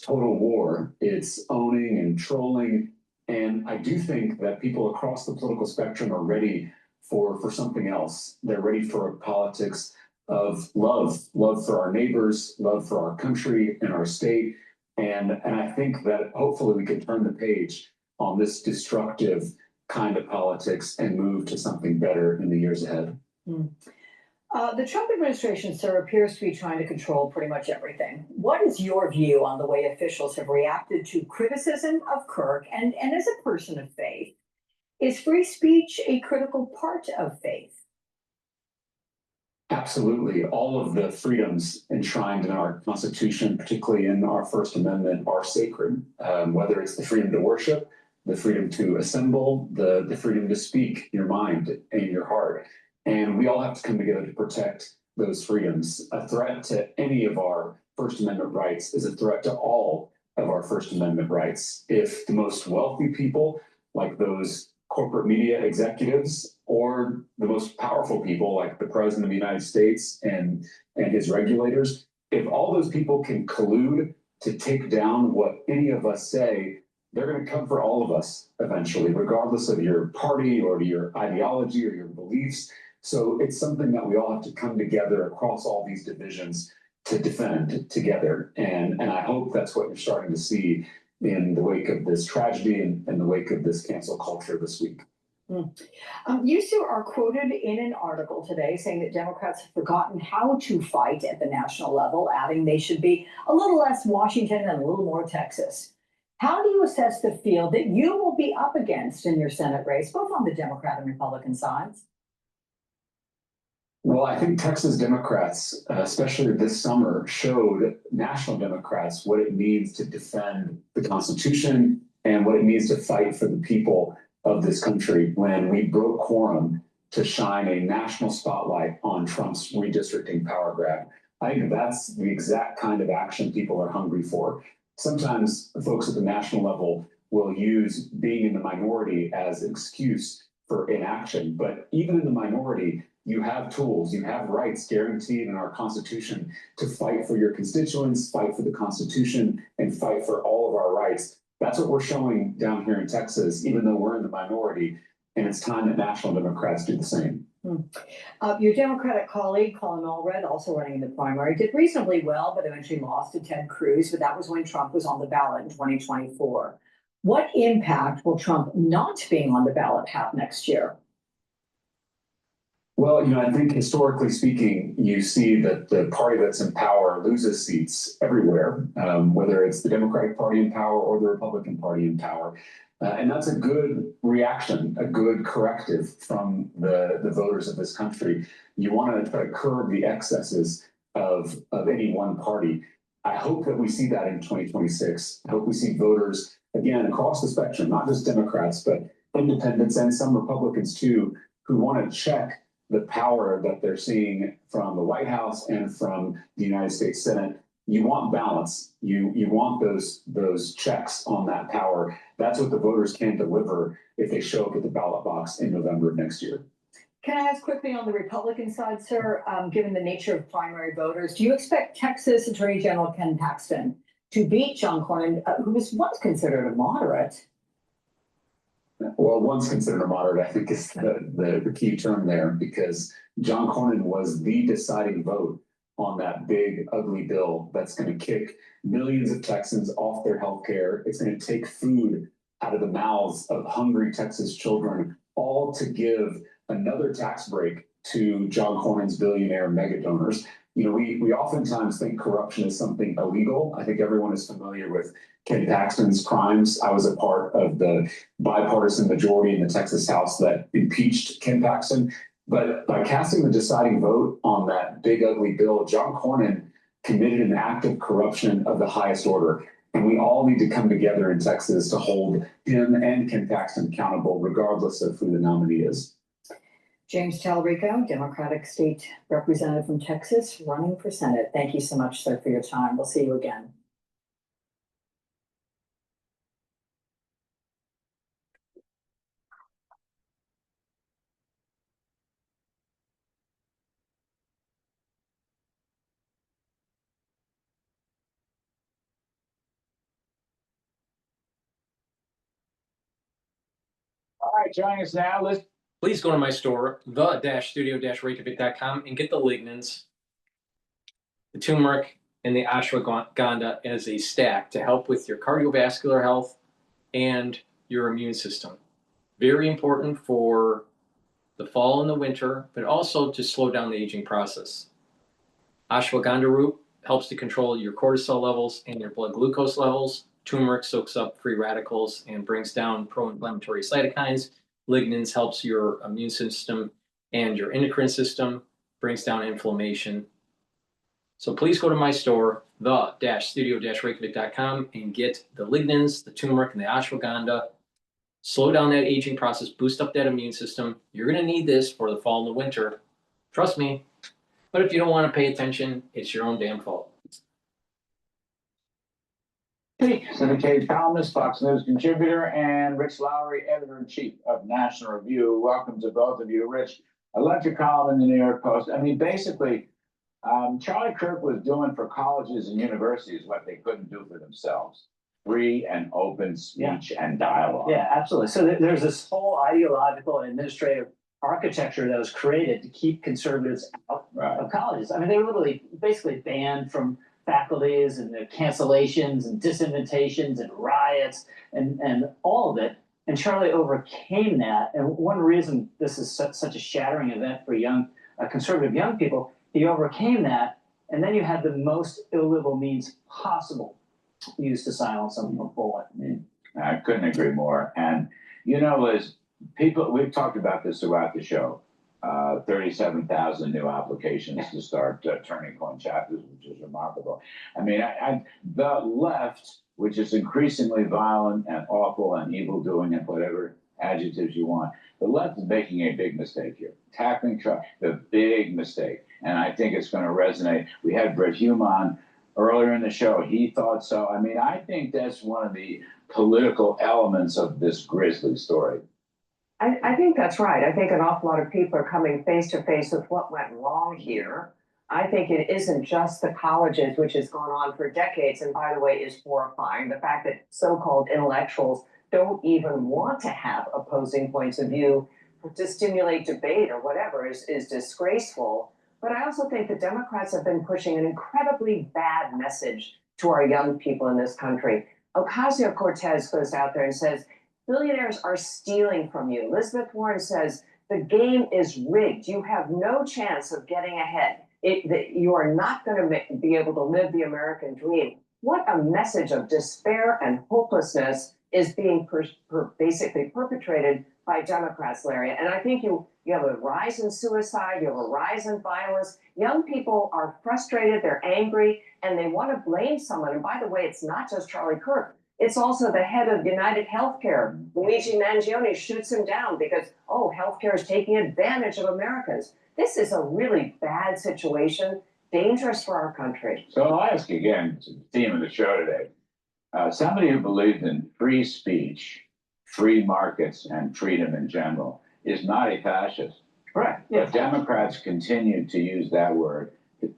total war. It's owning and trolling. And I do think that people across the political spectrum are ready for something else. They're ready for a politics of love for our neighbors, love for our country and our state. And I think that hopefully we can turn the page on this destructive kind of politics and move to something better in the years ahead. The Trump administration, sir, appears to be trying to control pretty much everything. What is your view on the way officials have reacted to criticism of Kirk? And as a person of faith, is free speech a critical part of faith? Absolutely. All of the freedoms enshrined in our Constitution, particularly in our First Amendment, are sacred, whether it's the freedom to worship, the freedom to assemble, the freedom to speak your mind and your heart. And we all have to come together to protect those freedoms. A threat to any of our First Amendment rights is a threat to all of our First Amendment rights. If the most wealthy people, like those corporate media executives, or the most powerful people, like the President of the United States and his regulators, if all those people can collude to take down what any of us say, they're going to come for all of us eventually, regardless of your party or your ideology or your beliefs. So it's something that we all have to come together across all these divisions to defend together. And I hope that's what you're starting to see in the wake of this tragedy and the wake of this cancel culture this week. You, sir, are quoted in an article today saying that Democrats have forgotten how to fight at the national level, adding they should be a little less Washington and a little more Texas. How do you assess the field that you will be up against in your Senate race, both on the Democrat and Republican sides? Well, I think Texas Democrats, especially this summer, showed national Democrats what it means to defend the Constitution and what it means to fight for the people of this country when we broke quorum to shine a national spotlight on Trump's redistricting power grab. I think that's the exact kind of action people are hungry for. Sometimes folks at the national level will use being in the minority as an excuse for inaction, but even in the minority, you have tools, you have rights guaranteed in our Constitution to fight for your constituents, fight for the Constitution, and fight for all of our rights. That's what we're showing down here in Texas, even though we're in the minority, and it's time that national Democrats do the same. Your Democratic colleague, Colin Allred, also running in the primary, did reasonably well, but eventually lost to Ted Cruz, but that was when Trump was on the ballot in 2024. What impact will Trump not being on the ballot have next year? Well, I think historically speaking, you see that the party that's in power loses seats everywhere, whether it's the Democratic Party in power or the Republican Party in power. And that's a good reaction, a good corrective from the voters of this country. You want to try to curb the excesses of any one party. I hope that we see that in 2026. I hope we see voters, again, across the spectrum, not just Democrats, but independents and some Republicans too, who want to check the power that they're seeing from the White House and from the United States Senate. You want balance. You want those checks on that power. That's what the voters can deliver if they show up at the ballot box in November of next year. Can I ask quickly on the Republican side, sir, given the nature of primary voters, do you expect Texas Attorney General Ken Paxton to beat John Cornyn, who was once considered a moderate? Well, once considered a moderate, I think is the key term there, because John Cornyn was the deciding vote on that big, ugly bill that's going to kick millions of Texans off their health care. It's going to take food out of the mouths of hungry Texas children, all to give another tax break to John Cornyn's billionaire mega donors. You know, we oftentimes think corruption is something illegal. I think everyone is familiar with Ken Paxton's crimes. I was a part of the bipartisan majority in the Texas House that impeached Ken Paxton. But by casting the deciding vote on that big, ugly bill, John Cornyn committed an act of corruption of the highest order. And we all need to come together in Texas to hold him and Ken Paxton accountable, regardless of who the nominee is. James Talarico, Democratic State Representative from Texas, running for Senate. Thank you so much, sir, for your time. We'll see you again. All right, joining us now. Please go to my store, the-studio-reykjavik.com, and get the lignans, the turmeric, and the ashwagandha as a stack to help with your cardiovascular health and your immune system. Very important for the fall and the winter, but also to slow down the aging process. Ashwagandha root helps to control your cortisol levels and your blood glucose levels. Turmeric soaks up free radicals and brings down pro-inflammatory cytokines. Lignans helps your immune system and your endocrine system, brings down inflammation. So please go to my store, the-studio-reykjavik.com, and get the lignans, the turmeric, and the ashwagandha. Slow down that aging process, boost up that immune system. You're going to need this for the fall and the winter. Trust me. But if you don't want to pay attention, it's your own damn fault. Syndicated columnist, Fox News contributor, and Rich Lowry, editor-in-chief of National Review. Welcome to both of you. Rich, I loved your column in the New York Post. I mean, basically, Charlie Kirk was doing for colleges and universities what they couldn't do for themselves. Free and open speech and dialogue. Yeah, absolutely. So there's this whole ideological and administrative architecture that was created to keep conservatives out of colleges. I mean, they were literally basically banned from faculties, and the cancellations and disinvitations and riots and all of it. And Charlie overcame that. And one reason this is such a shattering event for conservative young people, he overcame that. And then you had the most illiberal means possible used to silence them with a bullet. I couldn't agree more. And, you know, Liz, we've talked about this throughout the show. 37,000 new applications to start Turning Point chapters, which is remarkable. I mean, the left, which is increasingly violent and awful and evil-doing and whatever adjectives you want, the left is making a big mistake here. Tackling Trump, the big mistake. And I think it's going to resonate. We had Brett Hume on earlier in the show. He thought so. I mean, I think that's one of the political elements of this grisly story. I think that's right. I think an awful lot of people are coming face to face with what went wrong here. I think it isn't just the colleges, which has gone on for decades, and by the way, is horrifying. The fact that so-called intellectuals don't even want to have opposing points of view to stimulate debate or whatever is disgraceful. But I also think the Democrats have been pushing an incredibly bad message to our young people in this country. Ocasio-Cortez goes out there and says, billionaires are stealing from you. Elizabeth Warren says, the game is rigged. You have no chance of getting ahead. You are not going to be able to live the American dream. What a message of despair and hopelessness is being basically perpetrated by Democrats, Larry. And I think you have a rise in suicide, you have a rise in violence. Young people are frustrated, they're angry, and they want to blame someone. And by the way, it's not just Charlie Kirk. It's also the head of United Healthcare. Luigi Mangione shoots him down because, oh, healthcare is taking advantage of Americans. This is a really bad situation, dangerous for our country. So I'll ask again, to the theme of the show today. Somebody who believes in free speech, free markets, and freedom in general is not a fascist. Right. Yeah. Democrats continue to use that word,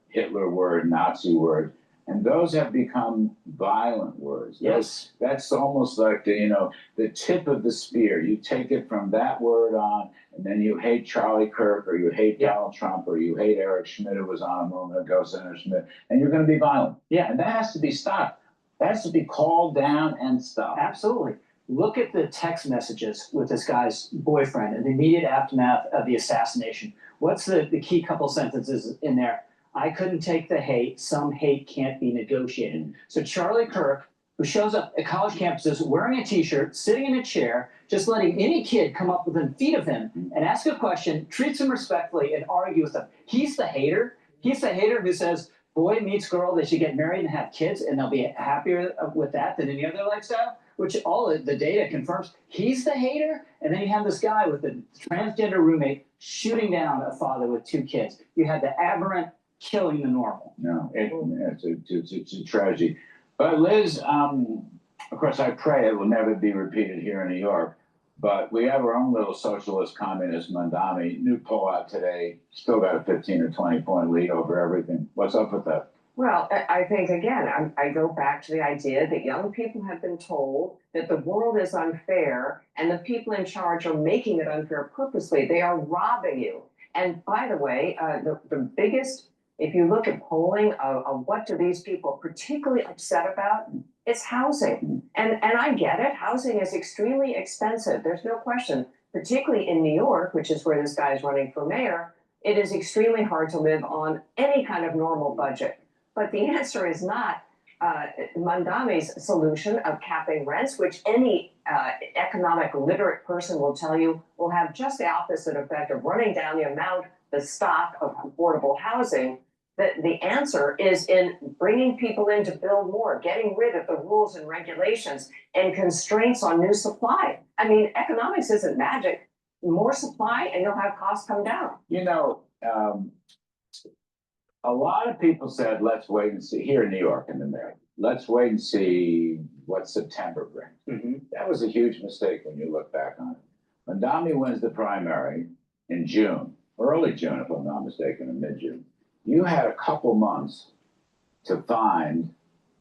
Hitler word, Nazi word, and those have become violent words. Yes. That's almost like the tip of the spear. You take it from that word on, and then you hate Charlie Kirk, or you hate Donald Trump, or you hate Eric Schmidt, who was on a moment ago, Senator Schmidt, and you're going to be violent. Yeah. And that has to be stopped. That has to be called down and stopped. Absolutely. Look at the text messages with this guy's boyfriend in the immediate aftermath of the assassination. What's the key couple sentences in there? I couldn't take the hate. Some hate can't be negotiated. So Charlie Kirk, who shows up at college campuses wearing a t-shirt, sitting in a chair, just letting any kid come up within feet of him and ask a question, treats him respectfully, and argue with them. He's the hater. He's the hater who says, boy meets girl, they should get married and have kids, and they'll be happier with that than any other lifestyle, which all the data confirms. He's the hater. And then you have this guy with a transgender roommate shooting down a father with 2 kids. You had the aberrant killing the normal. No, it's a tragedy. But Liz, of course, I pray it will never be repeated here in New York. But we have our own little socialist communist Mamdani. New poll out today, still got a 15 or 20 point lead over everything. What's up with that? Well, I think, again, I go back to the idea that young people have been told that the world is unfair, and the people in charge are making it unfair purposely. They are robbing you. And by the way, the biggest, if you look at polling of what do these people particularly upset about, it's housing. And I get it. Housing is extremely expensive. There's no question, particularly in New York, which is where this guy is running for mayor. It is extremely hard to live on any kind of normal budget. But the answer is not Mamdani's solution of capping rents, which any economic literate person will tell you will have just the opposite effect of running down the stock of affordable housing. The answer is in bringing people in to build more, getting rid of the rules and regulations and constraints on new supply. I mean, economics isn't magic. More supply and you'll have costs come down. A lot of people said, let's wait and see, here in New York and the mayor, let's wait and see what September brings. That was a huge mistake when you look back on it. Mamdani wins the primary in June, early June, if I'm not mistaken, or mid-June. You had a couple months to find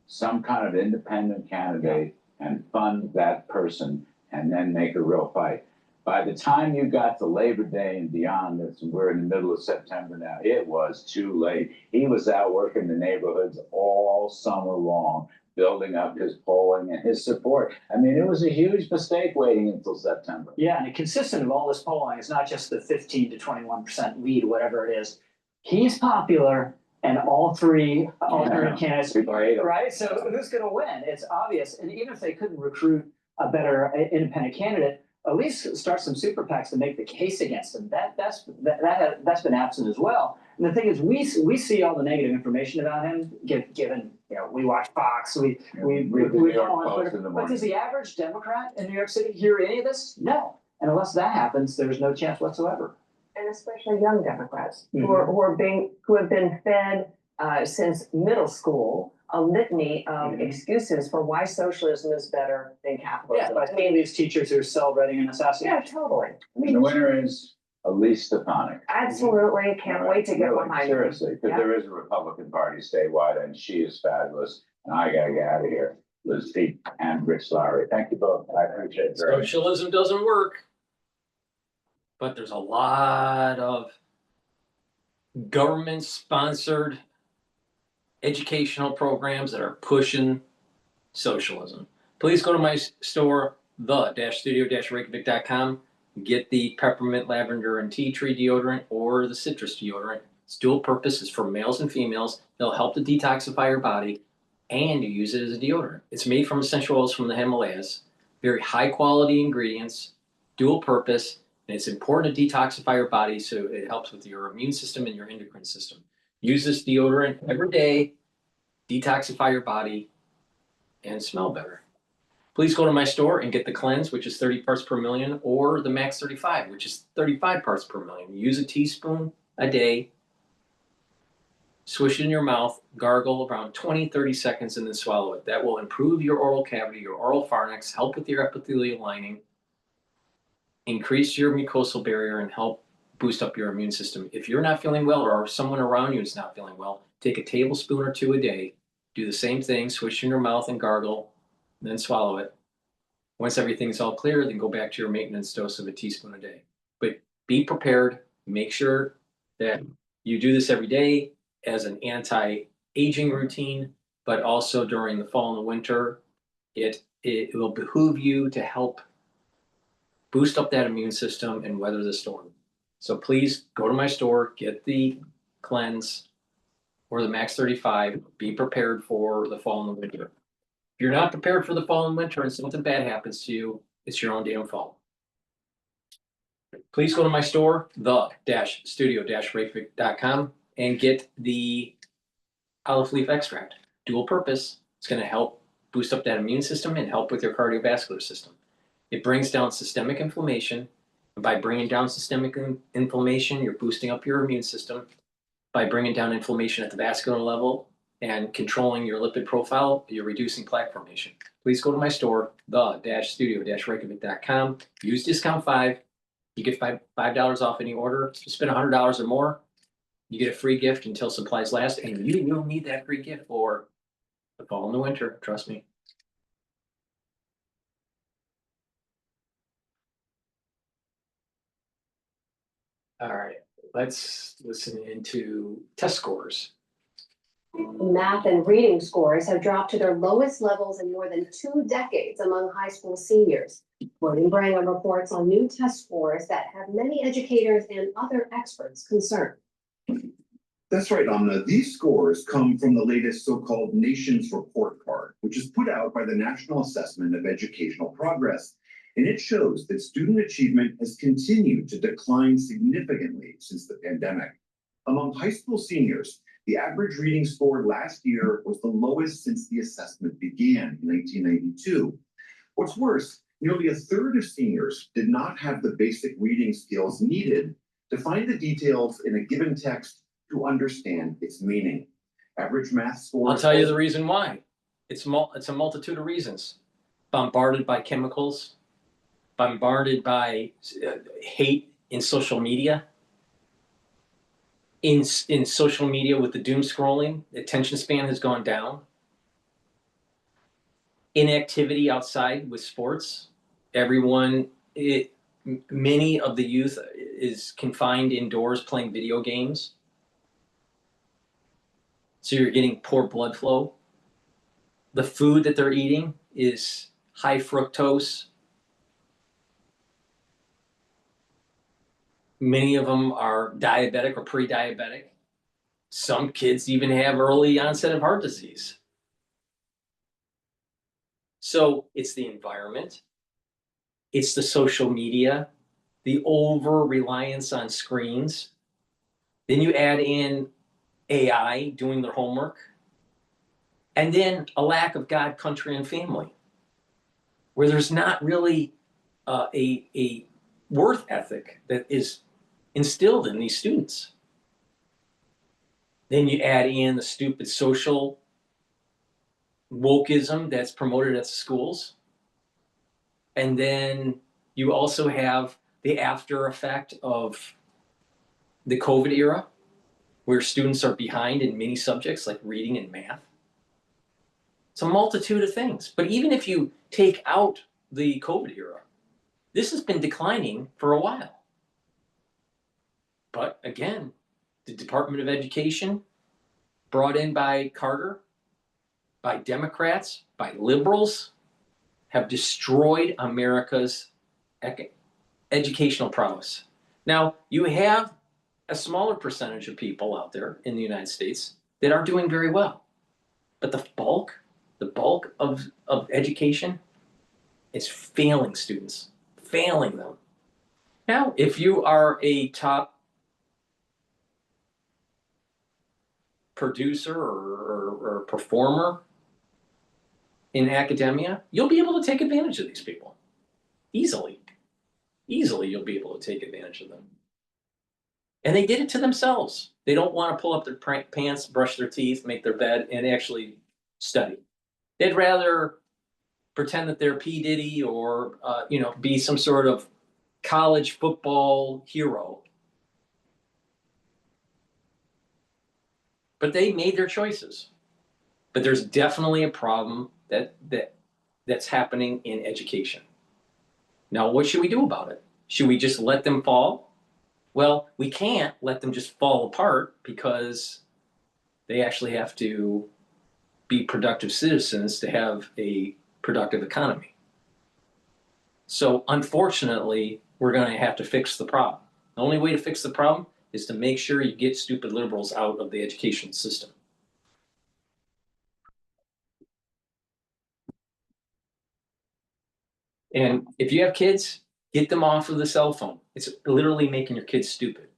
some kind of independent candidate and fund that person and then make a real fight. By the time you got to Labor Day and beyond this, and we're in the middle of September now, it was too late. He was out working the neighborhoods all summer long, building up his polling and his support. I mean, it was a huge mistake waiting until September. Yeah, and consistent of all this polling, it's not just the 15 to 21% lead, whatever it is. He's popular, and all three candidates, right? So who's going to win? It's obvious. And even if they couldn't recruit a better independent candidate, at least start some super PACs to make the case against him. That's been absent as well. And the thing is, we see all the negative information about him, given we watch Fox, we go on Twitter. But does the average Democrat in New York City hear any of this? No. And unless that happens, there's no chance whatsoever. And especially young Democrats who have been fed since middle school a litany of excuses for why socialism is better than capitalism. Yeah, like these teachers who are celebrating an assassination. Yeah, totally. The winner is Elise Stefanik. Absolutely. Can't wait to get behind her. Seriously, because there is a Republican Party statewide, and she is fabulous. And I got to get out of here. Liz Feet and Rich Lowry. Thank you both. I appreciate it. Socialism doesn't work. But there's a lot of government-sponsored educational programs that are pushing socialism. Please go to my store, the-studio-reykjavik.com. Get the peppermint, lavender, and tea tree deodorant or the citrus deodorant. It's dual purpose. It's for males and females. It'll help to detoxify your body, and you use it as a deodorant. It's made from essential oils from the Himalayas. Very high-quality ingredients, dual purpose. And it's important to detoxify your body, so it helps with your immune system and your endocrine system. Use this deodorant every day, detoxify your body, and smell better. Please go to my store and get the Cleanse, which is 30 parts per million, or the Max 35, which is 35 parts per million. Use a teaspoon a day, swish it in your mouth, gargle around 20-30 seconds, and then swallow it. That will improve your oral cavity, your oral pharynx, help with your epithelial lining, increase your mucosal barrier, and help boost up your immune system. If you're not feeling well or someone around you is not feeling well, take a tablespoon or two a day, do the same thing, swish in your mouth and gargle, then swallow it. Once everything's all clear, then go back to your maintenance dose of a teaspoon a day. But be prepared, make sure that you do this every day as an anti-aging routine, but also during the fall and the winter, it will behoove you to help boost up that immune system and weather the storm. So please go to my store, get the cleanse or the Max 35, be prepared for the fall and the winter. If you're not prepared for the fall and winter and something bad happens to you, it's your own damn fault. Please go to my store, the-studio-reykjavik.com, and get the olive leaf extract. Dual purpose. It's going to help boost up that immune system and help with your cardiovascular system. It brings down systemic inflammation. And by bringing down systemic inflammation, you're boosting up your immune system. By bringing down inflammation at the vascular level and controlling your lipid profile, you're reducing plaque formation. Please go to my store, the-studio-reykjavik.com. Use discount 5. You get $5 off any order. If you spend $100 or more, you get a free gift until supplies last, and you will need that free gift for the fall and the winter. Trust me. All right, let's listen into test scores. Math and reading scores have dropped to their lowest levels in more than 2 decades among high school seniors. William Brangham reports on new test scores that have many educators and other experts concerned. That's right, Amna. These scores come from the latest so-called Nations Report Card, which is put out by the National Assessment of Educational Progress. And it shows that student achievement has continued to decline significantly since the pandemic. Among high school seniors, the average reading score last year was the lowest since the assessment began in 1992. What's worse, nearly a third of seniors did not have the basic reading skills needed to find the details in a given text to understand its meaning. Average math scores. I'll tell you the reason why. It's a multitude of reasons. Bombarded by chemicals, bombarded by hate in social media. In social media with the doom scrolling, the attention span has gone down. Inactivity outside with sports. Many of the youth is confined indoors playing video games. So you're getting poor blood flow. The food that they're eating is high fructose. Many of them are diabetic or pre-diabetic. Some kids even have early onset of heart disease. So it's the environment. It's the social media, the over-reliance on screens. Then you add in AI doing their homework. And then a lack of God, country, and family, where there's not really a worth ethic that is instilled in these students. Then you add in the stupid social wokeism that's promoted at the schools. And then you also have the after effect of the COVID era, where students are behind in many subjects like reading and math. It's a multitude of things. But even if you take out the COVID era, this has been declining for a while. But again, the Department of Education, brought in by Carter, by Democrats, by liberals, have destroyed America's educational prowess. Now, you have a smaller percentage of people out there in the United States that are doing very well. But the bulk of education is failing students, failing them. Now, if you are a top producer or performer in academia, you'll be able to take advantage of these people easily. Easily, you'll be able to take advantage of them. And they did it to themselves. They don't want to pull up their pants, brush their teeth, make their bed, and actually study. They'd rather pretend that they're P. Diddy or be some sort of college football hero but they made their choices. But there's definitely a problem that's happening in education. Now, what should we do about it? Should we just let them fall? Well, we can't let them just fall apart because they actually have to be productive citizens to have a productive economy. So unfortunately, we're going to have to fix the problem. The only way to fix the problem is to make sure you get stupid liberals out of the education system. And if you have kids, get them off of the cell phone. It's literally making your kids stupid.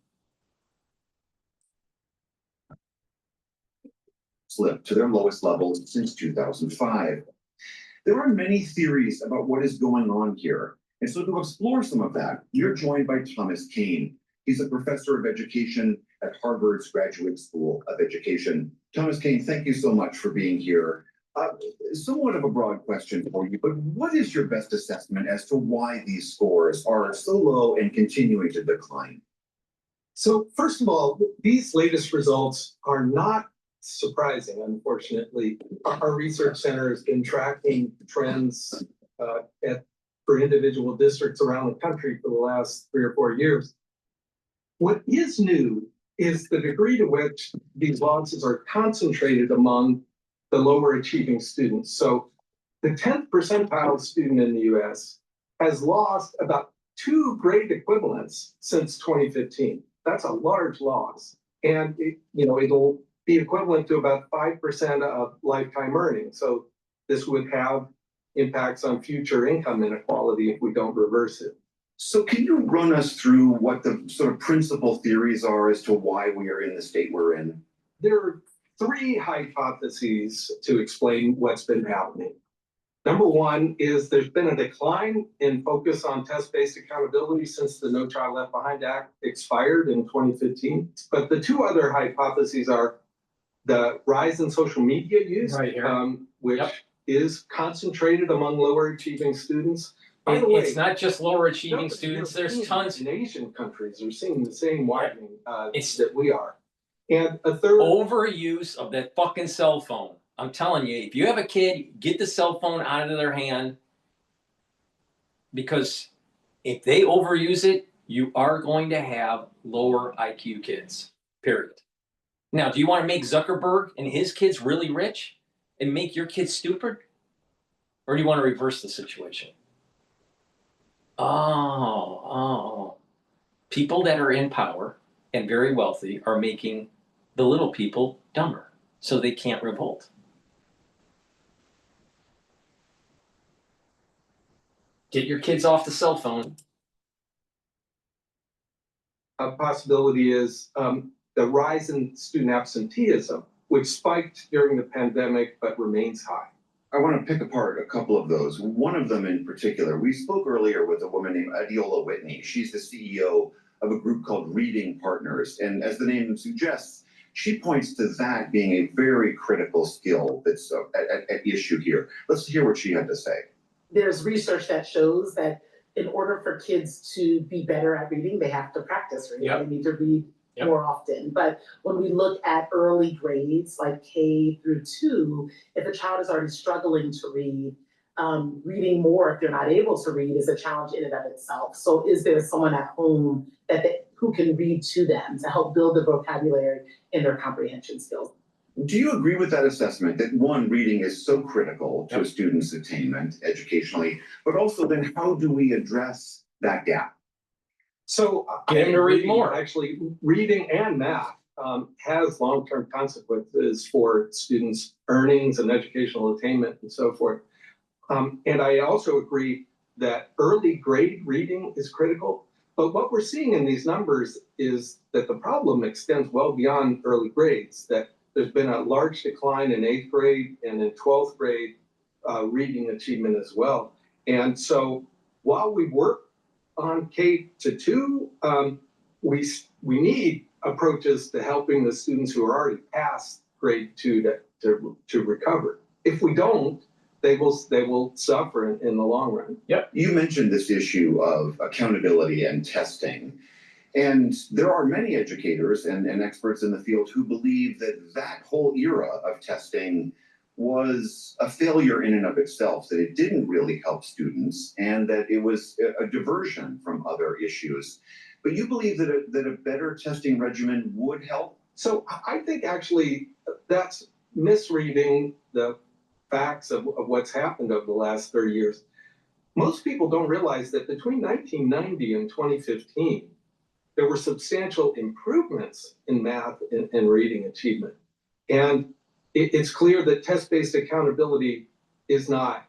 Slipped to their lowest levels since 2005. There are many theories about what is going on here. And so to explore some of that, you're joined by Thomas Kane. He's a professor of education at Harvard's Graduate School of Education. Thomas Kane, thank you so much for being here. Somewhat of a broad question for you, but what is your best assessment as to why these scores are so low and continuing to decline? So first of all, these latest results are not surprising, unfortunately. Our research center has been tracking trends for individual districts around the country for the last 3 or 4 years. What is new is the degree to which these losses are concentrated among the lower achieving students. So the 10th percentile student in the US has lost about 2 grade equivalents since 2015. That's a large loss. And it'll be equivalent to about 5% of lifetime earnings. So this would have impacts on future income inequality if we don't reverse it. So can you run us through what the sort of principal theories are as to why we are in the state we're in? There are 3 hypotheses to explain what's been happening. Number one is there's been a decline in focus on test-based accountability since the No Child Left Behind Act expired in 2015. But the 2 other hypotheses are the rise in social media use, which is concentrated among lower achieving students. By the way, it's not just lower achieving students. There's tons in Asian countries are seeing the same widening that we are. And a third overuse of that fucking cell phone. I'm telling you, if you have a kid, get the cell phone out of their hand, because if they overuse it, you are going to have lower IQ kids, period. Now, do you want to make Zuckerberg and his kids really rich and make your kids stupid? Or do you want to reverse the situation? People that are in power and very wealthy are making the little people dumber, so they can't revolt. Get your kids off the cell phone. A possibility is the rise in student absenteeism, which spiked during the pandemic but remains high. I want to pick apart a couple of those. One of them in particular, we spoke earlier with a woman named Adiola Whitney. She's the CEO of a group called Reading Partners. And as the name suggests, she points to that being a very critical skill that's at issue here. Let's hear what she had to say. There's research that shows that in order for kids to be better at reading, they have to practice reading. They need to read more often. But when we look at early grades, like K through 2, if a child is already struggling to read, reading more if they're not able to read is a challenge in and of itself. So is there someone at home who can read to them to help build the vocabulary and their comprehension skills? Do you agree with that assessment that one, reading is so critical to a student's attainment educationally, but also then how do we address that gap? So get them to read more. Actually, reading and math has long-term consequences for students' earnings and educational attainment and so forth. And I also agree that early grade reading is critical. But what we're seeing in these numbers is that the problem extends well beyond early grades, that there's been a large decline in 8th grade and in 12th grade reading achievement as well. And so while we work on K to 2, we need approaches to helping the students who are already past grade 2 to recover. If we don't, they will suffer in the long run. You mentioned this issue of accountability and testing. And there are many educators and experts in the field who believe that that whole era of testing was a failure in and of itself, that it didn't really help students and that it was a diversion from other issues. But you believe that a better testing regimen would help? So I think actually that's misreading the facts of what's happened over the last 30 years. Most people don't realize that between 1990 and 2015, there were substantial improvements in math and reading achievement. And it's clear that test-based accountability is not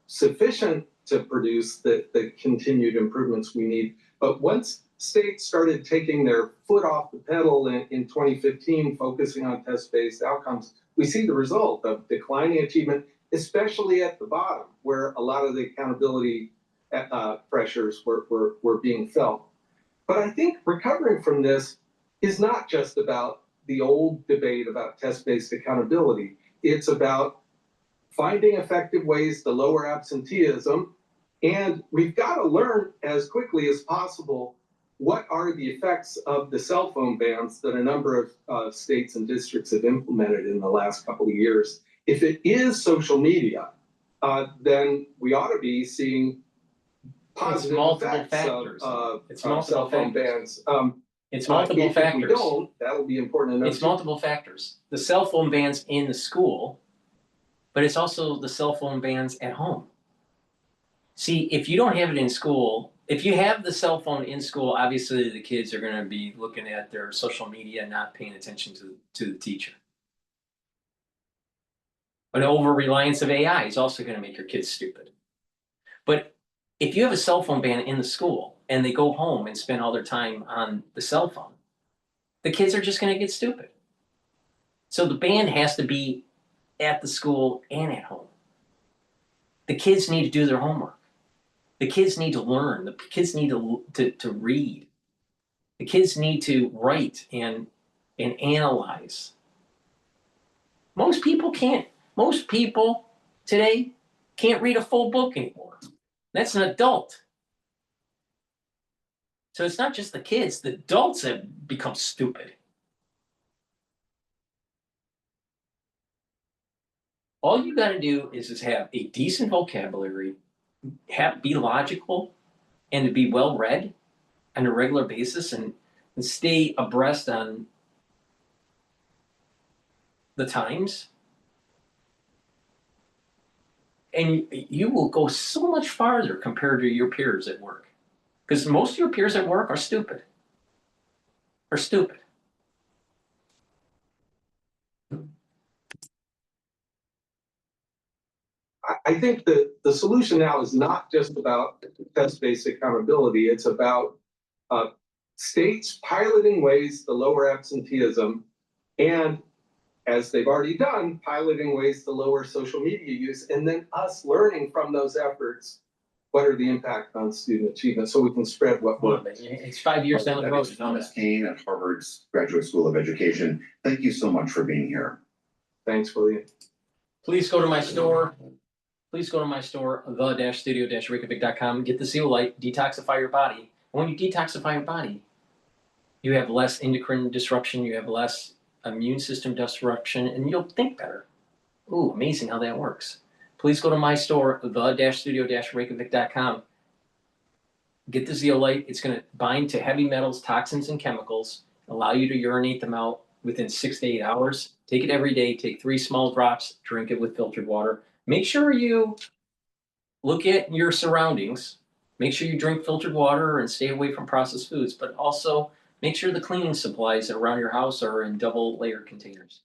sufficient to produce the continued improvements we need. But once states started taking their foot off the pedal in 2015, focusing on test-based outcomes, we see the result of declining achievement, especially at the bottom, where a lot of the accountability pressures were being felt. But I think recovering from this is not just about the old debate about test-based accountability. It's about finding effective ways to lower absenteeism. And we've got to learn as quickly as possible what are the effects of the cell phone bans that a number of states and districts have implemented in the last couple of years. If it is social media, then we ought to be seeing positive effects of cell phone bans. It's multiple factors. If we don't, that'll be important to know. It's multiple factors. The cell phone bans in the school, but it's also the cell phone bans at home. See, if you don't have it in school, if you have the cell phone in school, obviously the kids are going to be looking at their social media, not paying attention to the teacher. An over-reliance of AI is also going to make your kids stupid. But if you have a cell phone ban in the school and they go home and spend all their time on the cell phone, the kids are just going to get stupid. So the ban has to be at the school and at home. The kids need to do their homework. The kids need to learn. The kids need to read. The kids need to write and analyze. Most people can't. Most people today can't read a full book anymore. That's an adult. So it's not just the kids. The adults have become stupid. All you got to do is just have a decent vocabulary, be logical, and to be well read on a regular basis, and stay abreast on the times. And you will go so much farther compared to your peers at work. Because most of your peers at work are stupid. I think that the solution now is not just about test-based accountability. It's about states piloting ways to lower absenteeism, and as they've already done, piloting ways to lower social media use, and then us learning from those efforts what are the impact on student achievement so we can spread what works. It's 5 years down the road. Thomas Kane at Harvard's Graduate School of Education. Thank you so much for being here. Thanks, William. Please go to my store. Please go to my store, the-studio-reykjavik.com. Get the zeolite, detoxify your body. And when you detoxify your body, you have less endocrine disruption, you have less immune system disruption, and you'll think better. Ooh, amazing how that works. Please go to my store, the-studio-reykjavik.com. Get the zeolite. It's going to bind to heavy metals, toxins, and chemicals, allow you to urinate them out within 6 to 8 hours. Take it every day. Take 3 small drops. Drink it with filtered water. Make sure you look at your surroundings. Make sure you drink filtered water and stay away from processed foods, but also make sure the cleaning supplies around your house are in double layer containers.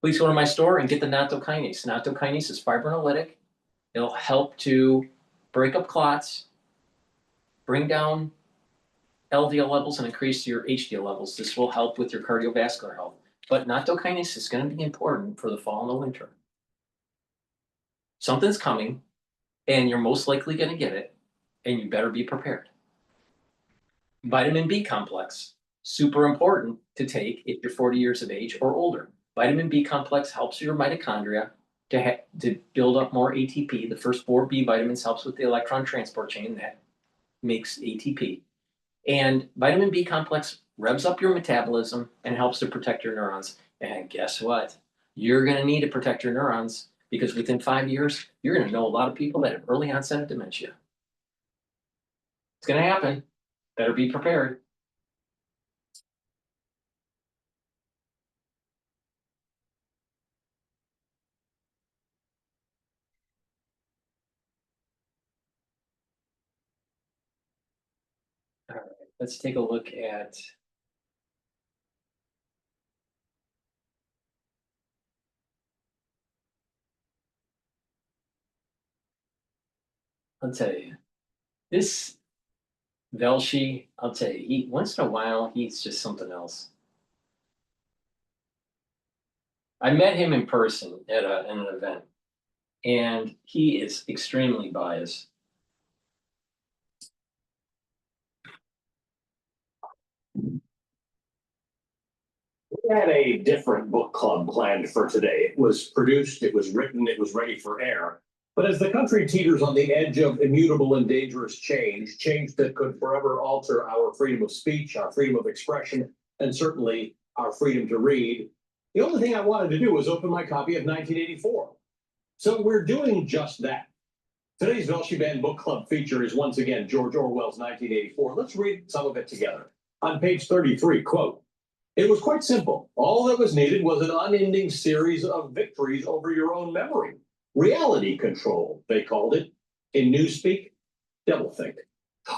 Please go to my store and get the nattokinase. Nattokinase is fibrinolytic. It'll help to break up clots, bring down LDL levels, and increase your HDL levels. This will help with your cardiovascular health. But nattokinase is going to be important for the fall and the winter. Something's coming, and you're most likely going to get it, and you better be prepared. Vitamin B complex, super important to take if you're 40 years of age or older. Vitamin B complex helps your mitochondria to build up more ATP. The first 4 B vitamins helps with the electron transport chain that makes ATP. And vitamin B complex revs up your metabolism and helps to protect your neurons. And guess what? You're going to need to protect your neurons because within 5 years, you're going to know a lot of people that have early onset of dementia. It's going to happen. Better be prepared. All right, let's take a look at I'll tell you, this Velshi, I'll tell you, he once in a while he's just something else. I met him in person at an event, and he is extremely biased. We had a different book club planned for today. It was produced, it was written, it was ready for air. But as the country teeters on the edge of immutable and dangerous change, change that could forever alter our freedom of speech, our freedom of expression, and certainly our freedom to read, the only thing I wanted to do was open my copy of 1984. So we're doing just that. Today's Velshi Band Book Club feature is once again George Orwell's 1984. Let's read some of it together. On page 33, quote, "It was quite simple. All that was needed was an unending series of victories over your own memory. Reality control, they called it. In newspeak, doublethink."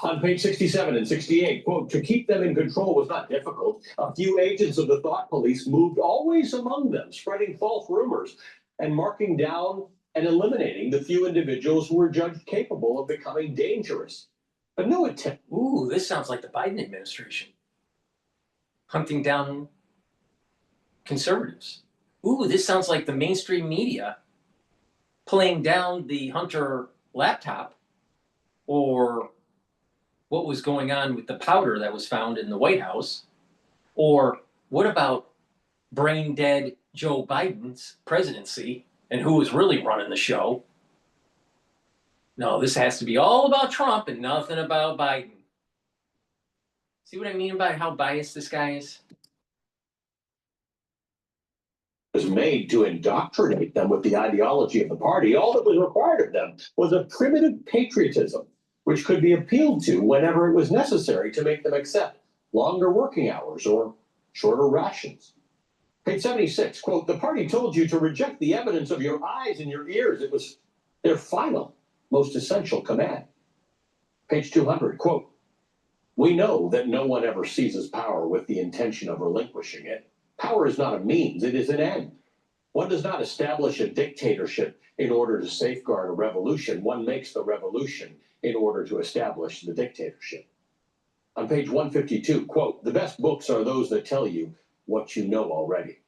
On page 67 and 68, quote, "To keep them in control was not difficult. A few agents of the thought police moved always among them, spreading false rumors and marking down and eliminating the few individuals who were judged capable of becoming dangerous. But no attempt." Ooh, this sounds like the Biden administration. Hunting down conservatives. Ooh, this sounds like the mainstream media pulling down the Hunter laptop, or what was going on with the powder that was found in the White House, or what about brain dead Joe Biden's presidency and who was really running the show? No, this has to be all about Trump and nothing about Biden. See what I mean about how biased this guy is? Was made to indoctrinate them with the ideology of the party. All that was required of them was a primitive patriotism, which could be appealed to whenever it was necessary to make them accept longer working hours or shorter rations. Page 76, quote, "The party told you to reject the evidence of your eyes and your ears. It was their final, most essential command." Page 200, quote, "We know that no one ever seizes power with the intention of relinquishing it. Power is not a means, it is an end. One does not establish a dictatorship in order to safeguard a revolution. One makes the revolution in order to establish the dictatorship." On page 152, quote, "The best books are those that tell you what you know already."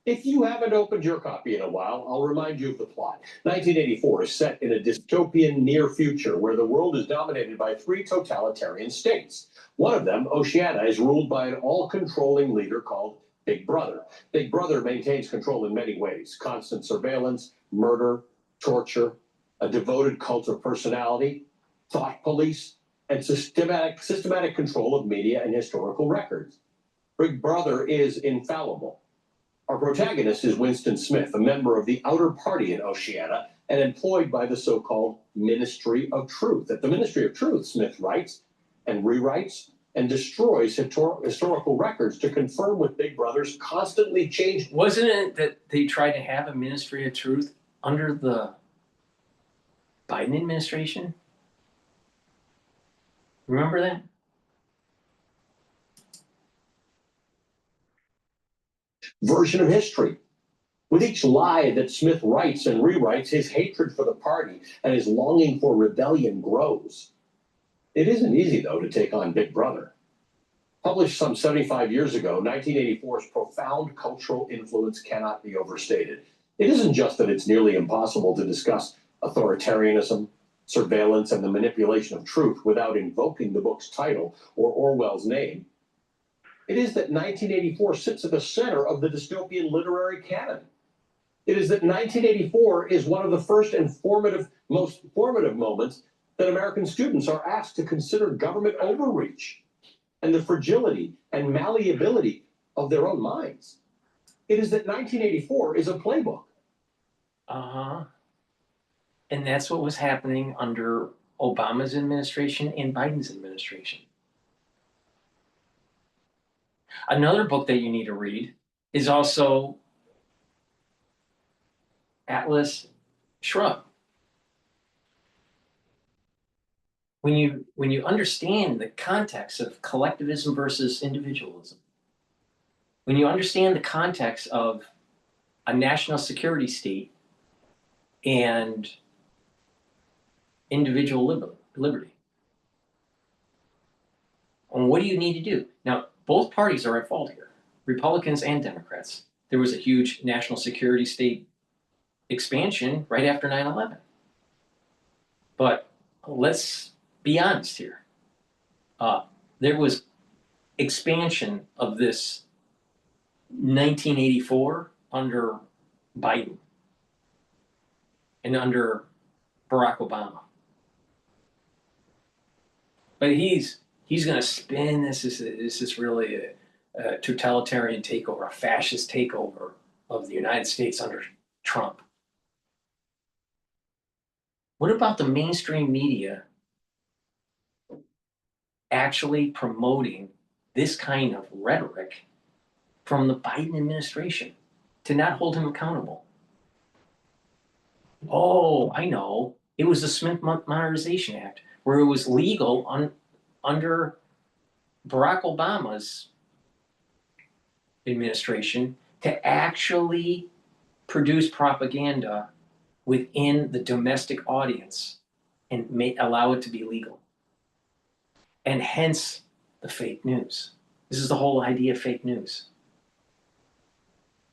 If you haven't opened your copy in a while, I'll remind you of the plot. 1984 is set in a dystopian near future where the world is dominated by 3 totalitarian states. One of them, Oceania, is ruled by an all-controlling leader called Big Brother. Big Brother maintains control in many ways: constant surveillance, murder, torture, a devoted cult of personality, thought police, and systematic control of media and historical records. Big Brother is infallible. Our protagonist is Winston Smith, a member of the outer party in Oceania and employed by the so-called Ministry of Truth. At the Ministry of Truth, Smith writes and rewrites and destroys historical records to confirm with Big Brother's constantly changed. Wasn't it that they tried to have a Ministry of Truth under the Biden administration? Remember that? Version of history. With each lie that Smith writes and rewrites, his hatred for the party and his longing for rebellion grows. It isn't easy, though, to take on Big Brother. Published some 75 years ago, 1984's profound cultural influence cannot be overstated. It isn't just that it's nearly impossible to discuss authoritarianism, surveillance, and the manipulation of truth without invoking the book's title or Orwell's name. It is that 1984 sits at the center of the dystopian literary canon. It is that 1984 is one of the first and most formative moments that American students are asked to consider government overreach. and the fragility and malleability of their own minds. It is that 1984 is a playbook. Uh-huh. And that's what was happening under Obama's administration and Biden's administration. Another book that you need to read is also Atlas Shrugged. When you understand the context of collectivism versus individualism, when you understand the context of a national security state and individual liberty, and what do you need to do? Now, both parties are at fault here, Republicans and Democrats. There was a huge national security state expansion right after 9/11. But let's be honest here. There was expansion of this 1984 under Biden and under Barack Obama. But he's going to spin this is really a totalitarian takeover, a fascist takeover of the United States under Trump. What about the mainstream media actually promoting this kind of rhetoric from the Biden administration to not hold him accountable? Oh, I know. It was the Smith Modernization Act, where it was legal under Barack Obama's administration to actually produce propaganda within the domestic audience and allow it to be legal. And hence the fake news. This is the whole idea of fake news.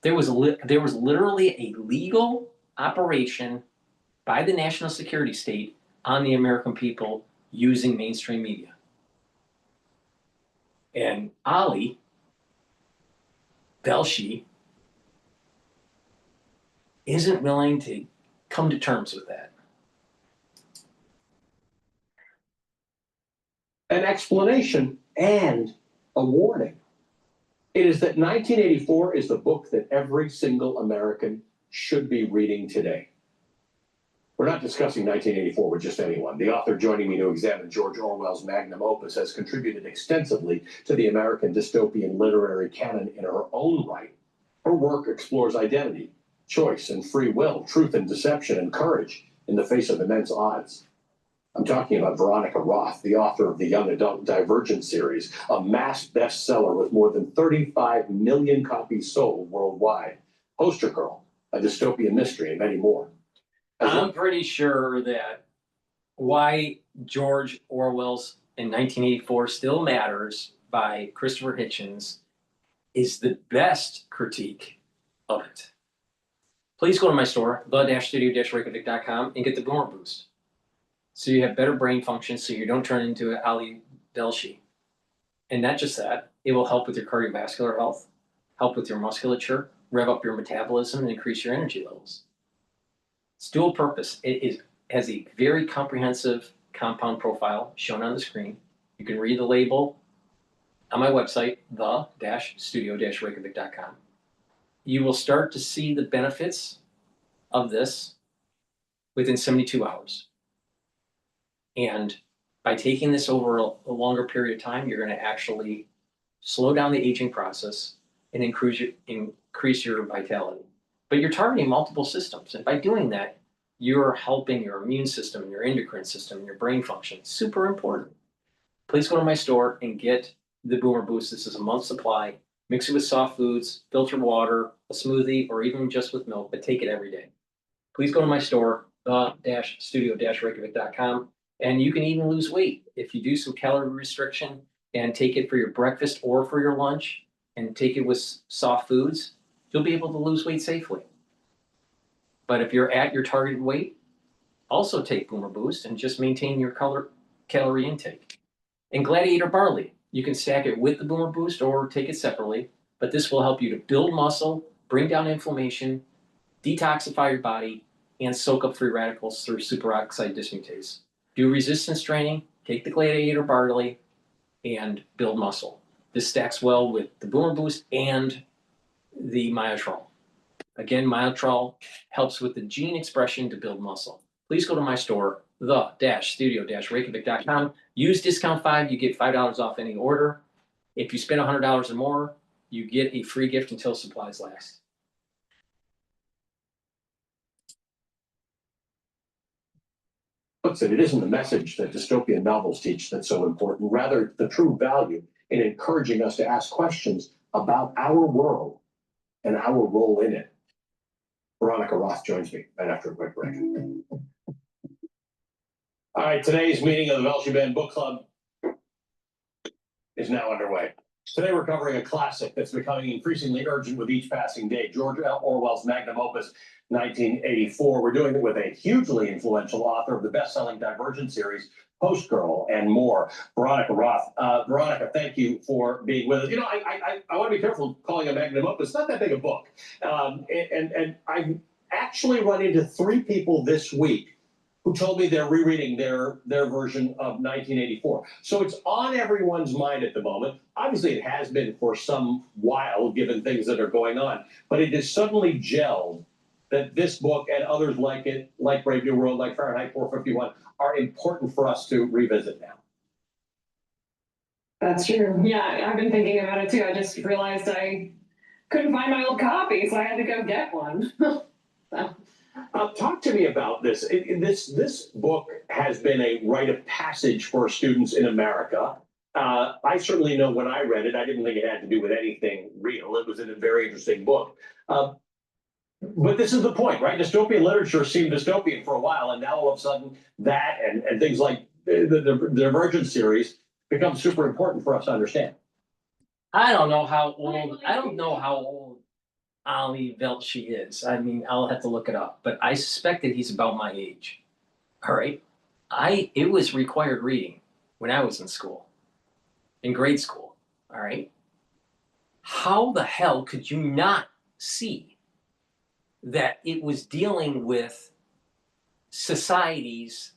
There was literally a legal operation by the national security state on the American people using mainstream media. And Ali Velshi isn't willing to come to terms with that. An explanation and a warning. It is that 1984 is the book that every single American should be reading today. We're not discussing 1984 with just anyone. The author joining me to examine George Orwell's magnum opus has contributed extensively to the American dystopian literary canon in her own right. Her work explores identity, choice and free will, truth and deception, and courage in the face of immense odds. I'm talking about Veronica Roth, the author of the young adult Divergent series, a mass bestseller with more than 35 million copies sold worldwide. Poster Girl, a dystopian mystery, and many more. I'm pretty sure that why George Orwell's in 1984 Still Matters by Christopher Hitchens is the best critique of it. Please go to my store, the-studio-reykjavik.com, and get the Boomer Boost. So you have better brain function, so you don't turn into an Ali Velshi. And not just that, it will help with your cardiovascular health, help with your musculature, rev up your metabolism, and increase your energy levels. It's dual purpose. It has a very comprehensive compound profile shown on the screen. You can read the label on my website, the-studio-reykjavik.com. You will start to see the benefits of this within 72 hours. And by taking this over a longer period of time, you're going to actually slow down the aging process and increase your vitality. But you're targeting multiple systems. And by doing that, you're helping your immune system, your endocrine system, your brain function. Super important. Please go to my store and get the Boomer Boost. This is a month's supply. Mix it with soft foods, filtered water, a smoothie, or even just with milk, but take it every day. Please go to my store, the-studio-reykjavik.com, and you can even lose weight if you do some calorie restriction and take it for your breakfast or for your lunch and take it with soft foods. You'll be able to lose weight safely. But if you're at your targeted weight, also take Boomer Boost and just maintain your calorie intake. And Gladiator Barley, you can stack it with the Boomer Boost or take it separately, but this will help you to build muscle, bring down inflammation, detoxify your body, and soak up free radicals through superoxide dismutase. Do resistance training, take the Gladiator Barley, and build muscle. This stacks well with the Boomer Boost and the Myotrol. Again, Myotrol helps with the gene expression to build muscle. Please go to my store, the-studio-reykjavik.com. Use discount 5, you get $5 off any order. If you spend $100 or more, you get a free gift until supplies last. Puts it isn't the message that dystopian novels teach that's so important, rather the true value in encouraging us to ask questions about our world and our role in it. Veronica Roth joins me right after a quick break. All right, today's meeting of the Velshi Band Book Club is now underway. Today we're covering a classic that's becoming increasingly urgent with each passing day, George Orwell's magnum opus, 1984. We're doing it with a hugely influential author of the best-selling Divergent series, Post Girl, and more, Veronica Roth. Veronica, thank you for being with us. You know, I want to be careful calling a magnum opus. It's not that big a book. And I've actually run into 3 people this week who told me they're rereading their version of 1984. So it's on everyone's mind at the moment. Obviously, it has been for some while, given things that are going on. But it has suddenly gelled that this book and others like it, like Brave New World, like Fahrenheit 451, are important for us to revisit now. That's true. Yeah, I've been thinking about it too. I just realized I couldn't find my old copy, so I had to go get one. Talk to me about this. This book has been a rite of passage for students in America. I certainly know when I read it, I didn't think it had to do with anything real. It was a very interesting book. But this is the point, right? Dystopian literature seemed dystopian for a while, and now all of a sudden that and things like the Divergent series become super important for us to understand. I don't know how old Ali Velshi is. I mean, I'll have to look it up, but I suspect that he's about my age. All right. It was required reading when I was in school, in grade school. All right. How the hell could you not see that it was dealing with societies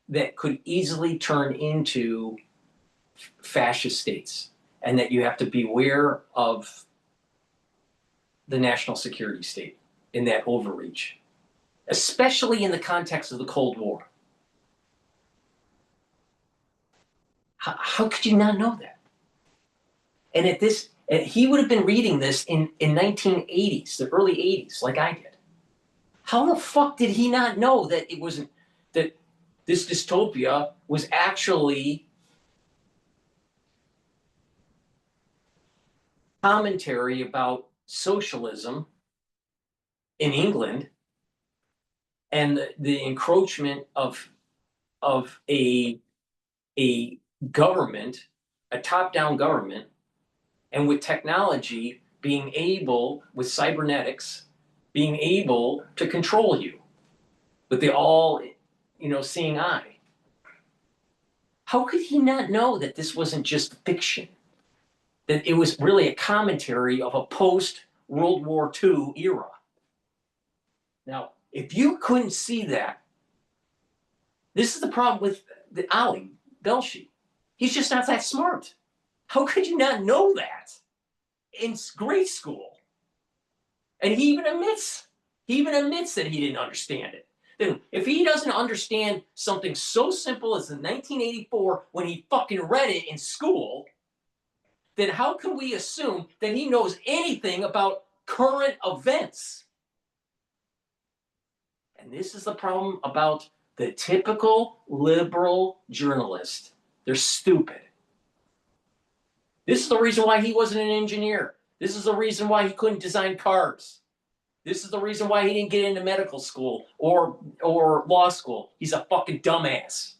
that could easily turn into fascist states, and that you have to beware of the national security state in that overreach, especially in the context of the Cold War? How could you not know that? And he would have been reading this in 1980s, the early 80s, like I did. How the fuck did he not know that it wasn't, that this dystopia was actually commentary about socialism in England and the encroachment of a government, a top-down government, and with technology being able, with cybernetics, being able to control you with the all, seeing eye. How could he not know that this wasn't just fiction? That it was really a commentary of a post-World War II era? Now, if you couldn't see that, this is the problem with the Ali Velshi. He's just not that smart. How could you not know that in grade school? And he even admits that he didn't understand it. Then if he doesn't understand something so simple as the 1984 when he fucking read it in school, then how can we assume that he knows anything about current events? And this is the problem about the typical liberal journalist. They're stupid. This is the reason why he wasn't an engineer. This is the reason why he couldn't design cars. This is the reason why he didn't get into medical school or law school. He's a fucking dumbass.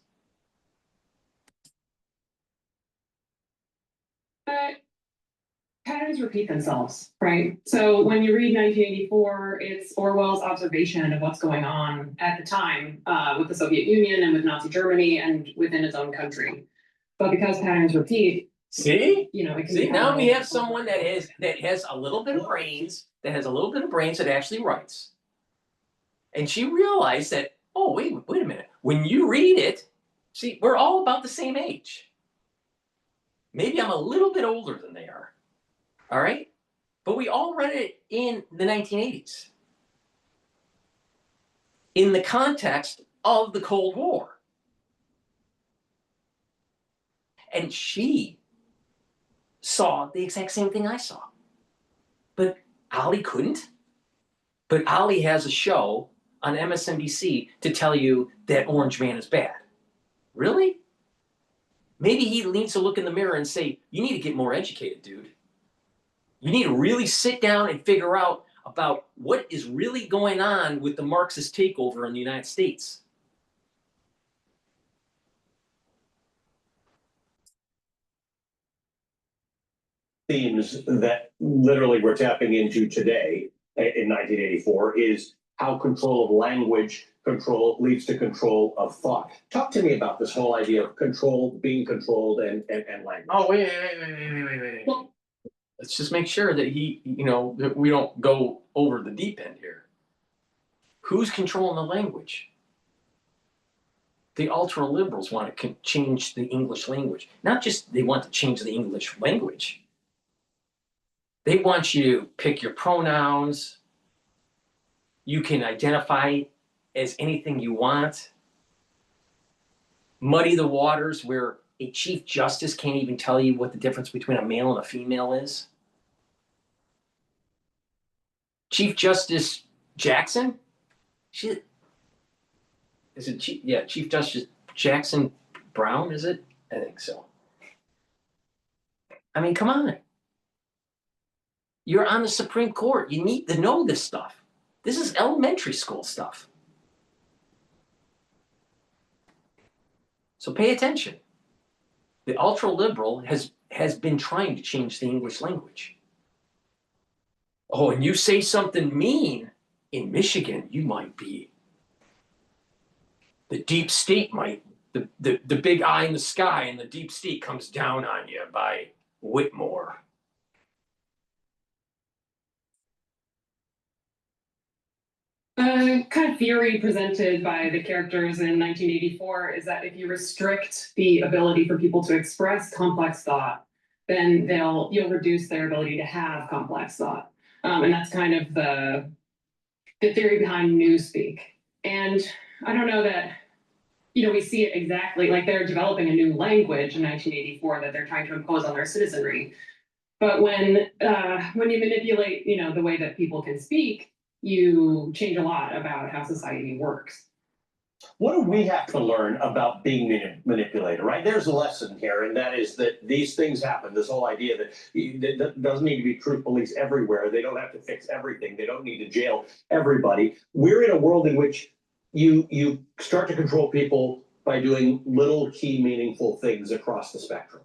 Patterns repeat themselves, right? So when you read 1984, it's Orwell's observation of what's going on at the time with the Soviet Union and with Nazi Germany and within his own country. But because patterns repeat, see, it can see, now we have someone that has a little bit of brains, that actually writes, and she realized that, oh wait a minute, when you read it, See, we're all about the same age. Maybe I'm a little bit older than they are. All right? But we all read it in the 1980s. In the context of the Cold War. And she saw the exact same thing I saw. But Ali couldn't. But Ali has a show on MSNBC to tell you that Orange Man is bad. Really? Maybe he needs to look in the mirror and say, you need to get more educated, dude. You need to really sit down and figure out about what is really going on with the Marxist takeover in the United States. Themes that literally we're tapping into today in 1984 is how control of language leads to control of thought. Talk to me about this whole idea of control, being controlled, and language. Oh, wait. Well, let's just make sure that that we don't go over the deep end here. Who's controlling the language? The ultra liberals want to change the English language. Not just they want to change the English language. They want you to pick your pronouns. You can identify as anything you want. Muddy the waters where a chief justice can't even tell you what the difference between a male and a female is. Chief Justice Jackson? Chief Justice Jackson Brown, is it? I think so. I mean, come on. You're on the Supreme Court. You need to know this stuff. This is elementary school stuff. So pay attention. The ultra-liberal has been trying to change the English language. Oh, and you say something mean in Michigan, you might be. The deep state might, the big eye in the sky and the deep state comes down on you by Whitmore. Kind of theory presented by the characters in 1984 is that if you restrict the ability for people to express complex thought, then you'll reduce their ability to have complex thought. And that's kind of the theory behind newspeak. And I don't know that, we see it exactly, like they're developing a new language in 1984 that they're trying to impose on their citizenry. But when you manipulate, the way that people can speak, you change a lot about how society works. What do we have to learn about being manipulated, right? There's a lesson here, and that is that these things happen. This whole idea that doesn't need to be truth police everywhere. They don't have to fix everything. They don't need to jail everybody. We're in a world in which you start to control people by doing little key meaningful things across the spectrum.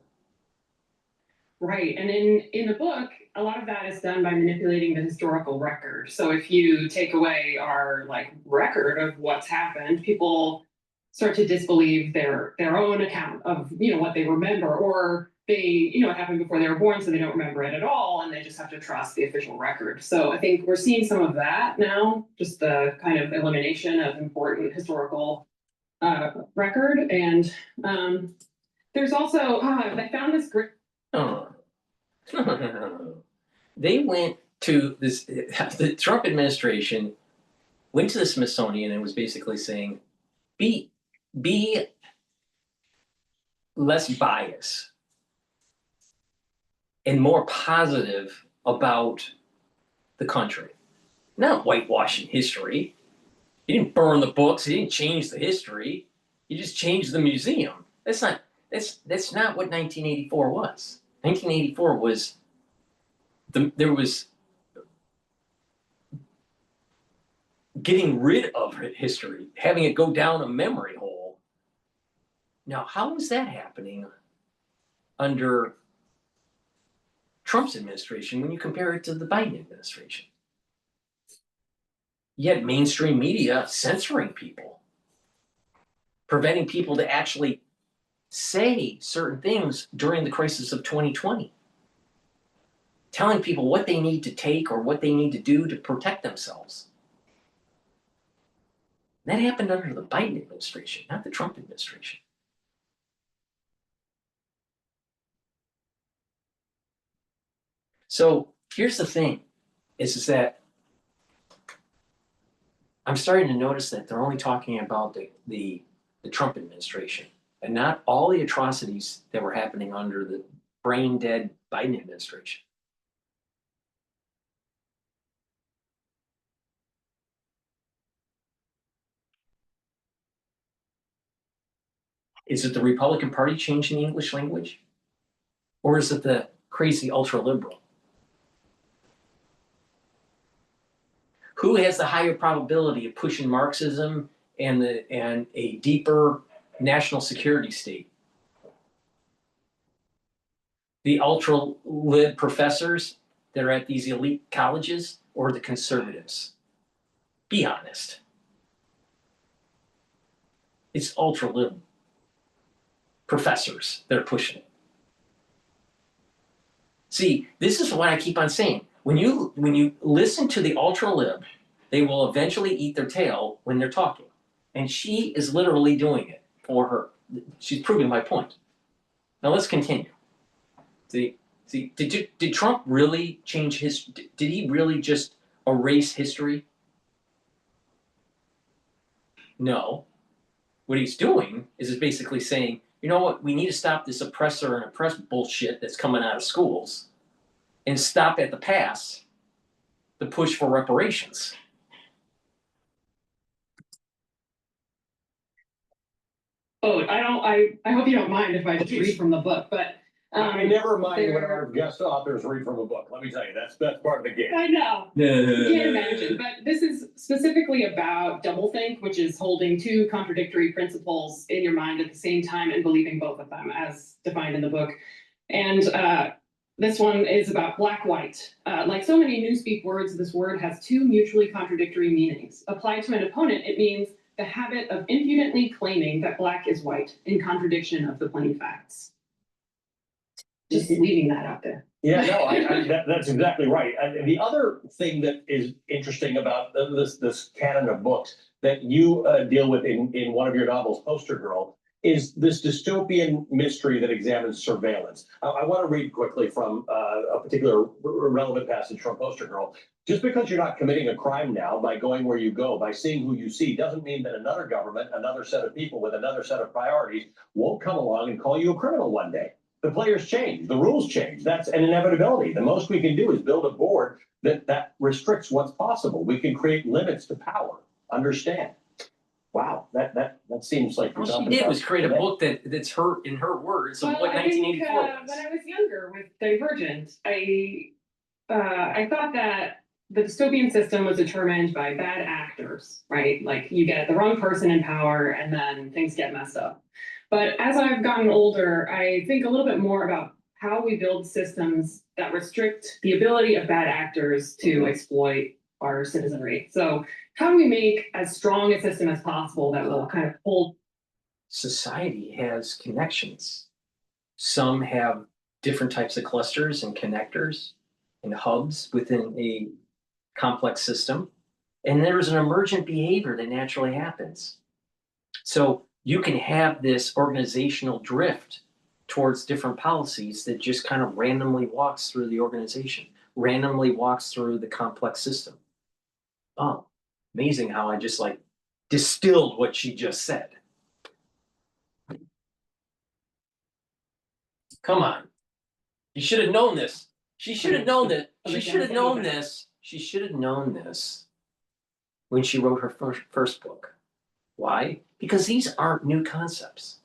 Right, and in the book, a lot of that is done by manipulating the historical record. So if you take away our record of what's happened, people start to disbelieve their own account of what they remember, or they it happened before they were born, so they don't remember it at all, and they just have to trust the official record. So I think we're seeing some of that now, just the kind of elimination of important historical record. And there's also I found this great. No. They went to this, the Trump administration went to the Smithsonian and was basically saying, be less biased and more positive about the country. Not whitewashing history. He didn't burn the books, he didn't change the history. He just changed the museum. That's not what 1984 was. 1984 was there was getting rid of history, having it go down a memory hole. Now, how is that happening under Trump's administration when you compare it to the Biden administration? You had mainstream media censoring people, preventing people to actually say certain things during the crisis of 2020, telling people what they need to take or what they need to do to protect themselves. That happened under the Biden administration, not the Trump administration. So here's the thing, is that I'm starting to notice that they're only talking about the Trump administration and not all the atrocities that were happening under the brain dead Biden administration. Is it the Republican Party changing the English language? Or is it the crazy ultra liberal? Who has the higher probability of pushing Marxism and a deeper national security state? The ultra lib professors that are at these elite colleges, or the conservatives? Be honest. It's ultra lib professors that are pushing it. See, this is what I keep on saying. When you listen to the ultra lib, they will eventually eat their tail when they're talking. And she is literally doing it for her. She's proving my point. Now let's continue. See, did Trump really change his, did he really just erase history? No. What he's doing is basically saying, you know what, we need to stop this oppressor and oppressed bullshit that's coming out of schools and stop at the pass the push for reparations. Oh, I hope you don't mind if I just read from the book, but I never mind when our guest authors read from a book. Let me tell you, that's part of the game. I know. You can't imagine, but this is specifically about doublethink, which is holding two contradictory principles in your mind at the same time and believing both of them as defined in the book. And this one is about black-white. Like so many newspeak words, this word has two mutually contradictory meanings. Applied to an opponent, it means the habit of impudently claiming that black is white in contradiction of the plain facts. Just leaving that out there. Yeah, no, that's exactly right. And the other thing that is interesting about this canon of books that you deal with in one of your novels, Poster Girl, is this dystopian mystery that examines surveillance. I want to read quickly from a particular relevant passage from Poster Girl. Just because you're not committing a crime now by going where you go, by seeing who you see, doesn't mean that another government, another set of people with another set of priorities won't come along and call you a criminal one day. The players change, the rules change. That's an inevitability. The most we can do is build a board that restricts what's possible. We can create limits to power. Understand? Wow, that seems like all she did was create a book that's her in her words of what 1984 was. When I was younger with Divergent, I thought that the dystopian system was determined by bad actors, right? Like you get the wrong person in power and then things get messed up. But as I've gotten older, I think a little bit more about how we build systems that restrict the ability of bad actors to exploit our citizenry. So how do we make as strong a system as possible that will kind of hold? Society has connections. Some have different types of clusters and connectors and hubs within a complex system. And there's an emergent behavior that naturally happens. So you can have this organizational drift towards different policies that just kind of randomly walks through the organization, randomly walks through the complex system. Oh, amazing how I just like distilled what she just said. Come on. You should have known this. She should have known that. She should have known this. She should have known this when she wrote her first book. Why? Because these aren't new concepts.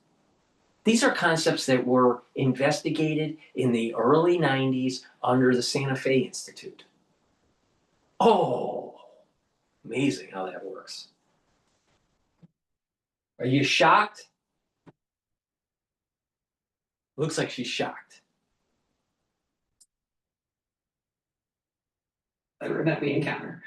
These are concepts that were investigated in the early 90s under the Santa Fe Institute. Oh, amazing how that works. Are you shocked? Looks like she's shocked. That we encounter.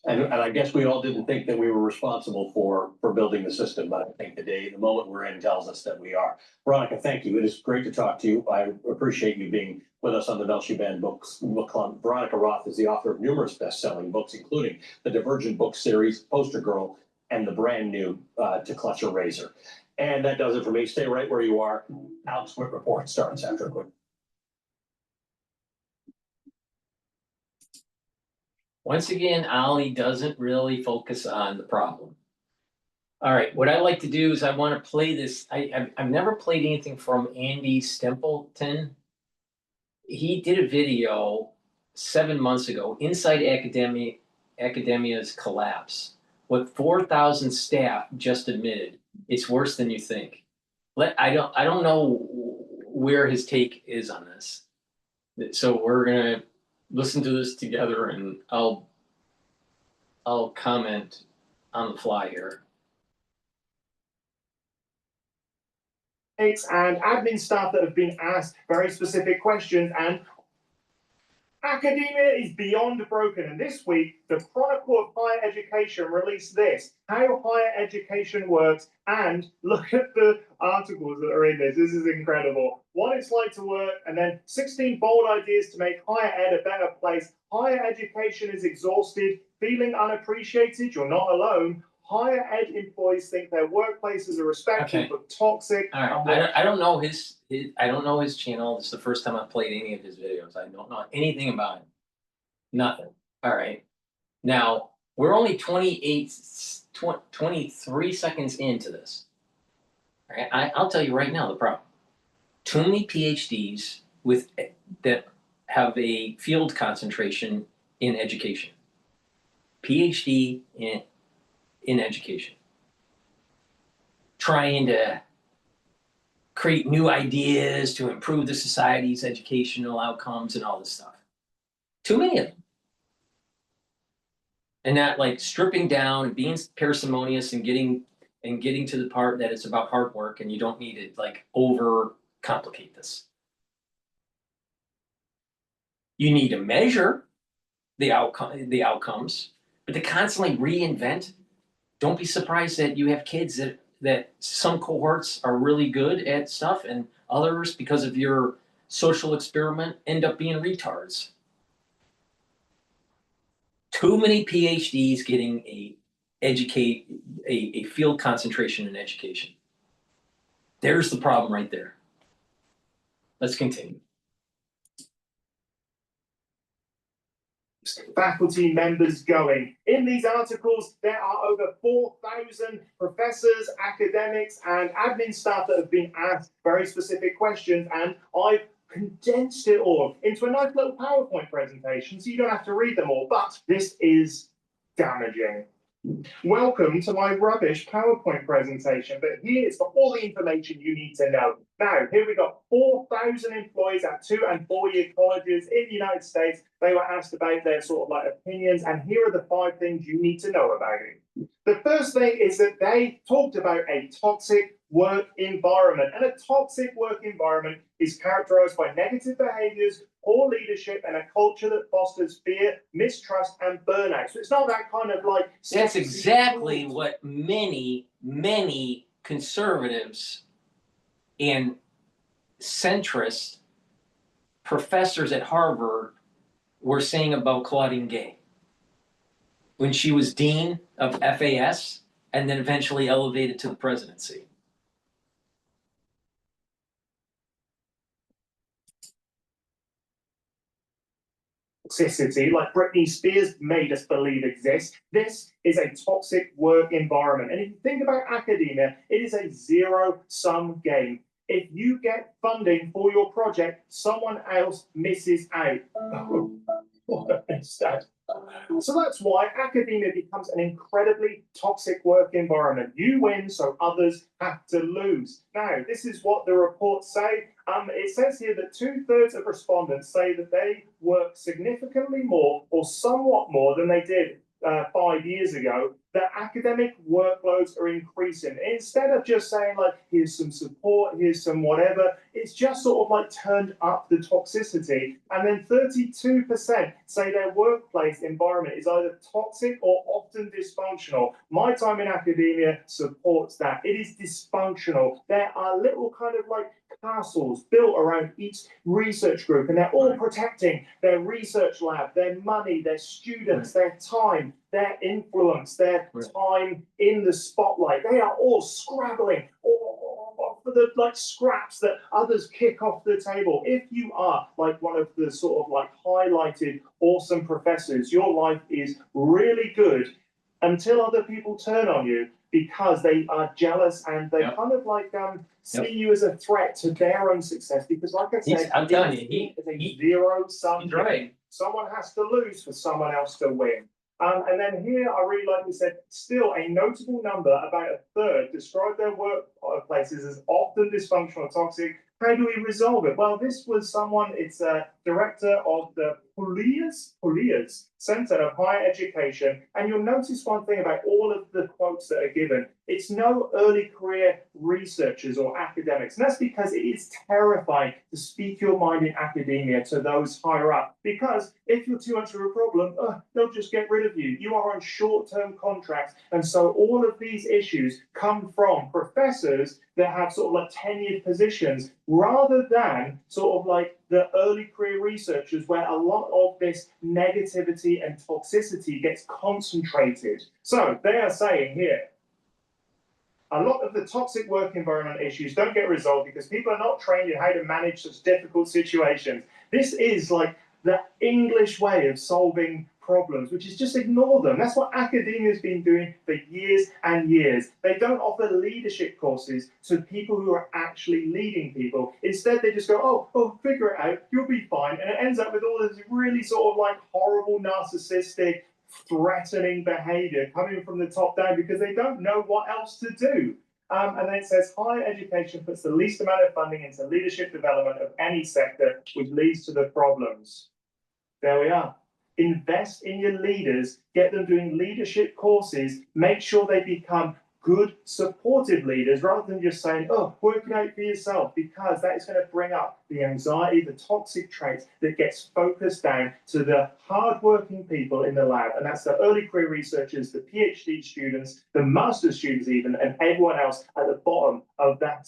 And I guess we all didn't think that we were responsible for building the system, but I think the moment we're in tells us that we are. Veronica, thank you. It is great to talk to you. I appreciate you being with us on the Belshie Band book club. Veronica Roth is the author of numerous best-selling books, including the Divergent book series, Poster Girl, and the brand new To Clutch a Razor. And that does it for me. Stay right where you are. Alex Witt Report starts after a quick Once again, Ollie doesn't really focus on the problem. All right, what I like to do is I want to play this. I've never played anything from Andy Stempleton. He did a video 7 months ago, Inside Academia's Collapse. What 4,000 staff just admitted, it's worse than you think. I don't know where his take is on this. So we're gonna listen to this together, and I'll comment on the fly here. And admin staff that have been asked very specific questions, and academia is beyond broken. And this week, the Chronicle of Higher Education released this, how higher education works, and look at the articles that are in this. This is incredible. What it's like to work, and then 16 bold ideas to make higher ed a better place. Higher education is exhausted, feeling unappreciated, you're not alone. Higher ed employees think their workplaces are respectful but toxic. All right. I don't know his I don't know his channel. This is the first time I've played any of his videos. I don't know anything about him. Nothing. All right. Now we're only 23 seconds into this. All right. I'll tell you right now the problem. Too many PhDs that have a field concentration in education. PhD in education, trying to create new ideas to improve the society's educational outcomes and all this stuff. Too many of them. And that, like, stripping down and being parsimonious and getting to the part that it's about hard work and you don't need to, like, over complicate this. You need to measure the outcomes, but to constantly reinvent. Don't be surprised that you have kids that some cohorts are really good at stuff and others, because of your social experiment, end up being retards. Too many PhDs getting a field concentration in education. There's the problem right there. Let's continue. Faculty members going. In these articles, there are over 4,000 professors, academics, and admin staff that have been asked very specific questions, and I've condensed it all into a nice little PowerPoint presentation, so you don't have to read them all, but this is damaging. Welcome to my rubbish PowerPoint presentation, but here is for all the information you need to know. Now, here we got 4,000 employees at 2- and 4-year colleges in the United States. They were asked about their sort of like opinions, and here are the 5 things you need to know about it. The first thing is that they talked about a toxic work environment, and a toxic work environment is characterized by negative behaviors, poor leadership, and a culture that fosters fear, mistrust, and burnout. So it's not that kind of like... That's exactly what many conservatives and centrist professors at Harvard were saying about Claudine Gay when she was dean of FAS and then eventually elevated to the presidency. Toxicity, like Britney Spears made us believe exists. This is a toxic work environment. And if you think about academia, it is a zero-sum game. If you get funding for your project, someone else misses out. What a mistake. So that's why academia becomes an incredibly toxic work environment. You win, so others have to lose. Now, this is what the reports say. It says here that 2/3 of respondents say that they work significantly more or somewhat more than they did 5 years ago. That academic workloads are increasing. Instead of just saying, like, here's some support, here's some whatever, it's just sort of like turned up the toxicity. And then 32% say their workplace environment is either toxic or often dysfunctional. My time in academia supports that. It is dysfunctional. There are little kind of like castles built around each research group, and they're all protecting their research lab, their money, their students, their time, their influence, their time in the spotlight. They are all scrabbling for the like scraps that others kick off the table. If you are like one of the sort of like highlighted awesome professors, your life is really good until other people turn on you because they are jealous and they kind of like see you as a threat to their own success. Because like I said, I'm telling you, it's a zero-sum game. right. Someone has to lose for someone else to win. And then here, I really like we said, still a notable number, about a third, describe their workplaces as often dysfunctional or toxic. How do we resolve it? Well, this was someone, it's a director of the Polias Center of Higher Education. And you'll notice one thing about all of the quotes that are given. It's no early career researchers or academics. And that's because it is terrifying to speak your mind in academia to those higher up. Because if you're too much of a problem, they'll just get rid of you. You are on short-term contracts. And so all of these issues come from professors that have sort of like tenured positions rather than sort of like the early career researchers where a lot of this negativity and toxicity gets concentrated. So they are saying here, a lot of the toxic work environment issues don't get resolved because people are not trained in how to manage such difficult situations. This is like the English way of solving problems, which is just ignore them. That's what academia has been doing for years and years. They don't offer leadership courses to people who are actually leading people. Instead, they just go, oh, figure it out, you'll be fine. And it ends up with all this really sort of like horrible, narcissistic, threatening behavior coming from the top down because they don't know what else to do. And then it says higher education puts the least amount of funding into leadership development of any sector, which leads to the problems. There we are. Invest in your leaders, get them doing leadership courses, make sure they become good, supportive leaders rather than just saying, work it out for yourself, because that is going to bring up the anxiety, the toxic traits that gets focused down to the hardworking people in the lab. And that's the early career researchers, the Ph.D. students, the master's students even, and everyone else at the bottom of that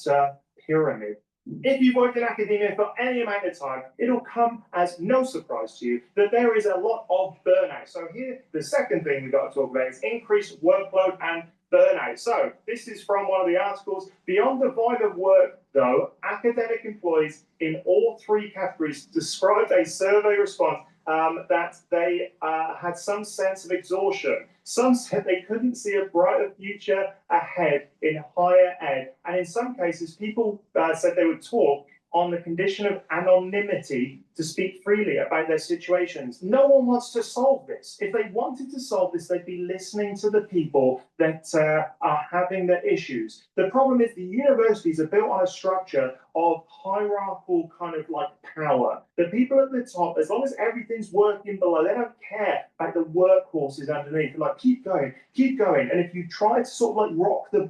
pyramid. If you've worked in academia for any amount of time, it'll come as no surprise to you that there is a lot of burnout. So here, the second thing we've got to talk about is increased workload and burnout. So this is from one of the articles. Beyond the vibe of work, though, academic employees in all three categories described a survey response that they had some sense of exhaustion. Some said they couldn't see a brighter future ahead in higher ed. And in some cases, people said they would talk on the condition of anonymity to speak freely about their situations. No one wants to solve this. If they wanted to solve this, they'd be listening to the people that are having the issues. The problem is the universities are built on a structure of hierarchical kind of like power. The people at the top, as long as everything's working below, they don't care about the workhorses underneath. They're like, keep going, keep going. And if you try to sort of like rock the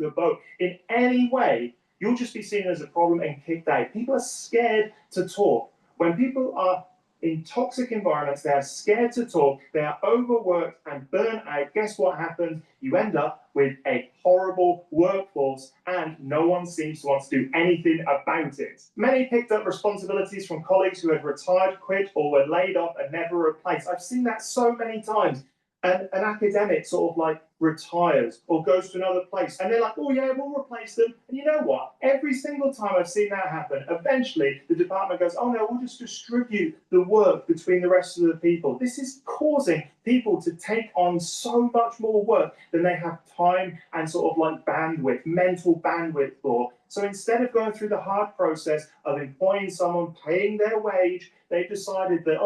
boat in any way, you'll just be seen as a problem and kicked out. People are scared to talk. When people are in toxic environments, they are scared to talk, they are overworked and burnt out. Guess what happens? You end up with a horrible workforce and no one seems to want to do anything about it. Many picked up responsibilities from colleagues who had retired, quit, or were laid off and never replaced. I've seen that so many times. And an academic sort of like retires or goes to another place and they're like, oh yeah, we'll replace them. And you know what? Every single time I've seen that happen, eventually the department goes, oh no, we'll just distribute the work between the rest of the people. This is causing people to take on so much more work than they have time and sort of like bandwidth, mental bandwidth for. So instead of going through the hard process of employing someone, paying their wage, they've decided that,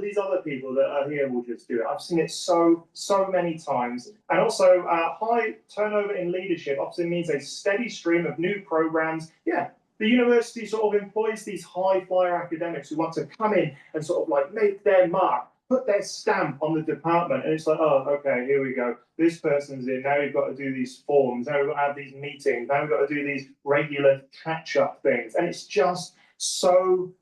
these other people that are here will just do it. I've seen it so many times. And also, high turnover in leadership often means a steady stream of new programs. Yeah, the university sort of employs these high flyer academics who want to come in and sort of like make their mark, put their stamp on the department. And it's like, oh, okay, here we go. This person's in. Now we've got to do these forms. Now we've got to have these meetings. Now we've got to do these regular catch-up things. And it's just so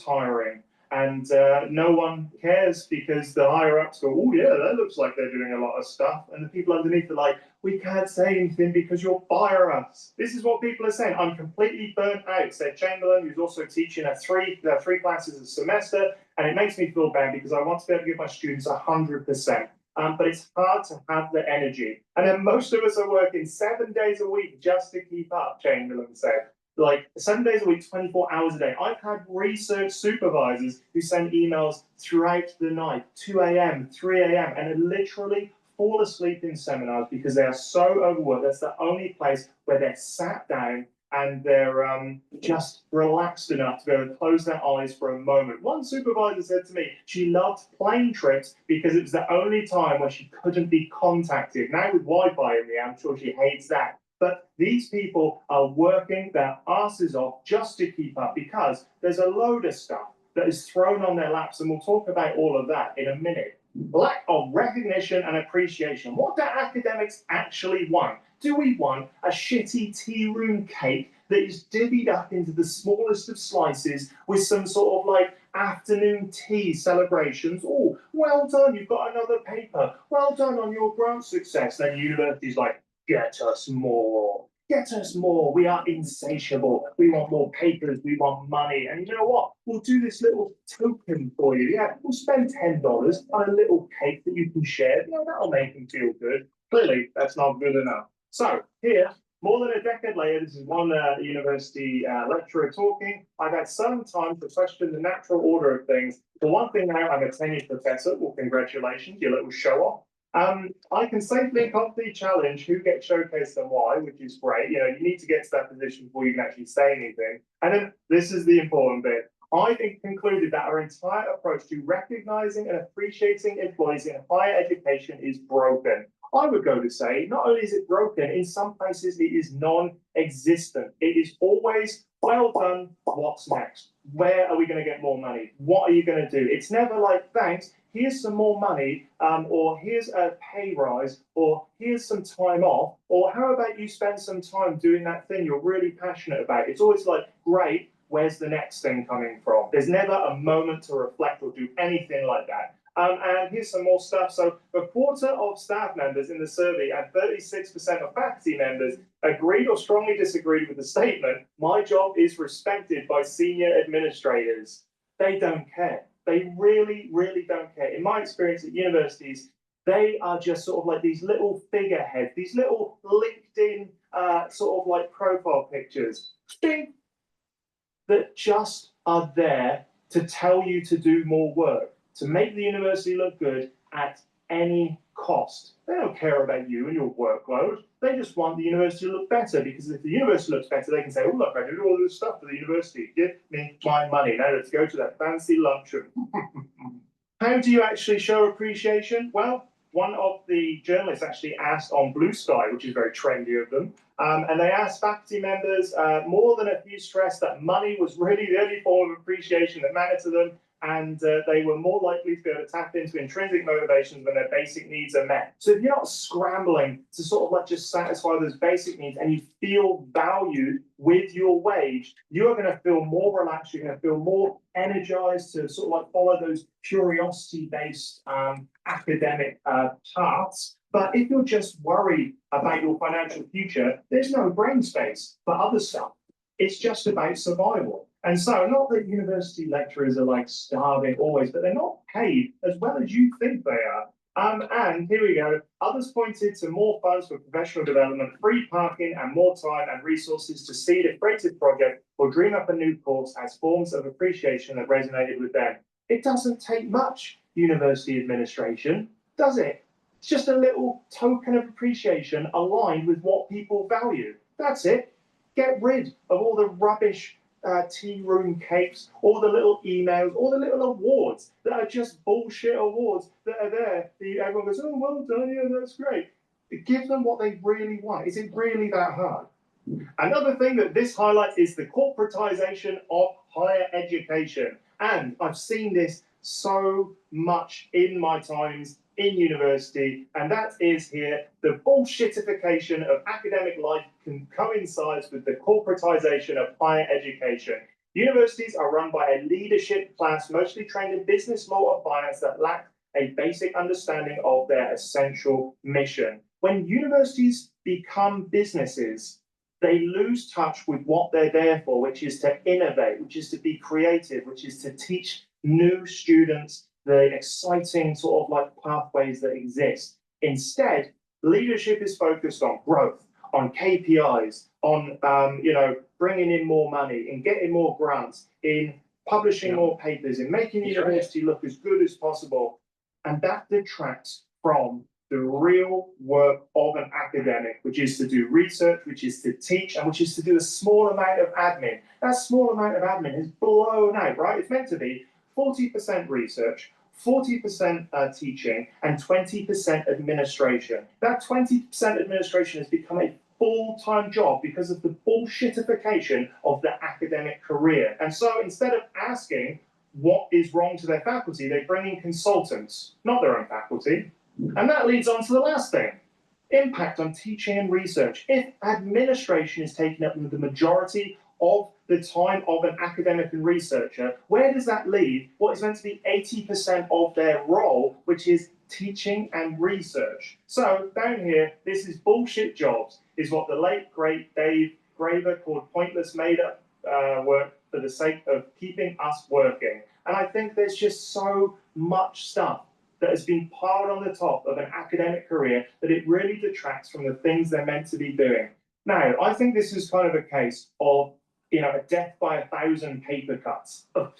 tiring. And no one cares because the higher-ups go, oh, yeah, that looks like they're doing a lot of stuff. And the people underneath are like, we can't say anything because you'll fire us. This is what people are saying. I'm completely burnt out, said Chamberlain, who's also teaching three classes a semester. And it makes me feel bad because I want to be able to give my students 100%. but it's hard to have the energy. And then most of us are working 7 days a week just to keep up, Chamberlain said. Like 7 days a week, 24 hours a day. I've had research supervisors who send emails throughout the night, 2 a.m., 3 a.m., and literally fall asleep in seminars because they are so overworked. That's the only place where they're sat down and they're just relaxed enough to be able to close their eyes for a moment. One supervisor said to me she loved plane trips because it was the only time where she couldn't be contacted. Now with Wi-Fi in there, I'm sure she hates that. But these people are working their asses off just to keep up because there's a load of stuff that is thrown on their laps, and we'll talk about all of that in a minute. Lack of recognition and appreciation. What do academics actually want? Do we want a shitty tea room cake that is divvied up into the smallest of slices with some sort of like afternoon tea celebrations? Oh, well done, you've got another paper. Well done on your grant success. Then university's like, get us more. Get us more. We are insatiable. We want more papers. We want money. And you know what? We'll do this little token for you. Yeah, we'll spend $10 on a little cake that you can share. You know, that'll make them feel good. Clearly, that's not good enough. So here, more than a decade later, this is one university lecturer talking. I've had some time to question the natural order of things. For one thing now, I'm a tenured professor. Well, congratulations, you little show-off. I can safely and confidently challenge who gets showcased and why, which is great. You know, you need to get to that position before you can actually say anything. And then this is the important bit. I think concluded that our entire approach to recognizing and appreciating employees in higher education is broken. I would go to say, not only is it broken, in some places it is non-existent. It is always, well done, what's next? Where are we going to get more money? What are you going to do? It's never like, thanks, here's some more money, or here's a pay rise, or here's some time off, or how about you spend some time doing that thing you're really passionate about? It's always like, great, where's the next thing coming from? There's never a moment to reflect or do anything like that. And here's some more stuff. So a quarter of staff members in the survey and 36% of faculty members agreed or strongly disagreed with the statement, my job is respected by senior administrators. They don't care. They really, really don't care. In my experience at universities, they are just sort of like these little figureheads, these little LinkedIn sort of like profile pictures that just are there to tell you to do more work, to make the university look good at any cost. They don't care about you and your workload. They just want the university to look better, because if the university looks better, they can say, oh, look, I did all this stuff for the university. Give me my money. Now let's go to that fancy luncheon. How do you actually show appreciation? Well, one of the journalists actually asked on Blue Sky, which is very trendy of them, and they asked faculty members, more than a few stressed that money was really the only form of appreciation that mattered to them, and they were more likely to be able to tap into intrinsic motivations when their basic needs are met. So if you're not scrambling to sort of like just satisfy those basic needs and you feel valued with your wage, you are going to feel more relaxed, you're going to feel more energized to sort of like follow those curiosity-based academic paths. But if you're just worried about your financial future, there's no brain space for other stuff. It's just about survival. And so, not that university lecturers are like starving always, but they're not paid as well as you think they are. And here we go. Others pointed to more funds for professional development, free parking, and more time and resources to seed a creative project or dream up a new course as forms of appreciation that resonated with them. It doesn't take much, university administration, does it? It's just a little token of appreciation aligned with what people value. That's it. Get rid of all the rubbish tea room cakes, all the little emails, all the little awards that are just bullshit awards that are there. Everyone goes, oh, well done, yeah, that's great. Give them what they really want. Is it really that hard? Another thing that this highlights is the corporatization of higher education. And I've seen this so much in my times in university, and that is here, the bullshitification of academic life coincides with the corporatization of higher education. Universities are run by a leadership class mostly trained in business, law, or finance that lack a basic understanding of their essential mission. When universities become businesses, they lose touch with what they're there for, which is to innovate, which is to be creative, which is to teach new students the exciting sort of like pathways that exist. Instead, leadership is focused on growth, on KPIs, on bringing in more money, in getting more grants, in publishing more papers, in making the university look as good as possible. And that detracts from the real work of an academic, which is to do research, which is to teach, and which is to do a small amount of admin. That small amount of admin is blown out, right? It's meant to be 40% research, 40% teaching, and 20% administration. That 20% administration has become a full-time job because of the bullshitification of the academic career. And so instead of asking what is wrong to their faculty, they bring in consultants, not their own faculty. And that leads on to the last thing, impact on teaching and research. If administration is taking up the majority of the time of an academic and researcher, where does that leave what is meant to be 80% of their role, which is teaching and research? So down here, this is bullshit jobs, is what the late, great Dave Graeber called pointless made-up work for the sake of keeping us working. And I think there's just so much stuff that has been piled on the top of an academic career that it really detracts from the things they're meant to be doing. Now, I think this is kind of a case of, a death by 1,000 paper cuts. I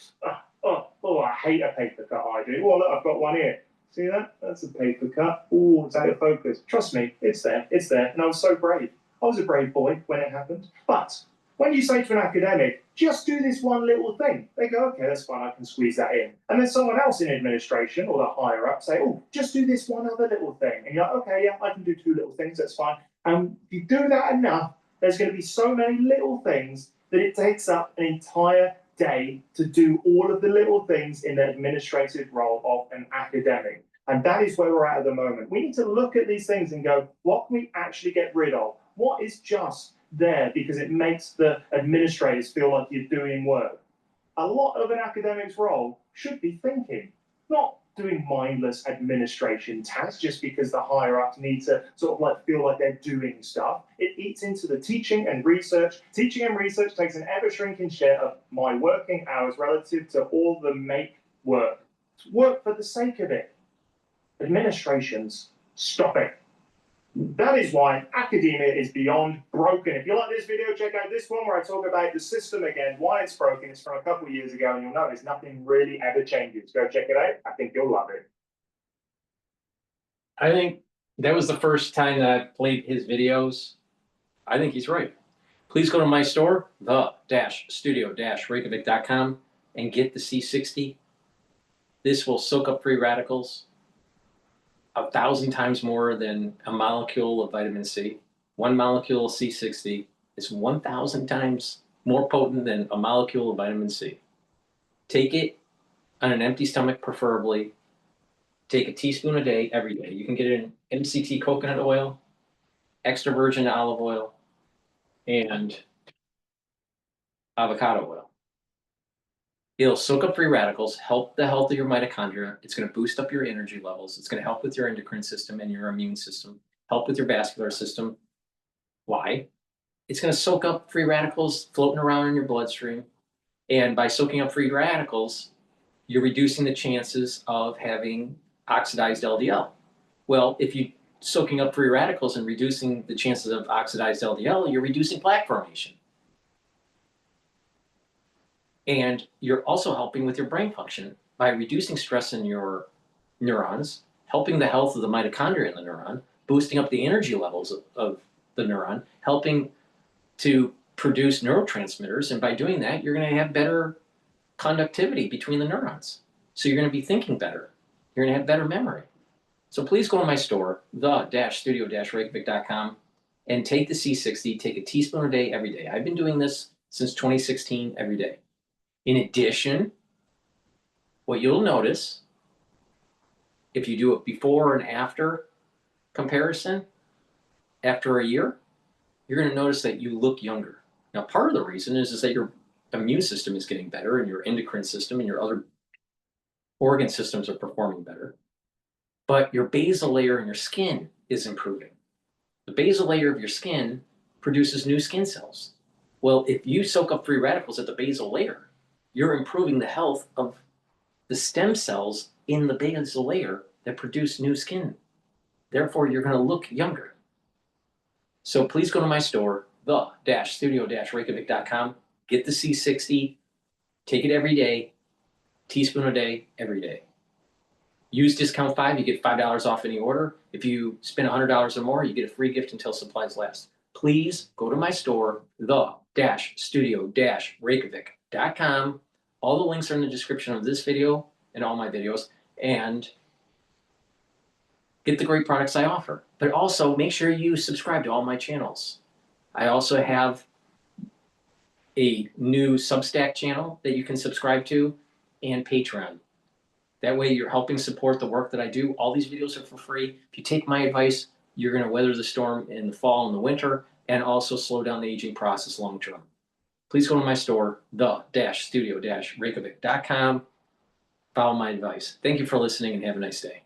hate a paper cut, I do. Well, look, I've got one here. See that? That's a paper cut. Oh, it's out of focus. Trust me, it's there, and I was so brave. I was a brave boy when it happened. But when you say to an academic, just do this one little thing, they go, okay, that's fine, I can squeeze that in. And then someone else in administration or the higher up say, oh, just do this one other little thing. And you're like, okay, yeah, I can do 2 little things, that's fine. And if you do that enough, there's going to be so many little things that it takes up an entire day to do all of the little things in the administrative role of an academic. And that is where we're at the moment. We need to look at these things and go, what can we actually get rid of? What is just there because it makes the administrators feel like you're doing work? A lot of an academic's role should be thinking, not doing mindless administration tasks just because the higher ups need to sort of like feel like they're doing stuff. It eats into the teaching and research. Teaching and research takes an ever-shrinking share of my working hours relative to all the make work. It's work for the sake of it. Administrations, stop it. That is why academia is beyond broken. If you like this video, check out this one where I talk about the system again, why it's broken. It's from a couple of years ago, and you'll notice nothing really ever changes. Go check it out. I think you'll love it. I think that was the first time that I played his videos. I think he's right. Please go to my store, the-studio-reykjavik.com, and get the C60. This will soak up free radicals 1,000 times more than a molecule of vitamin C. 1 molecule of C60 is 1,000 times more potent than a molecule of vitamin C. Take it on an empty stomach, preferably. Take a teaspoon a day, every day. You can get it in MCT coconut oil, extra virgin olive oil, and avocado oil. It'll soak up free radicals, help the health of your mitochondria. It's going to boost up your energy levels. It's going to help with your endocrine system and your immune system, help with your vascular system. Why? It's going to soak up free radicals floating around in your bloodstream. And by soaking up free radicals, you're reducing the chances of having oxidized LDL. Well, if you're soaking up free radicals and reducing the chances of oxidized LDL, you're reducing plaque formation. And you're also helping with your brain function by reducing stress in your neurons, helping the health of the mitochondria in the neuron, boosting up the energy levels of the neuron, helping to produce neurotransmitters. And by doing that, you're going to have better conductivity between the neurons. So you're going to be thinking better. You're going to have better memory. So please go to my store, the-studio-reykjavik.com, and take the C60, take a teaspoon a day, every day. I've been doing this since 2016, every day. In addition, what you'll notice, if you do it before and after comparison, after a year, you're going to notice that you look younger. Now, part of the reason is that your immune system is getting better and your endocrine system and your other organ systems are performing better. But your basal layer in your skin is improving. The basal layer of your skin produces new skin cells. Well, if you soak up free radicals at the basal layer, you're improving the health of the stem cells in the basal layer that produce new skin. Therefore, you're going to look younger. So please go to my store, the-studio-reykjavik.com. Get the C60. Take it every day. Teaspoon a day, every day. Use discount 5, you get $5 off any order. If you spend $100 or more, you get a free gift until supplies last. Please go to my store, the-studio-reykjavik.com. All the links are in the description of this video and all my videos. And get the great products I offer. But also make sure you subscribe to all my channels. I also have a new Substack channel that you can subscribe to and Patreon. That way you're helping support the work that I do. All these videos are for free. If you take my advice, you're going to weather the storm in the fall and the winter and also slow down the aging process long term. Please go to my store, the-studio-reykjavik.com. Follow my advice. Thank you for listening and have a nice day.